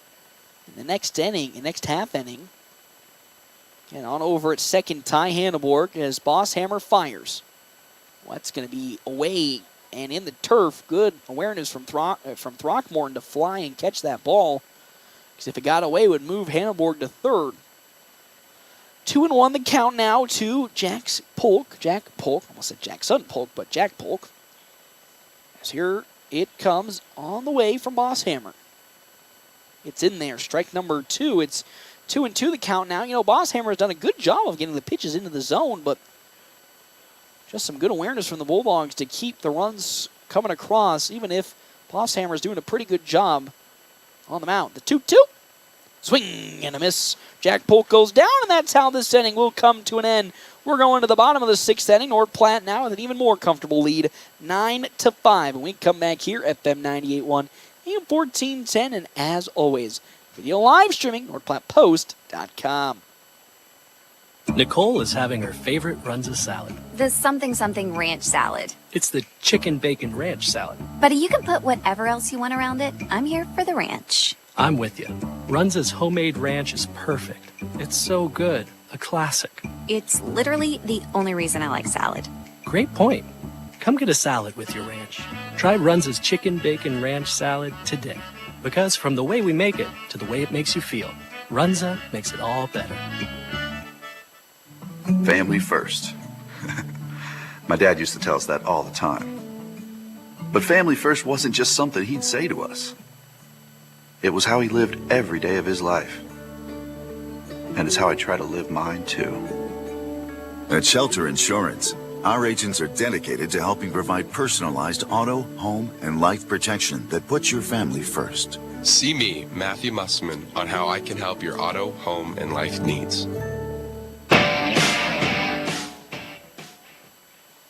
in the next inning, next half inning. And on over at second, Ty Hanneborg as Bosshammer fires. Well, that's going to be away and in the turf. Good awareness from Throckmorton to fly and catch that ball. Because if it got away, it would move Hanneborg to third. 2-1 the count now to Jack Polk. Almost said Jackson Polk, but Jack Polk. As here it comes on the way from Bosshammer. It's in there. Strike number 2. It's 2-2 the count now. You know, Bosshammer has done a good job of getting the pitches into the zone, but just some good awareness from the Bulldogs to keep the runs coming across, even if Bosshammer is doing a pretty good job on the mound. The 2-2. Swing and a miss. Jack Polk goes down, and that's how this inning will come to an end. We're going to the bottom of the 6th inning. North Platte now with an even more comfortable lead, 9-5. And we come back here, FM 98.1, AM 1410, and as always, video live streaming, NorthPlattePost.com. Nicole is having her favorite Runza salad. The something ranch salad. It's the chicken bacon ranch salad. But you can put whatever else you want around it. I'm here for the ranch. I'm with you. Runza's homemade ranch is perfect. It's so good. A classic. It's literally the only reason I like salad. Great point. Come get a salad with your ranch. Try Runza's chicken bacon ranch salad today. Because from the way we make it to the way it makes you feel, Runza makes it all better. Family first. My dad used to tell us that all the time. But family first wasn't just something he'd say to us. It was how he lived every day of his life. And it's how I try to live mine, too. At Shelter Insurance, our agents are dedicated to helping provide personalized auto, home, and life protection that puts your family first. See me, Matthew Musselman, on how I can help your auto, home, and life needs.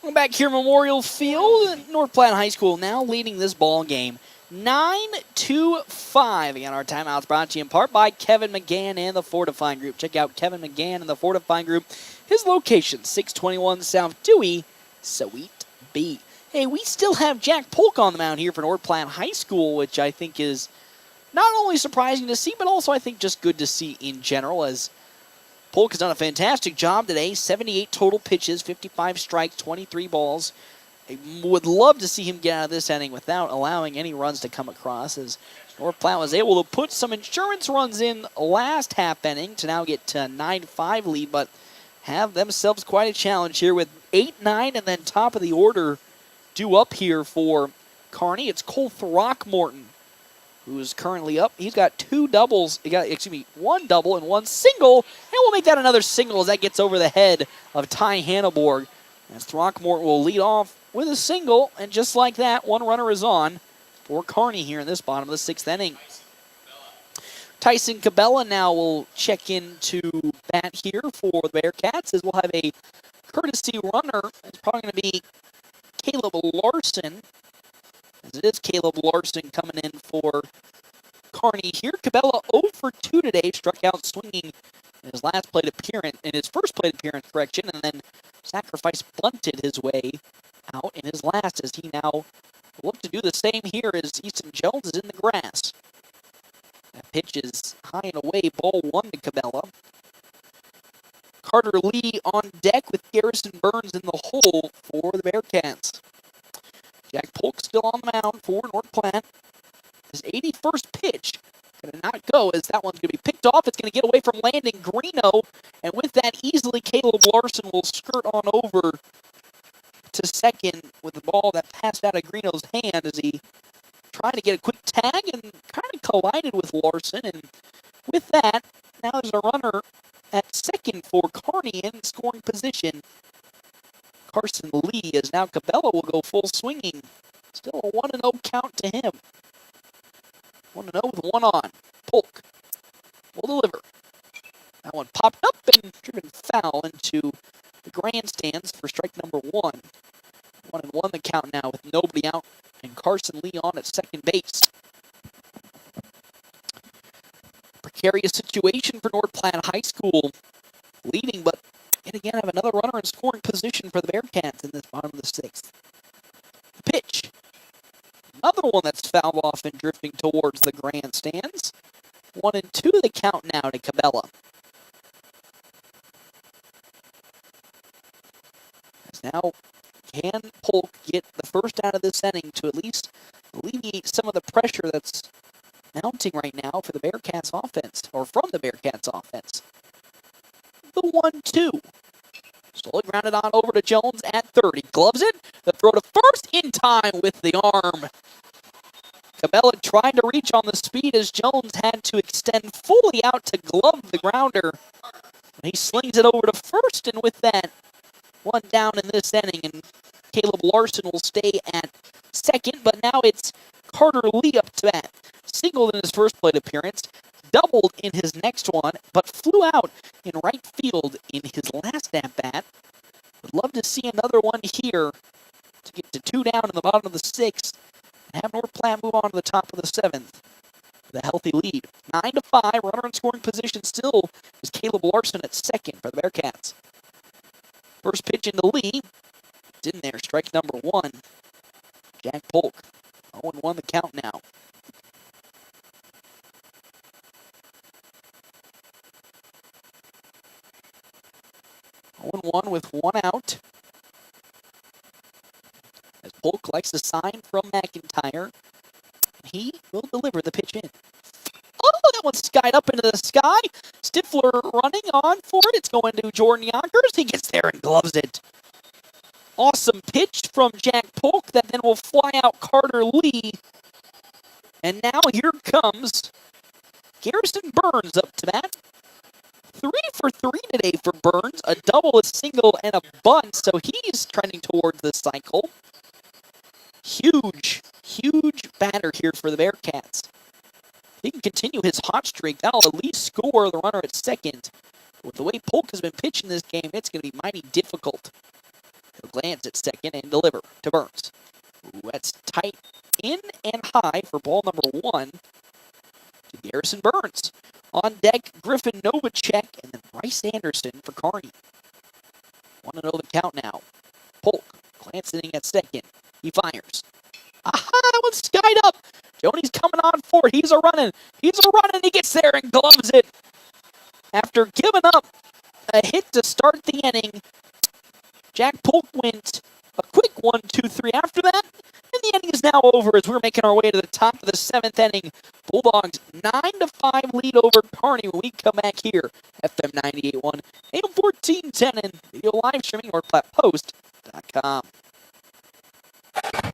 We're back here at Memorial Field. North Platte High School now leading this ball game 9-5. Again, our timeout's brought to you in part by Kevin McGann and the Fortifying Group. Check out Kevin McGann and the Fortifying Group. His location, 621 South Dewey, Suite B. Hey, we still have Jack Polk on the mound here for North Platte High School, which I think is not only surprising to see, but also I think just good to see in general, as Polk has done a fantastic job today. 78 total pitches, 55 strikes, 23 balls. I would love to see him get out of this inning without allowing any runs to come across, as North Platte was able to put some insurance runs in last half inning to now get to a 9-5 lead, but have themselves quite a challenge here with 8-9 and then top of the order due up here for Kearney. It's Cole Throckmorton who is currently up. He's got two doubles. One double and one single, and we'll make that another single as that gets over the head of Ty Hanneborg. As Throckmorton will lead off with a single, and just like that, one runner is on for Kearney here in this bottom of the sixth inning. Tyson Cabela now will check into bat here for the Bearcats, as we'll have a courtesy runner. It's probably going to be Caleb Larson, as it is Caleb Larson coming in for Kearney here. Cabela 0 for 2 today, struck out swinging in his last plate appearance, and then sacrifice bunted his way out in his last, as he now will look to do the same here as Easton Jones is in the grass. That pitch is high and away, ball one to Cabela. Carter Lee on deck with Garrison Burns in the hole for the Bearcats. Jack Polk still on the mound for North Platte. His 81st pitch going to not go, as that one's going to be picked off. It's going to get away from Landon Greeno, and with that easily Caleb Larson will skirt on over to second with the ball that passed out of Greeno's hand as he tried to get a quick tag and kind of collided with Larson. And with that, now there's a runner at second for Kearney in scoring position. Carson Lee, as now Cabela will go full swinging. Still a 1-0 count to him. 1-0 with one on. Polk will deliver. That one popped up and driven foul into the grandstands for strike number one. 1-1 the count now with nobody out and Carson Lee on at second base. Precarious situation for North Platte High School, leading, but yet again have another runner in scoring position for the Bearcats in this bottom of the sixth. The pitch. Another one that's fouled off and drifting towards the grandstands. 1-2 the count now to Cabela. As now, can Polk get the first out of this inning to at least alleviate some of the pressure that's mounting right now for the Bearcats offense, or from the Bearcats offense? The 1-2. Slowly grounded on over to Jones at third. He gloves it. The throw to first in time with the arm. Cabela tried to reach on the speed as Jones had to extend fully out to glove the grounder. And he slings it over to first, and with that, one down in this inning, and Caleb Larson will stay at second, but now it's Carter Lee up to bat. Singled in his first plate appearance, doubled in his next one, but flew out in right field in his last at-bat. Would love to see another one here to get to 2 down in the bottom of the sixth and have North Platte move on to the top of the seventh with a healthy lead. 9-5, runner in scoring position still is Caleb Larson at second for the Bearcats. First pitch into Lee. It's in there, strike number one. Jack Polk, 0-1 the count now. One with one out. As Polk likes the sign from McIntyre, he will deliver the pitch in. Oh, that one skied up into the sky. Stifler running on for it. It's going to Jordan Yonkers. He gets there and gloves it. Awesome pitch from Jack Polk that then will fly out Carter Lee. And now here comes Garrison Burns up to bat. 3 for 3 today for Burns. A double, a single, and a bunt. So he's trending towards the cycle. Huge batter here for the Bearcats. He can continue his hot streak. That'll at least score the runner at second. With the way Polk has been pitching this game, it's going to be mighty difficult. He'll glance at second and deliver to Burns. Ooh, that's tight in and high for ball number 1 to Garrison Burns. On deck, Griffin Novacek and then Bryce Anderson for Kearney. 1-0 the count now. Polk glancing at second. He fires. Aha, that one's skied up. Joni's coming on forward. He's a running. He gets there and gloves it. After giving up a hit to start the inning, Jack Polk went a quick 1-2-3 after that. And the inning is now over as we're making our way to the top of the 7th inning. Bulldogs 9-5 lead over Kearney when we come back here. FM 98.1, AM 1410, and video live streaming NorthPlattePost.com.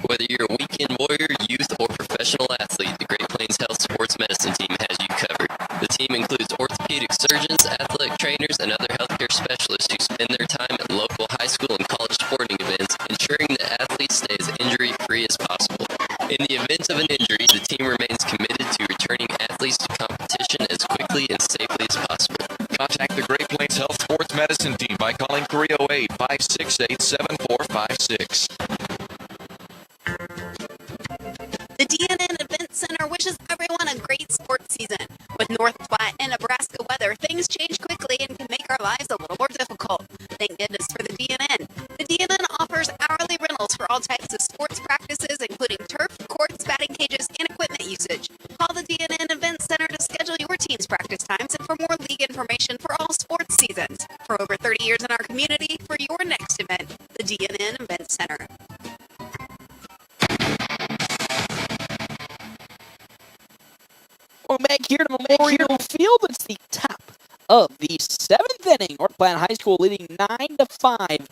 Whether you're a weekend warrior, youth, or professional athlete, the Great Plains Health Sports Medicine Team has you covered. The team includes orthopedic surgeons, athletic trainers, and other healthcare specialists who spend their time at local high school and college sporting events, ensuring that athletes stay as injury-free as possible. In the event of an injury, the team remains committed to returning athletes to competition as quickly and safely as possible. Contact the Great Plains Health Sports Medicine Team by calling 308-568-7456. The DNN Event Center wishes everyone a great sports season. With North Platte and Nebraska weather, things change quickly and can make our lives a little more difficult. Thank goodness for the DNN. The DNN offers hourly rentals for all types of sports practices, including turf, courts, batting cages, and equipment usage. Call the DNN Event Center to schedule your team's practice times and for more league information for all sports seasons. For over 30 years in our community, for your next event, the DNN Event Center. Welcome back here to Memorial Field. It's the top of the 7th inning. North Platte High School leading 9-5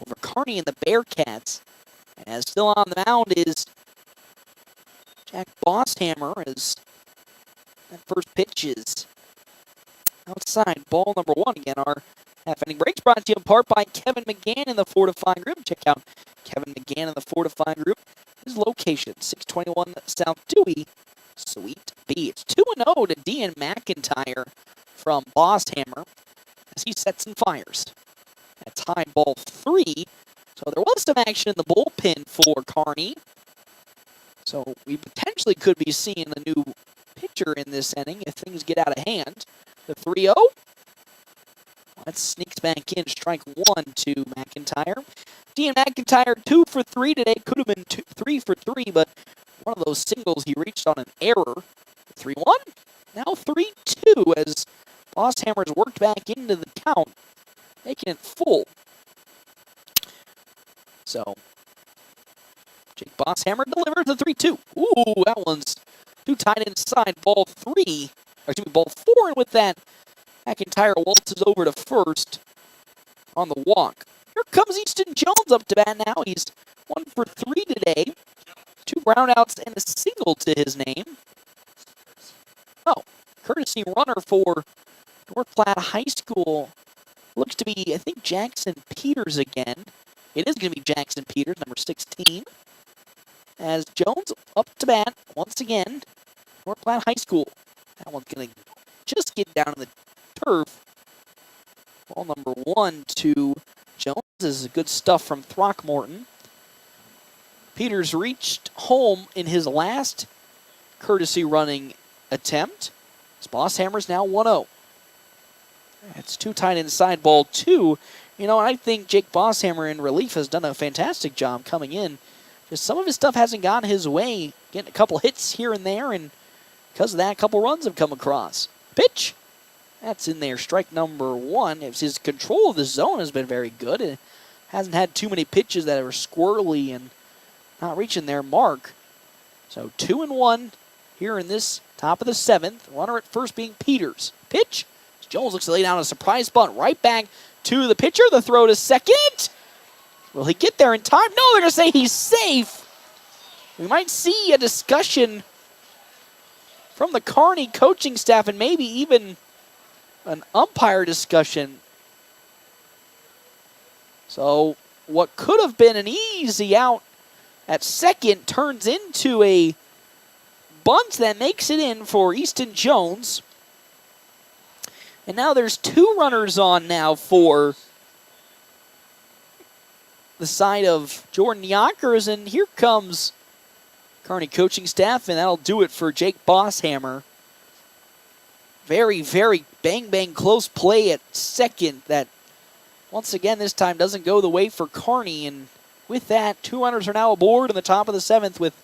over Kearney and the Bearcats. And as still on the mound is Jack Bosshammer as that first pitch is outside. Ball number 1 again. Our half-inning breaks brought to you in part by Kevin McGann and the Fortify Group. Check out Kevin McGann and the Fortify Group. His location, 621 South Dewey, Suite B. It's 2-0 to Dean McIntyre from Bosshammer as he sets and fires. That's high ball 3. So there was some action in the bullpen for Kearney. So we potentially could be seeing a new pitcher in this inning if things get out of hand. The 3-0. That sneaks back in. Strike 1 to McIntyre. Dean McIntyre 2 for 3 today. Could have been 3 for 3, but one of those singles he reached on an error. 3-1. Now 3-2 as Bosshammer's worked back into the count, making it full. So Jake Bosshammer delivers the 3-2. Ooh, that one's too tight inside. Ball 3. Or excuse me, ball 4. And with that, McIntyre waltzes over to first on the walk. Here comes Easton Jones up to bat now. He's 1 for 3 today. 2 groundouts and a single to his name. Oh, courtesy runner for North Platte High School. Looks to be, I think, Jackson Peters again. It is going to be Jackson Peters, number 16. As Jones up to bat once again. North Platte High School. That one's going to just get down to the turf. Ball number 1 to Jones. This is good stuff from Throckmorton. Peters reached home in his last courtesy running attempt. Bosshammer's now 1-0. It's too tight inside. Ball 2. You know, I think Jake Bosshammer in relief has done a fantastic job coming in. Just some of his stuff hasn't gone his way. Getting a couple hits here and there, and because of that, a couple runs have come across. Pitch. That's in there. Strike number 1. His control of the zone has been very good. It hasn't had too many pitches that are squirrely and not reaching their mark. So 2-1 here in this top of the 7th. Runner at first being Peters. Pitch. Jones looks to lay down a surprise bunt right back to the pitcher. The throw to second. Will he get there in time? No, they're going to say he's safe. We might see a discussion from the Kearney coaching staff and maybe even an umpire discussion. So what could have been an easy out at second turns into a bunt that makes it in for Easton Jones. And now there's 2 runners on now for the side of Jordan Yonkers, and here comes Kearney coaching staff, and that'll do it for Jake Bosshammer. Very, very bang close play at second that once again this time doesn't go the way for Kearney, and with that, 2 runners are now aboard in the top of the 7th with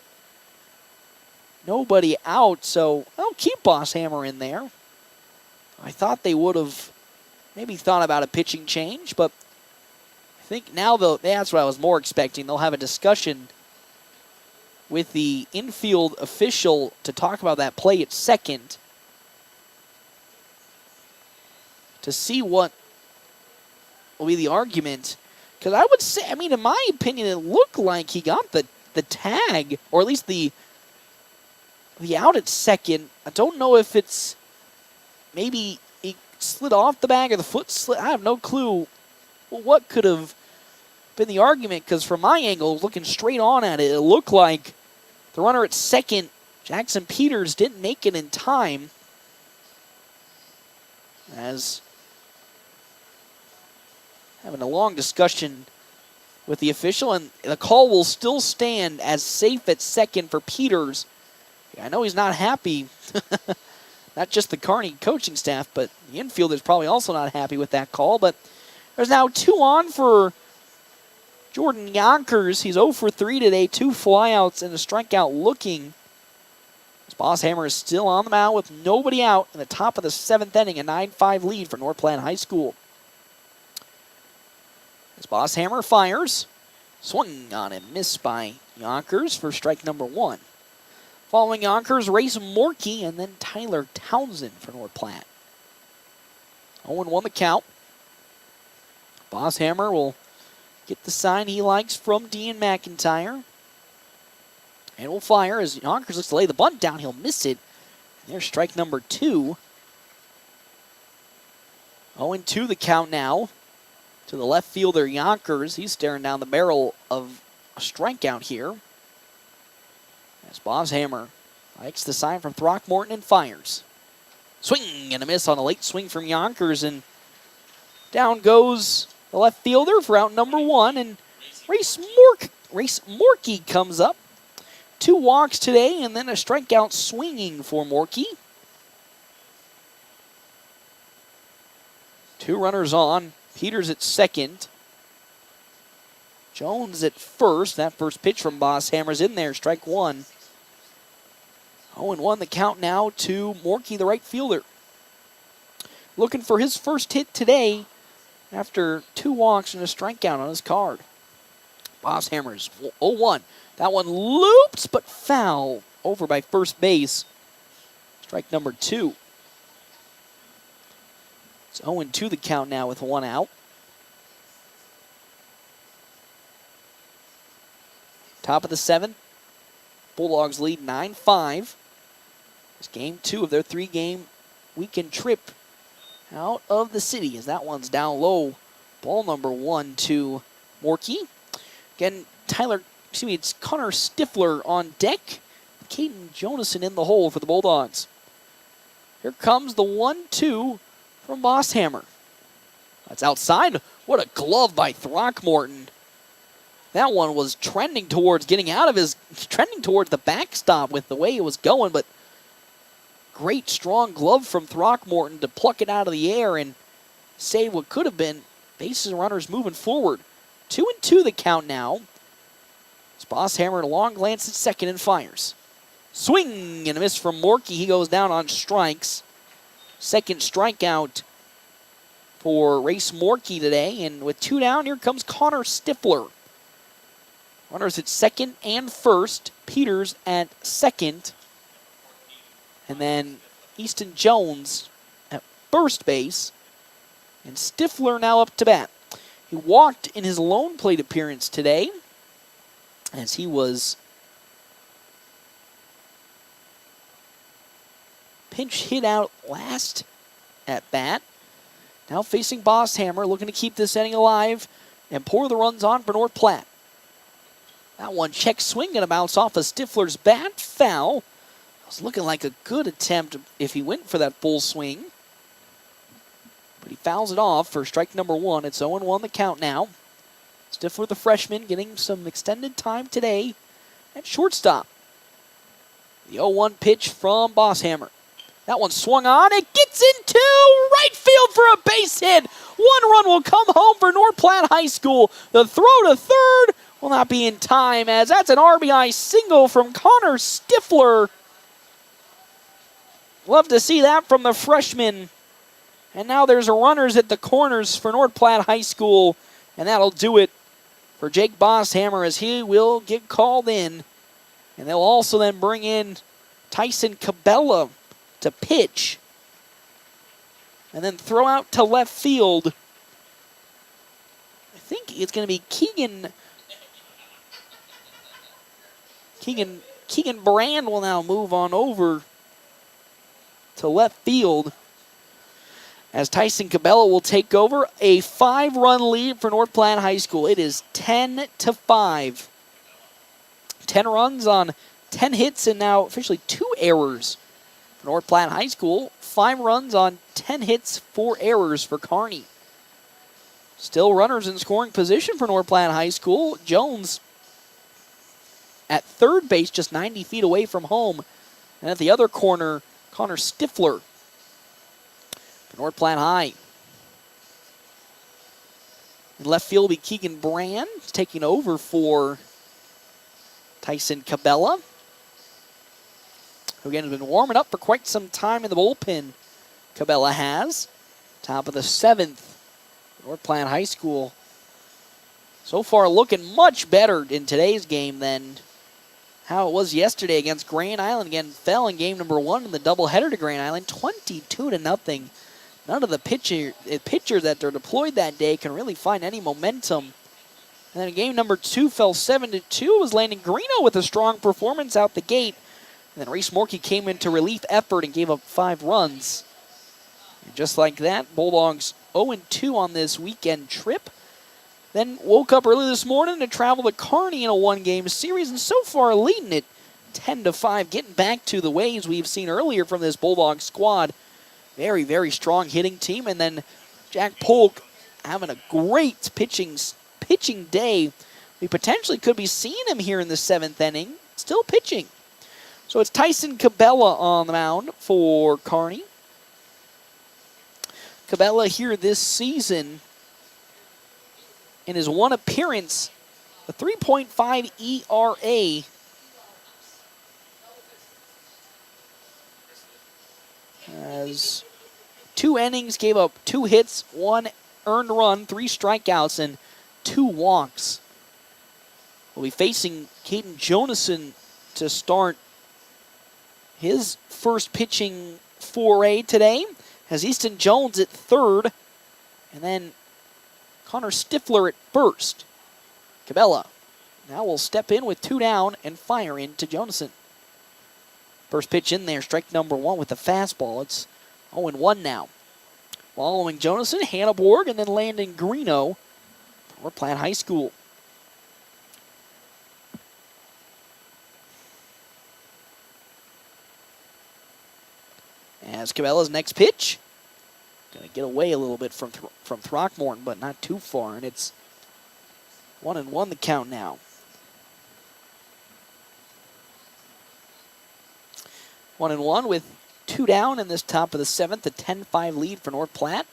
nobody out, so I'll keep Bosshammer in there. I thought they would have maybe thought about a pitching change, but I think now that's what I was more expecting. They'll have a discussion with the infield official to talk about that play at second to see what will be the argument. Because I would say, I mean, in my opinion, it looked like he got the tag, or at least the out at second. I don't know if it's maybe he slid off the bag or the foot slid. I have no clue what could have been the argument, because from my angle, looking straight on at it, it looked like the runner at second, Jackson Peters, didn't make it in time. As having a long discussion with the official, and the call will still stand as safe at second for Peters. I know he's not happy, not just the Kearney coaching staff, but the infielder's probably also not happy with that call. But there's now 2 on for Jordan Yonkers. He's 0 for 3 today, 2 flyouts and a strikeout looking. As Bosshammer is still on the mound with nobody out in the top of the 7th inning, a 9-5 lead for North Platte High School. As Bosshammer fires, swung on and missed by Yonkers for strike number 1. Following Yonkers, Race Morkey, and then Tyler Townsend for North Platte. 0-1 the count. Bosshammer will get the sign he likes from Dean McIntyre. And will fire as Yonkers looks to lay the bunt down. He'll miss it. And there's strike number 2. 0-2 the count now to the left fielder Yonkers. He's staring down the barrel of a strikeout here. As Bosshammer likes the sign from Throckmorton and fires. Swing and a miss on a late swing from Yonkers, and down goes the left fielder for out number 1, and Race Morkey comes up. 2 walks today, and then a strikeout swinging for Morkey. 2 runners on. Peters at second. Jones at first. That first pitch from Bosshammer's in there. Strike 1. 0-1 the count now to Morkey, the right fielder. Looking for his first hit today after 2 walks and a strikeout on his card. Bosshammer's 0-1. That one loops but foul over by first base. Strike number 2. It's 0-2 the count now with 1 out. Top of the 7th. Bulldogs lead 9-5. It's game 2 of their 3-game weekend trip out of the city, as that one's down low. Ball number 1 to Morkey. Again, it's Connor Stifler on deck. Caden Jonason in the hole for the Bulldogs. Here comes the 1-2 from Bosshammer. That's outside. What a glove by Throckmorton. That one was trending towards the backstop with the way it was going, but great strong glove from Throckmorton to pluck it out of the air and save what could have been bases and runners moving forward. 2-2 the count now. It's Bosshammer at a long glance at second and fires. Swing and a miss from Morkey. He goes down on strikes. Second strikeout for Race Morkey today. And with 2 down, here comes Connor Stifler. Runners at second and first. Peters at second. And then Easton Jones at first base. And Stifler now up to bat. He walked in his lone plate appearance today, as he was pinch hit out last at bat. Now facing Bosshammer, looking to keep this inning alive and pour the runs on for North Platte. That one check swing going to bounce off of Stifler's bat. Foul. It was looking like a good attempt if he went for that full swing. But he fouls it off for strike number 1. It's 0-1 the count now. Stifler, the freshman, getting some extended time today at shortstop. The 0-1 pitch from Bosshammer. That one swung on. It gets into right field for a base hit. 1 run will come home for North Platte High School. The throw to third will not be in time, as that's an RBI single from Connor Stifler. Love to see that from the freshman. And now there's runners at the corners for North Platte High School, and that'll do it for Jake Bosshammer as he will get called in. And they'll also then bring in Tyson Cabela to pitch. And then throw out to left field. I think it's going to be Keegan Brand will now move on over to left field, as Tyson Cabela will take over. A 5-run lead for North Platte High School. It is 10-5. 10 runs on 10 hits and now officially 2 errors for North Platte High School. 5 runs on 10 hits, 4 errors for Kearney. Still runners in scoring position for North Platte High School. Jones at third base, just 90 feet away from home. And at the other corner, Connor Stifler for North Platte High. In left field will be Keegan Brand taking over for Tyson Cabela, who again has been warming up for quite some time in the bullpen. Cabela has. Top of the 7th. North Platte High School so far looking much better in today's game than how it was yesterday against Grand Island. Again, fell in game number 1 in the doubleheader to Grand Island, 22-0. None of the pitchers that are deployed that day can really find any momentum. And then in game number 2 fell 7-2. Was Landon Greeno with a strong performance out the gate. And then Reese Morkey came into relief effort and gave up 5 runs. And just like that, Bulldogs 0-2 on this weekend trip. Then woke up early this morning to travel to Kearney in a 1-game series, and so far leading it 10-5, getting back to the ways we've seen earlier from this Bulldog squad. Very, very strong hitting team. And then Jack Polk having a great pitching day. We potentially could be seeing him here in the 7th inning, still pitching. So it's Tyson Cabela on the mound for Kearney. Cabela here this season, in his 1 appearance, a 3.5 ERA. As 2 innings, gave up 2 hits, 1 earned run, 3 strikeouts, and 2 walks. We'll be facing Caden Jonason to start his first pitching foray today. Has Easton Jones at third, and then Connor Stifler at first. Cabela now will step in with 2 down and fire into Jonason. First pitch in there, strike number 1 with the fastball. It's 0-1 now. Following Jonason, Hannah Borg, and then Landon Greeno for Platte High School. As Cabela's next pitch, going to get away a little bit from Throckmorton, but not too far, and it's 1-1 the count now. 1-1 with 2 down in this top of the 7th, a 10-5 lead for North Platte.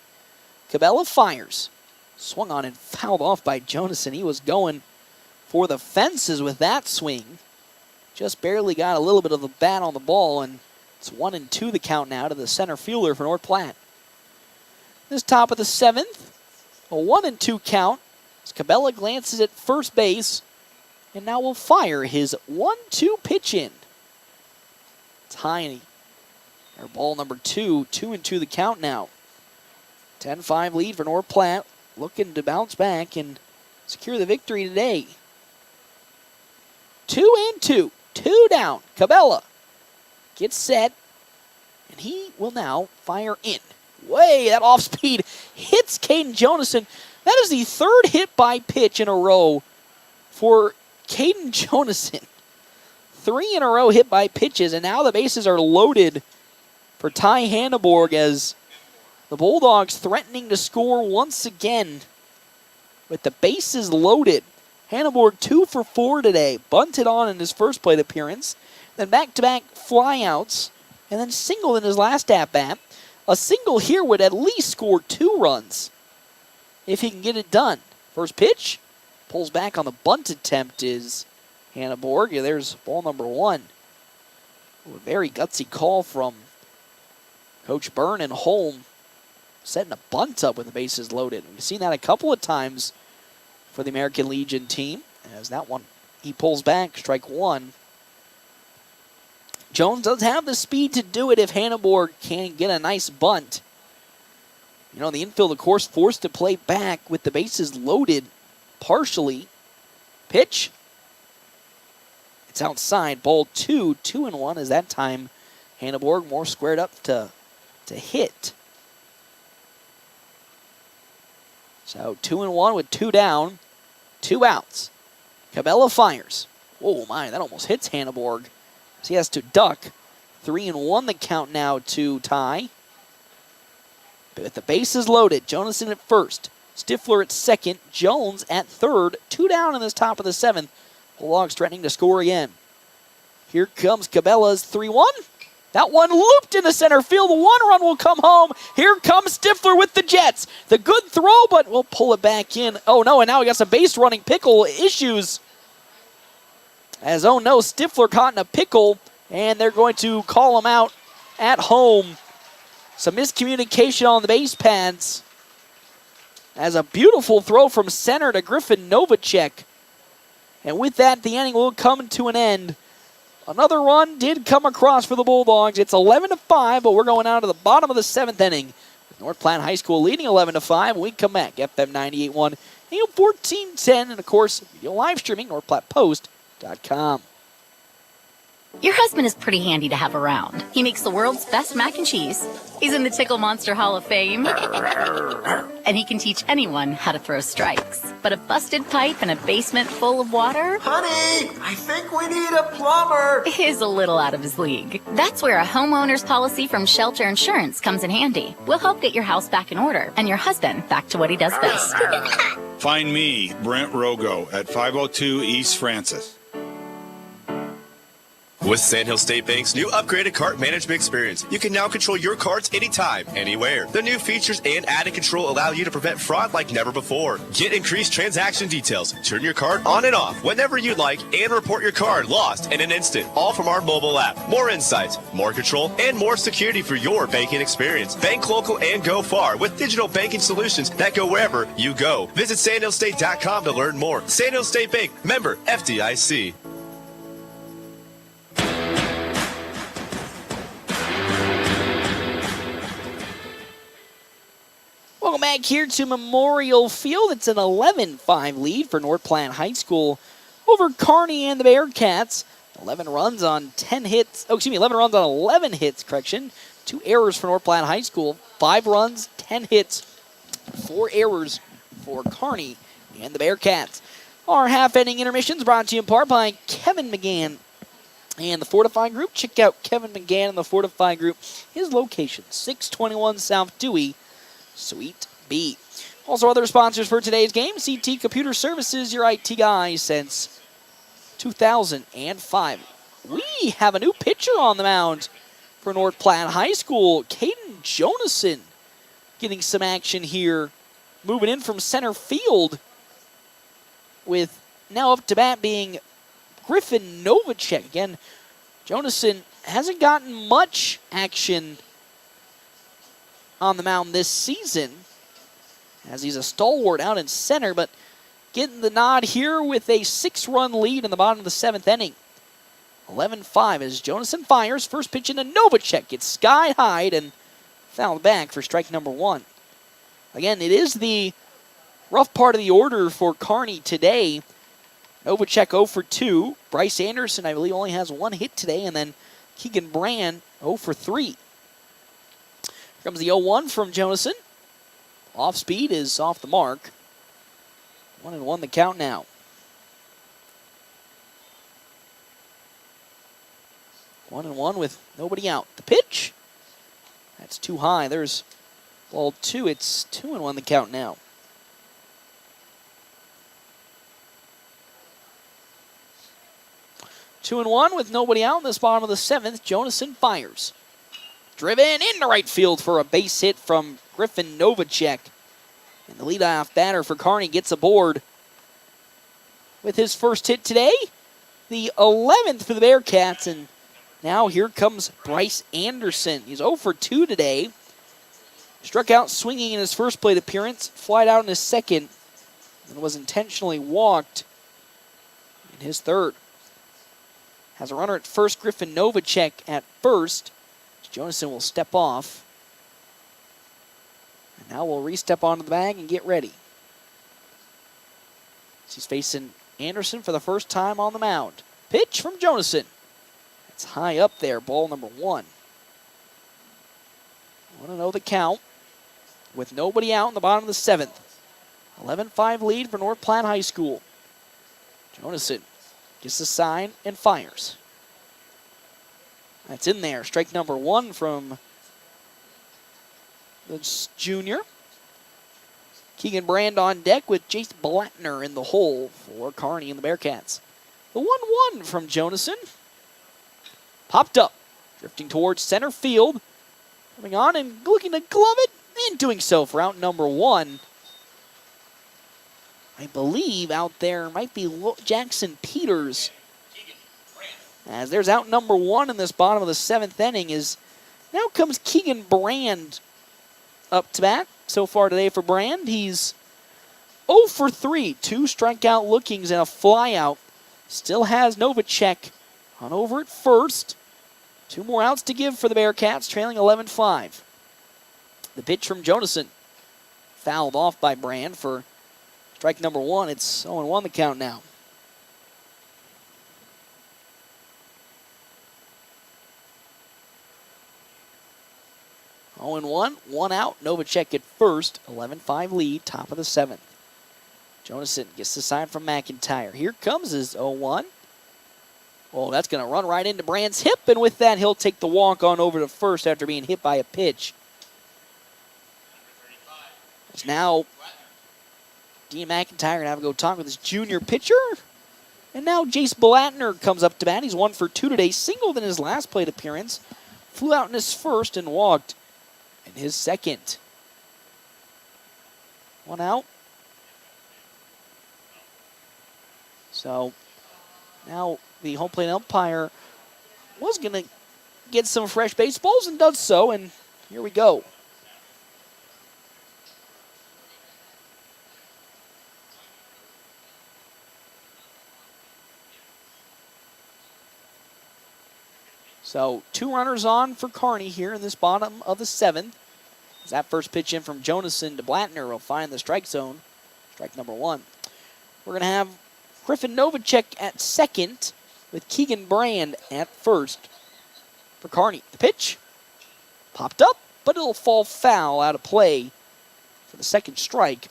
Cabela fires. Swung on and fouled off by Jonason. He was going for the fences with that swing. Just barely got a little bit of the bat on the ball, and it's 1-2 the count now to the center fielder for North Platte. This top of the 7th, a 1-2 count as Cabela glances at first base and now will fire his 1-2 pitch in. It's Heine. Air ball number 2, 2-2 the count now. 10-5 lead for North Platte, looking to bounce back and secure the victory today. 2-2, 2 down. Cabela gets set, and he will now fire in. Way, that off speed hits Caden Jonason. That is the 3rd hit by pitch in a row for Caden Jonason. 3 in a row hit by pitches, and now the bases are loaded for Ty Hanneborg as the Bulldogs threatening to score once again with the bases loaded. Hanneborg 2 for 4 today, bunted on in his first plate appearance, then back-to-back flyouts, and then singled in his last at-bat. A single here would at least score 2 runs if he can get it done. First pitch, pulls back on the bunt attempt is Hannah Borg. Yeah, there's ball number 1. A very gutsy call from Coach Byrne and Holm, setting a bunt up with the bases loaded. We've seen that a couple of times for the American Legion team. As that one, he pulls back, strike 1. Jones does have the speed to do it if Hannah Borg can get a nice bunt. You know, the infield, of course, forced to play back with the bases loaded partially. Pitch. It's outside. Ball 2, 2-1 as that time Hannah Borg more squared up to hit. So 2-1 with 2 down, 2 outs. Cabela fires. Oh my, that almost hits Hannah Borg. He has to duck. 3-1 the count now to tie. But with the bases loaded, Jonason at first, Stifler at second, Jones at third, 2 down in this top of the 7th. Bulldogs threatening to score again. Here comes Cabela's 3-1. That one looped into center field. The 1 run will come home. Here comes Stifler with the Jets. The good throw, but we'll pull it back in. Oh no, and now we got some base running pickle issues. As oh no, Stifler caught in a pickle, and they're going to call him out at home. Some miscommunication on the base pads. As a beautiful throw from center to Griffin Novacek. And with that, the inning will come to an end. Another run did come across for the Bulldogs. It's 11-5, but we're going out to the bottom of the 7th inning. With North Platte High School leading 11-5. We come back, FM 98.1, AM 1410, and of course, video live streaming, NorthPlattePost.com. Your husband is pretty handy to have around. He makes the world's best mac and cheese. He's in the Tickle Monster Hall of Fame. And he can teach anyone how to throw strikes. But a busted pipe and a basement full of water? Honey, I think we need a plumber. Is a little out of his league. That's where a homeowner's policy from Shelter Insurance comes in handy. We'll help get your house back in order and your husband back to what he does best. Find me, Brent Rogo, at 502 East Francis. With Sandhill State Bank's new upgraded cart management experience, you can now control your carts anytime, anywhere. The new features and added control allow you to prevent fraud like never before. Get increased transaction details, turn your card on and off whenever you'd like, and report your card lost in an instant, all from our mobile app. More insights, more control, and more security for your banking experience. Bank local and go far with digital banking solutions that go wherever you go. Visit sandhillstate.com to learn more. Sandhill State Bank, member FDIC. Welcome back here to Memorial Field. It's an 11-5 lead for North Platte High School over Kearney and the Bearcats. 11 runs on 10 hits. 11 runs on 11 hits, correction. 2 errors for North Platte High School. 5 runs, 10 hits, 4 errors for Kearney and the Bearcats. Our half-inning intermissions brought to you in part by Kevin McGann and the Fortify Group. Check out Kevin McGann and the Fortify Group. His location, 621 South Dewey, Suite B. Also, other sponsors for today's game, CT Computer Services, your IT guy since 2005. We have a new pitcher on the mound for North Platte High School, Caden Jonason, getting some action here, moving in from center field with now up to bat being Griffin Novacek. Again, Jonason hasn't gotten much action on the mound this season, as he's a stalwart out in center, but getting the nod here with a 6-run lead in the bottom of the 7th inning. 11-5 as Jonason fires. First pitch into Novacek. Gets sky high and fouled back for strike number 1. Again, it is the rough part of the order for Kearney today. Novacek 0 for 2. Bryce Anderson, I believe, only has 1 hit today, and then Keegan Brand 0 for 3. Here comes the 0-1 from Jonason. Off speed is off the mark. 1-1 the count now. 1-1 with nobody out. The pitch. That's too high. There's ball 2. It's 2-1 the count now. 2-1 with nobody out in this bottom of the 7th. Jonason fires. Driven into right field for a base hit from Griffin Novacek. And the leadoff batter for Kearney gets aboard with his first hit today. The 11th for the Bearcats. And now here comes Bryce Anderson. He's 0 for 2 today. Struck out swinging in his first plate appearance. Flied out in his second. And was intentionally walked in his third. Has a runner at first. Griffin Novacek at first. Jonason will step off. And now we'll re-step onto the bag and get ready. He's facing Anderson for the first time on the mound. Pitch from Jonason. It's high up there, ball number 1. 1-0 the count with nobody out in the bottom of the 7th. 11-5 lead for North Platte High School. Jonason gets the sign and fires. That's in there. Strike number 1 from the junior. Keegan Brand on deck with Jace Blattner in the hole for Kearney and the Bearcats. The 1-1 from Jonason. Popped up. Drifting towards center field. Coming on and looking to glove it. And doing so for out number 1. I believe out there might be Jackson Peters. As there's out number 1 in this bottom of the 7th inning. Now comes Keegan Brand up to bat. So far today for Brand, he's 0 for 3. 2 strikeout lookings and a flyout. Still has Novacek on over at first. 2 more outs to give for the Bearcats, trailing 11-5. The pitch from Jonason. Fouled off by Brand for strike number 1. It's 0-1 the count now. Oh and 1, 1 out. Novacek at first. 11-5 lead, top of the 7th. Jonason gets the sign from McIntyre. Here comes his 0-1. Oh, that's going to run right into Brand's hip, and with that, he'll take the walk on over to first after being hit by a pitch. It's now Dean McIntyre going to have to go talk with his junior pitcher. And now Jace Blattner comes up to bat. He's 1 for 2 today. Singled in his last plate appearance. Flew out in his first and walked in his second. 1 out. So now the home plate umpire was going to get some fresh baseballs and does so. And here we go. So 2 runners on for Kearney here in this bottom of the 7th. As that first pitch in from Jonason to Blattner will find the strike zone. Strike number 1. We're going to have Griffin Novacek at second with Keegan Brand at first for Kearney. The pitch popped up, but it'll fall foul out of play for the second strike.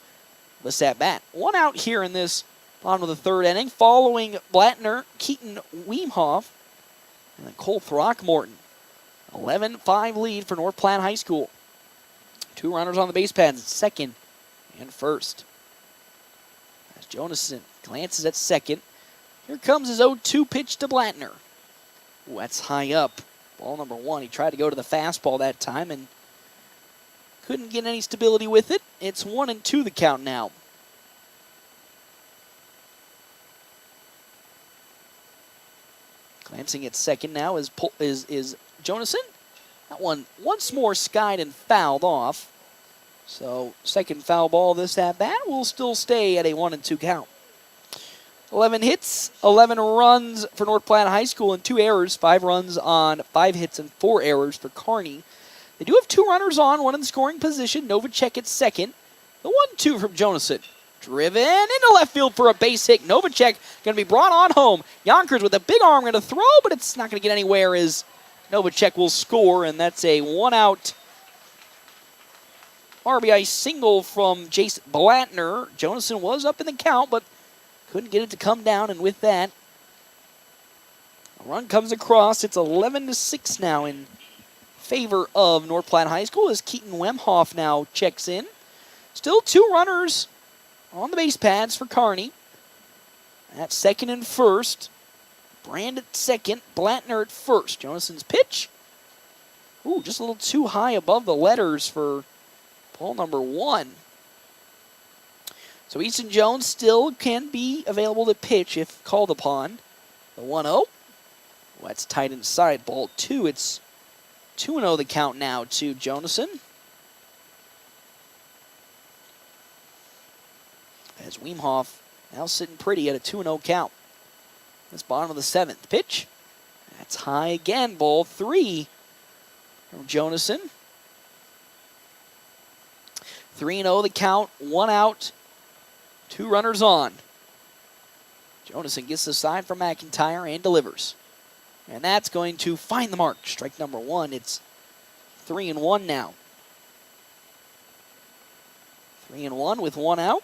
This at bat. 1 out here in this bottom of the 3rd inning. Following Blattner, Keaton Weemhoff, and then Cole Throckmorton. 11-5 lead for North Platte High School. 2 runners on the base paths at second and first. As Jonason glances at second. Here comes his 0-2 pitch to Blattner. Ooh, that's high up. Ball number 1. He tried to go to the fastball that time and couldn't get any stability with it. It's 1-2 the count now. Glancing at second now is Jonason. That one once more skied and fouled off. So second foul ball this at bat will still stay at a 1-2 count. 11 hits, 11 runs for North Platte High School and 2 errors. 5 runs on 5 hits and 4 errors for Kearney. They do have 2 runners on, 1 in the scoring position. Novacek at second. The 1-2 from Jonason. Driven into left field for a base hit. Novacek going to be brought on home. Yonkers with a big arm going to throw, but it's not going to get anywhere as Novacek will score, and that's a 1-out RBI single from Jace Blattner. Jonason was up in the count, but couldn't get it to come down, and with that, a run comes across. It's 11-6 now in favor of North Platte High School as Keaton Wemhoff now checks in. Still 2 runners on the base pads for Kearney. At second and first. Brand at second, Blattner at first. Jonason's pitch. Ooh, just a little too high above the letters for ball number 1. So Easton Jones still can be available to pitch if called upon. The 1-0. Well, that's tight inside. Ball 2. It's 2-0 the count now to Jonason. As Weemhoff now sitting pretty at a 2-0 count. That's bottom of the 7th. Pitch. That's high again. Ball 3 from Jonason. 3-0 the count. 1 out. 2 runners on. Jonason gets the side from McIntyre and delivers. And that's going to find the mark. Strike number 1. It's 3-1 now. 3-1 with 1 out.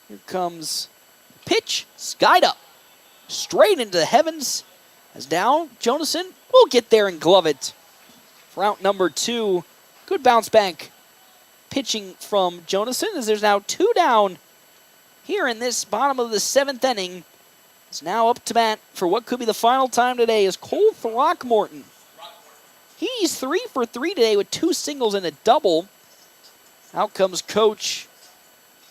Here comes the pitch. Skied up. Straight into the heavens. As down, Jonason will get there and glove it. For out number 2. Good bounce back pitching from Jonason, as there's now 2 down here in this bottom of the 7th inning. Is now up to bat for what could be the final time today is Cole Throckmorton. He's 3 for 3 today with 2 singles and a double. Out comes Coach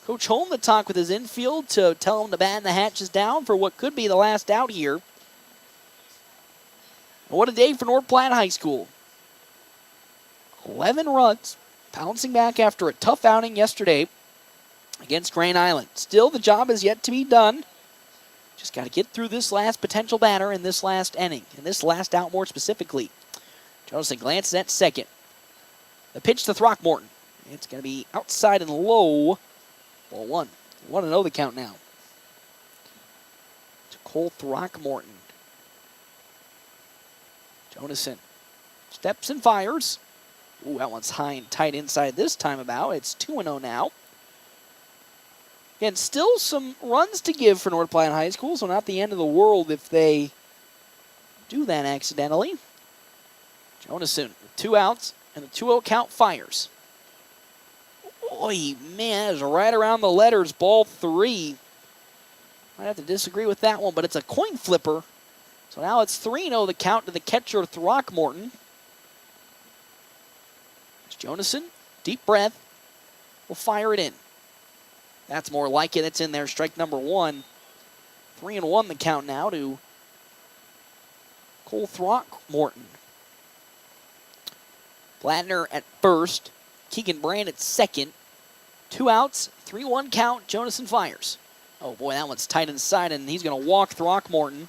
Holm to talk with his infield to tell him to bat and the hatch is down for what could be the last out here. What a day for North Platte High School. 11 runs. Bouncing back after a tough outing yesterday against Grand Island. Still, the job is yet to be done. Just got to get through this last potential batter in this last inning, in this last out more specifically. Jonason glances at second. The pitch to Throckmorton. It's going to be outside and low. Ball 1. 1-0 the count now. To Cole Throckmorton. Jonason steps and fires. Ooh, that one's high and tight inside this time about. It's 2-0 now. Again, still some runs to give for North Platte High School, so not the end of the world if they do that accidentally. Jonason with 2 outs and a 2-0 count fires. Oy, man, that is right around the letters. Ball 3. Might have to disagree with that one, but it's a coin flipper. So now it's 3-0 the count to the catcher Throckmorton. Jonason, deep breath, will fire it in. That's more like it. It's in there. Strike number 1. 3-1 the count now to Cole Throckmorton. Blattner at first. Keegan Brand at second. 2 outs, 3-1 count. Jonason fires. Oh boy, that one's tight inside, and he's going to walk Throckmorton.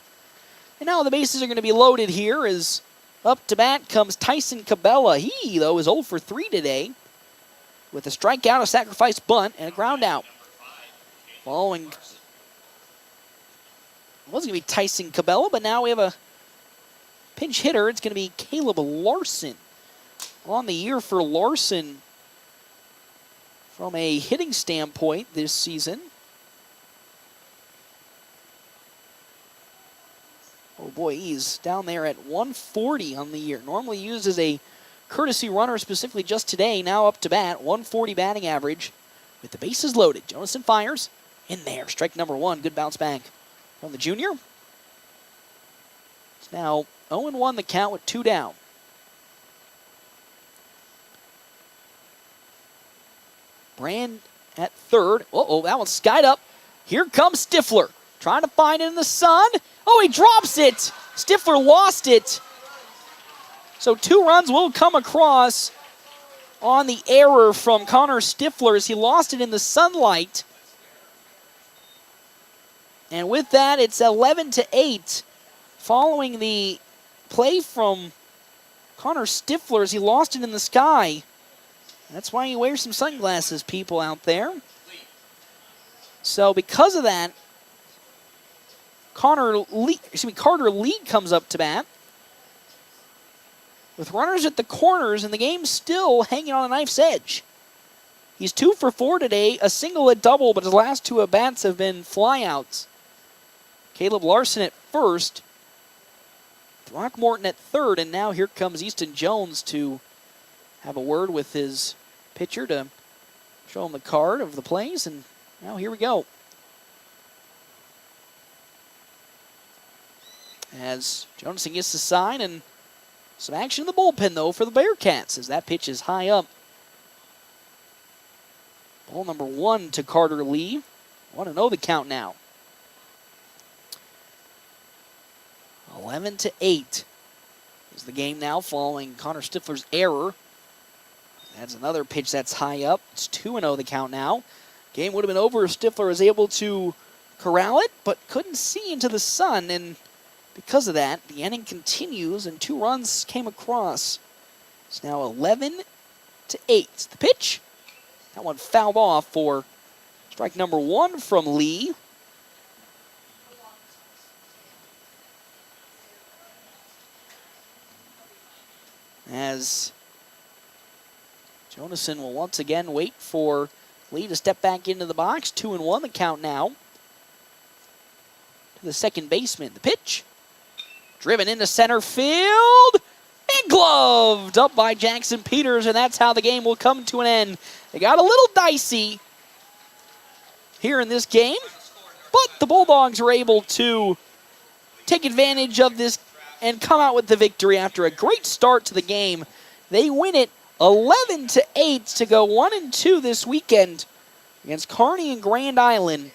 And now the bases are going to be loaded here as up to bat comes Tyson Cabela. He, though, is 0 for 3 today with a strikeout, a sacrifice bunt, and a ground out. Following, it wasn't going to be Tyson Cabela, but now we have a pinch hitter. It's going to be Caleb Larson. On the year for Larson from a hitting standpoint this season. Oh boy, he's down there at 140 on the year. Normally used as a courtesy runner specifically just today. Now up to bat, 140 batting average with the bases loaded. Jonason fires in there. Strike number 1. Good bounce back from the junior. It's now 0-1 the count with 2 down. Brand at third. Uh-oh, that one's skied up. Here comes Stifler. Trying to find it in the sun. Oh, he drops it. Stifler lost it. So 2 runs will come across on the error from Connor Stifler as he lost it in the sunlight. And with that, it's 11-8. Following the play from Connor Stifler as he lost it in the sky. That's why you wear some sunglasses, people out there. So because of that, Carter Lee comes up to bat. With runners at the corners and the game still hanging on a knife's edge. He's 2 for 4 today, a single, a double, but his last 2 at-bats have been flyouts. Caleb Larson at first. Throckmorton at third, and now here comes Easton Jones to have a word with his pitcher to show him the card of the plays, and now here we go. As Jonason gets the sign, and some action in the bullpen, though, for the Bearcats, as that pitch is high up. Ball number 1 to Carter Lee. 1-0 the count now. 11-8 is the game now following Connor Stifler's error. That's another pitch that's high up. It's 2-0 the count now. Game would have been over if Stifler was able to corral it, but couldn't see into the sun, and because of that, the inning continues, and 2 runs came across. It's now 11-8. The pitch, that one fouled off for strike number 1 from Lee. As Jonason will once again wait for Lee to step back into the box. 2-1 the count now. To the second baseman. The pitch. Driven into center field. And gloved up by Jackson Peters. And that's how the game will come to an end. It got a little dicey here in this game. But the Bulldogs are able to take advantage of this and come out with the victory after a great start to the game. They win it 11-8 to go 1-2 this weekend against Kearney and Grand Island.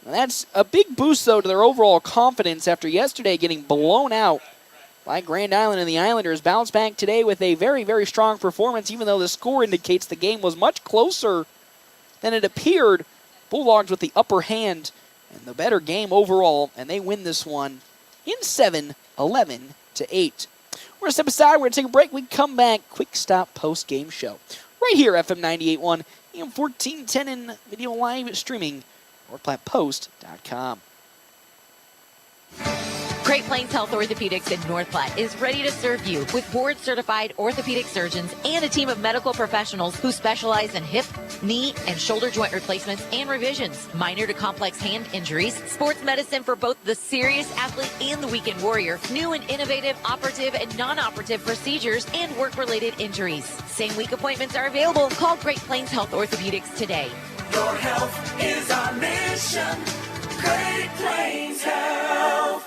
And that's a big boost, though, to their overall confidence after yesterday getting blown out by Grand Island, and the Islanders bounce back today with a very, very strong performance, even though the score indicates the game was much closer than it appeared. Bulldogs with the upper hand and the better game overall, and they win this one in 7, 11-8. We're going to step aside. We're going to take a break. We come back. Quick stop post-game show. Right here, FM 98.1, AM 1410, and video live streaming, NorthPlattePost.com. Great Plains Health Orthopedics in North Platte is ready to serve you with board-certified orthopedic surgeons and a team of medical professionals who specialize in hip, knee, and shoulder joint replacements and revisions, minor to complex hand injuries, sports medicine for both the serious athlete and the weekend warrior, new and innovative operative and non-operative procedures, and work-related injuries. Same-week appointments are available. Call Great Plains Health Orthopedics today. Your health is our mission. Great Plains Health.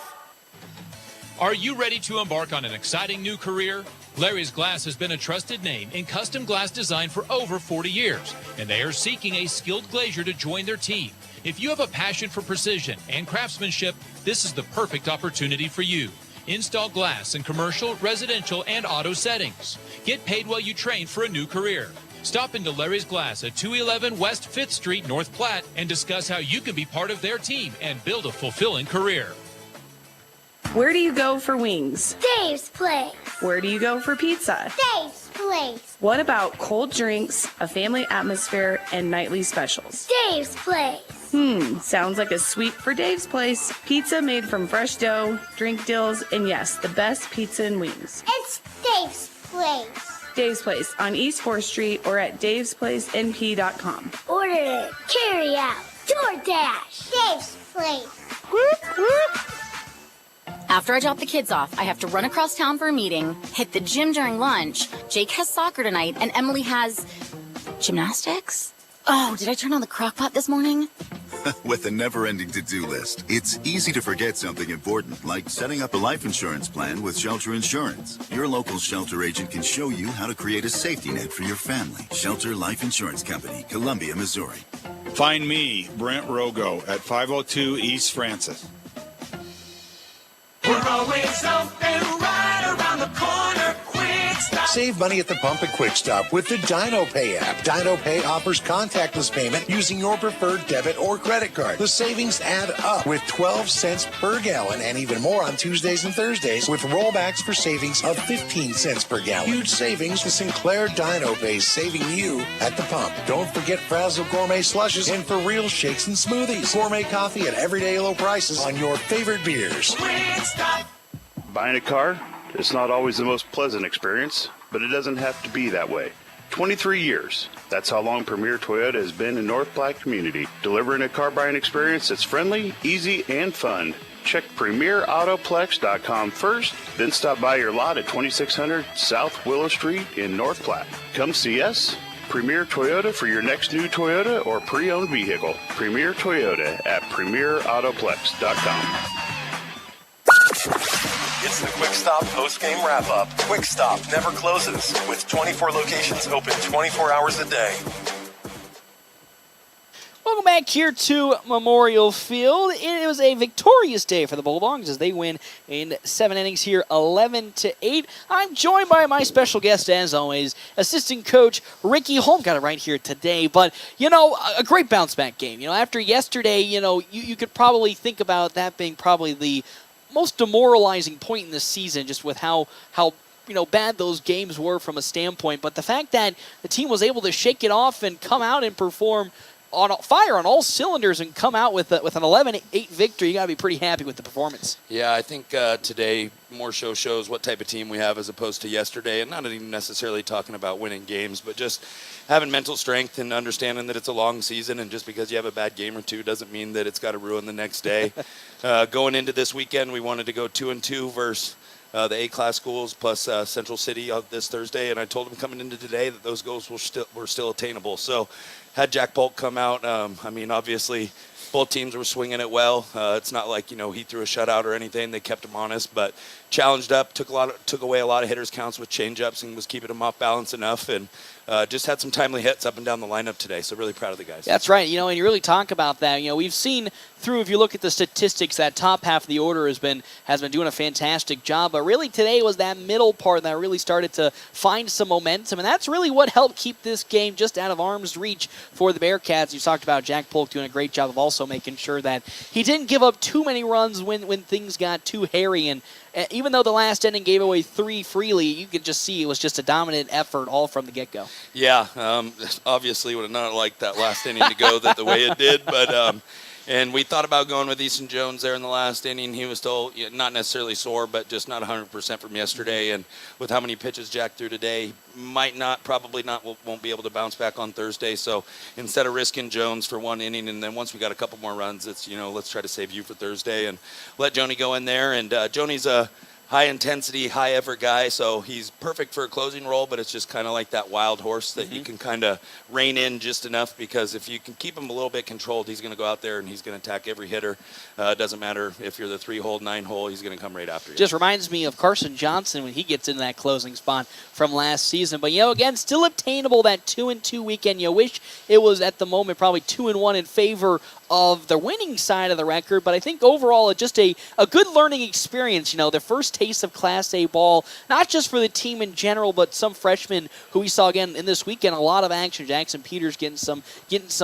Are you ready to embark on an exciting new career? Larry's Glass has been a trusted name in custom glass design for over 40 years, and they are seeking a skilled glazier to join their team. If you have a passion for precision and craftsmanship, this is the perfect opportunity for you. Install glass in commercial, residential, and auto settings. Get paid while you train for a new career. Stop into Larry's Glass at 211 West 5th Street, North Platte, and discuss how you can be part of their team and build a fulfilling career. Where do you go for wings? Dave's Place. Where do you go for pizza? Dave's Place. What about cold drinks, a family atmosphere, and nightly specials? Dave's Place. Sounds like a sweep for Dave's Place. Pizza made from fresh dough, drink deals, and yes, the best pizza and wings. It's Dave's Place. Dave's Place on East 4th Street or at davesplacenp.com. Order it, carry out, DoorDash. Dave's Place. Whoop, whoop. After I drop the kids off, I have to run across town for a meeting, hit the gym during lunch. Jake has soccer tonight, and Emily has gymnastics? Oh, did I turn on the crock pot this morning? With a never-ending to-do list, it's easy to forget something important, like setting up a life insurance plan with Shelter Insurance. Your local Shelter agent can show you how to create a safety net for your family. Shelter Life Insurance Company, Columbia, Missouri. Find me, Brent Rogo, at 502 East Francis. We're always open right around the corner. Quick Stop. Save money at the pump at Quick Stop with the Dino Pay app. Dino Pay offers contactless payment using your preferred debit or credit card. The savings add up with 12 cents per gallon and even more on Tuesdays and Thursdays with rollbacks for savings of 15 cents per gallon. Huge savings with Sinclair Dino Pay, saving you at the pump. Don't forget Frazzle Gourmet Slushes and For Real Shakes and Smoothies. Gourmet coffee at everyday low prices on your favorite beers. Quick Stop. Buying a car, it's not always the most pleasant experience, but it doesn't have to be that way. 23 years. That's how long Premier Toyota has been in North Platte community, delivering a car buying experience that's friendly, easy, and fun. Check PremierAutoplex.com first, then stop by your lot at 2600 South Willow Street in North Platte. Come see us. Premier Toyota for your next new Toyota or pre-owned vehicle. Premier Toyota at PremierAutoplex.com. It's the Quick Stop post-game wrap-up. Quick Stop never closes, with 24 locations open 24 hours a day. Welcome back here to Memorial Field. It was a victorious day for the Bulldogs as they win in 7 innings here, 11-8. I'm joined by my special guest, as always, assistant coach Ricky Holm. Got it right here today. But, a great bounce-back game. After yesterday, you could probably think about that being probably the most demoralizing point in the season, just with how bad those games were from a standpoint. But the fact that the team was able to shake it off and come out and perform fire on all cylinders and come out with an 11-8 victory, you got to be pretty happy with the performance. Yeah, I think today more shows what type of team we have as opposed to yesterday, and not even necessarily talking about winning games, but just having mental strength and understanding that it's a long season, and just because you have a bad game or two doesn't mean that it's got to ruin the next day. Going into this weekend, we wanted to go 2-2 versus the A-class schools plus Central City this Thursday, and I told them coming into today that those goals were still attainable. So had Jack Polk come out, obviously both teams were swinging it well. It's not like, he threw a shutout or anything. They kept him honest, but challenged up, took away a lot of hitters' counts with changeups and was keeping them off balance enough, and just had some timely hits up and down the lineup today. So really proud of the guys. That's right. And you really talk about that. We've seen through, if you look at the statistics, that top half of the order has been doing a fantastic job. But really today was that middle part that really started to find some momentum, and that's really what helped keep this game just out of arm's reach for the Bearcats. You talked about Jack Polk doing a great job of also making sure that he didn't give up too many runs when things got too hairy. And even though the last inning gave away 3 freely, you could just see it was just a dominant effort all from the get-go. Yeah, obviously would have not liked that last inning to go the way it did, but and we thought about going with Easton Jones there in the last inning. He was still not necessarily sore, but just not 100% from yesterday. And with how many pitches Jack threw today, probably won't be able to bounce back on Thursday. So instead of risking Jones for 1 inning, and then once we got a couple more runs, it's, let's try to save you for Thursday and let Joni go in there. And Joni's a high-intensity, high-effort guy, so he's perfect for a closing role, but it's just kind of like that wild horse that you can kind of rein in just enough, because if you can keep him a little bit controlled, he's going to go out there and he's going to attack every hitter. It doesn't matter if you're the 3-hole, 9-hole, he's going to come right after you. Just reminds me of Carson Johnson when he gets into that closing spot from last season. But, again, still obtainable, that 2-2 weekend. You wish it was at the moment probably 2-1 in favor of the winning side of the record, but I think overall it's just a good learning experience. The first taste of Class A ball, not just for the team in general, but some freshmen who we saw again in this weekend. A lot of action. Jackson Peters getting some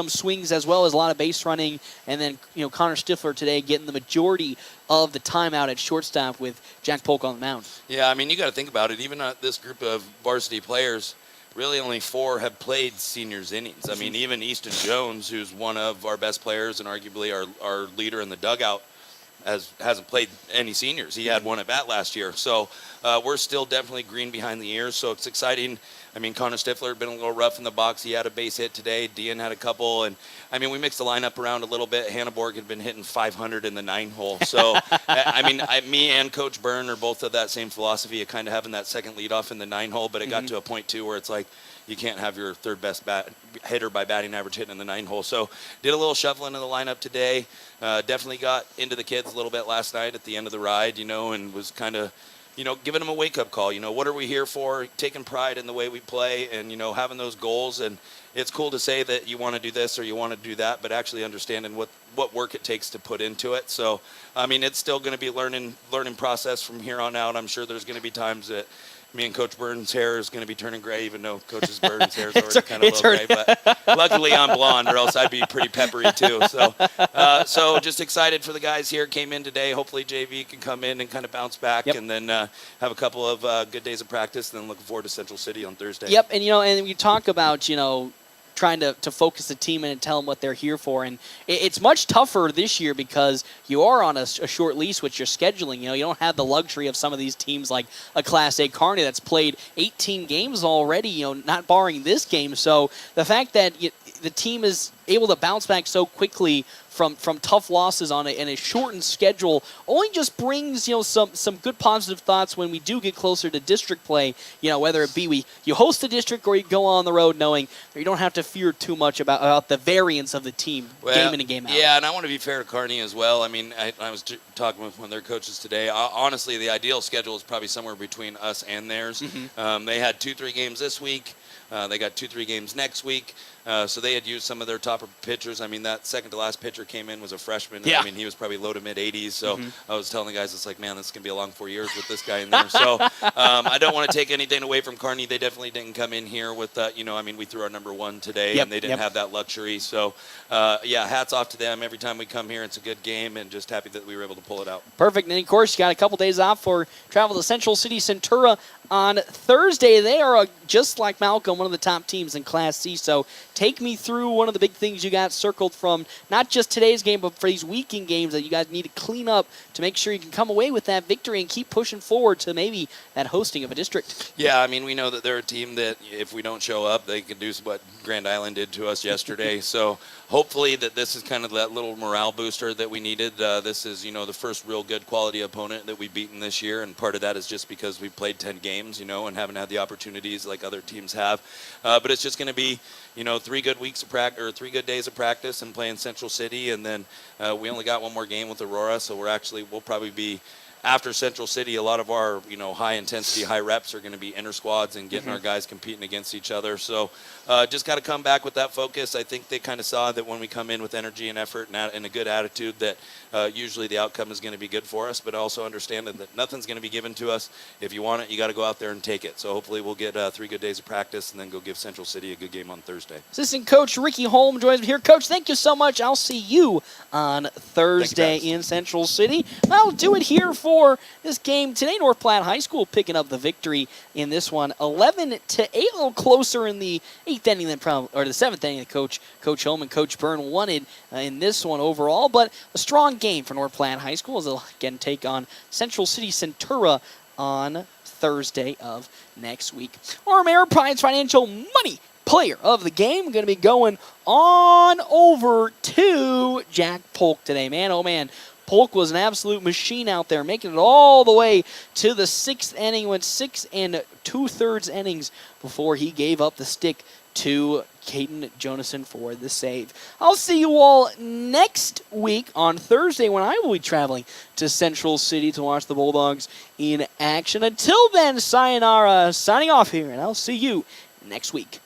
swings, as well as a lot of base running, and then Connor Stifler today getting the majority of the time out at shortstop with Jack Polk on the mound. Yeah, you got to think about it. Even this group of varsity players, really only 4 have played seniors innings. Even Easton Jones, who's one of our best players and arguably our leader in the dugout, hasn't played any seniors. He had 1 at bat last year. So we're still definitely green behind the ears, so it's exciting. Connor Stifler had been a little rough in the box. He had a base hit today. Dean had a couple. And, we mixed the lineup around a little bit. Hannah Borg had been hitting 500 in the 9-hole. So, me and Coach Byrne are both of that same philosophy of kind of having that second leadoff in the 9-hole. But it got to a point, too, where it's like you can't have your third best hitter by batting average hitting in the 9-hole. So did a little shuffling of the lineup today. Definitely got into the kids a little bit last night at the end of the ride, and was kind of, giving them a wake-up call. What are we here for? Taking pride in the way we play and, having those goals. And it's cool to say that you want to do this or you want to do that, but actually understanding what work it takes to put into it. So, it's still going to be a learning process from here on out. I'm sure there's going to be times that me and Coach Burns' hair is going to be turning gray, even though Coach Burns' hair is already kind of a little gray. But luckily I'm blonde, or else I'd be pretty peppery too. So just excited for the guys here. Came in today. Hopefully JV can come in and kind of bounce back, and then have a couple of good days of practice. And then looking forward to Central City on Thursday. Yep, and and we talk about trying to focus the team in and tell them what they're here for. And it's much tougher this year because you are on a short leash with your scheduling. You don't have the luxury of some of these teams like a Class A Kearney that's played 18 games already, not barring this game. So the fact that the team is able to bounce back so quickly from tough losses in a shortened schedule only just brings some good positive thoughts when we do get closer to district play. Whether it be you host the district or you go on the road, knowing that you don't have to fear too much about the variance of the team game in and game out. Yeah, and I want to be fair to Kearney as well. I mean, I was talking with one of their coaches today. Honestly, the ideal schedule is probably somewhere between us and theirs. They had 2-3 games this week. They got 2-3 games next week. So they had used some of their top pitchers. I mean, that second to last pitcher came in was a freshman. Yeah. I mean, he was probably low to mid 80s. So I was telling the guys, it's like, man, this is going to be a long 4 years with this guy in there. So I don't want to take anything away from Kearney. They definitely didn't come in here with, I mean, we threw our number 1 today, and they didn't have that luxury. So, hats off to them. Every time we come here, it's a good game, and just happy that we were able to pull it out. Perfect. And, of course, you got a couple days off for travel to Central City Centura on Thursday. They are, just like Malcolm, one of the top teams in Class C. So take me through one of the big things you got circled from not just today's game, but for these weekend games that you guys need to clean up to make sure you can come away with that victory and keep pushing forward to maybe that hosting of a district. Yeah, I mean, we know that they're a team that if we don't show up, they can do what Grand Island did to us yesterday. So hopefully that this is kind of that little morale booster that we needed. This is, the first real good quality opponent that we've beaten this year, and part of that is just because we played 10 games, and haven't had the opportunities like other teams have. But it's just going to be, 3 good weeks of practice or 3 good days of practice and playing Central City, and then we only got one more game with Aurora, so we'll probably be. After Central City, a lot of our, high-intensity, high reps are going to be inter-squads and getting our guys competing against each other. So just got to come back with that focus. I think they kind of saw that when we come in with energy and effort and a good attitude that usually the outcome is going to be good for us, but also understanding that nothing's going to be given to us. If you want it, you got to go out there and take it. So hopefully we'll get 3 good days of practice and then go give Central City a good game on Thursday. Assistant Coach Ricky Holm joins me here. Coach, thank you so much. I'll see you on Thursday in Central City. I'll do it here for this game today. North Platte High School picking up the victory in this one, 11-8, a little closer in the 8th inning than the 7th inning that Coach Holm and Coach Byrne wanted in this one overall, but a strong game for North Platte High School as they'll again take on Central City Centura on Thursday of next week. Our Mayor Pride's Financial Money Player of the game going to be going on over to Jack Polk today. Man, oh man, Polk was an absolute machine out there, making it all the way to the 6th inning, went 6 2/3 innings before he gave up the stick to Caden Jonason for the save. I'll see you all next week on Thursday when I will be traveling to Central City to watch the Bulldogs in action. Until then, sayonara, signing off here, and I'll see you next week.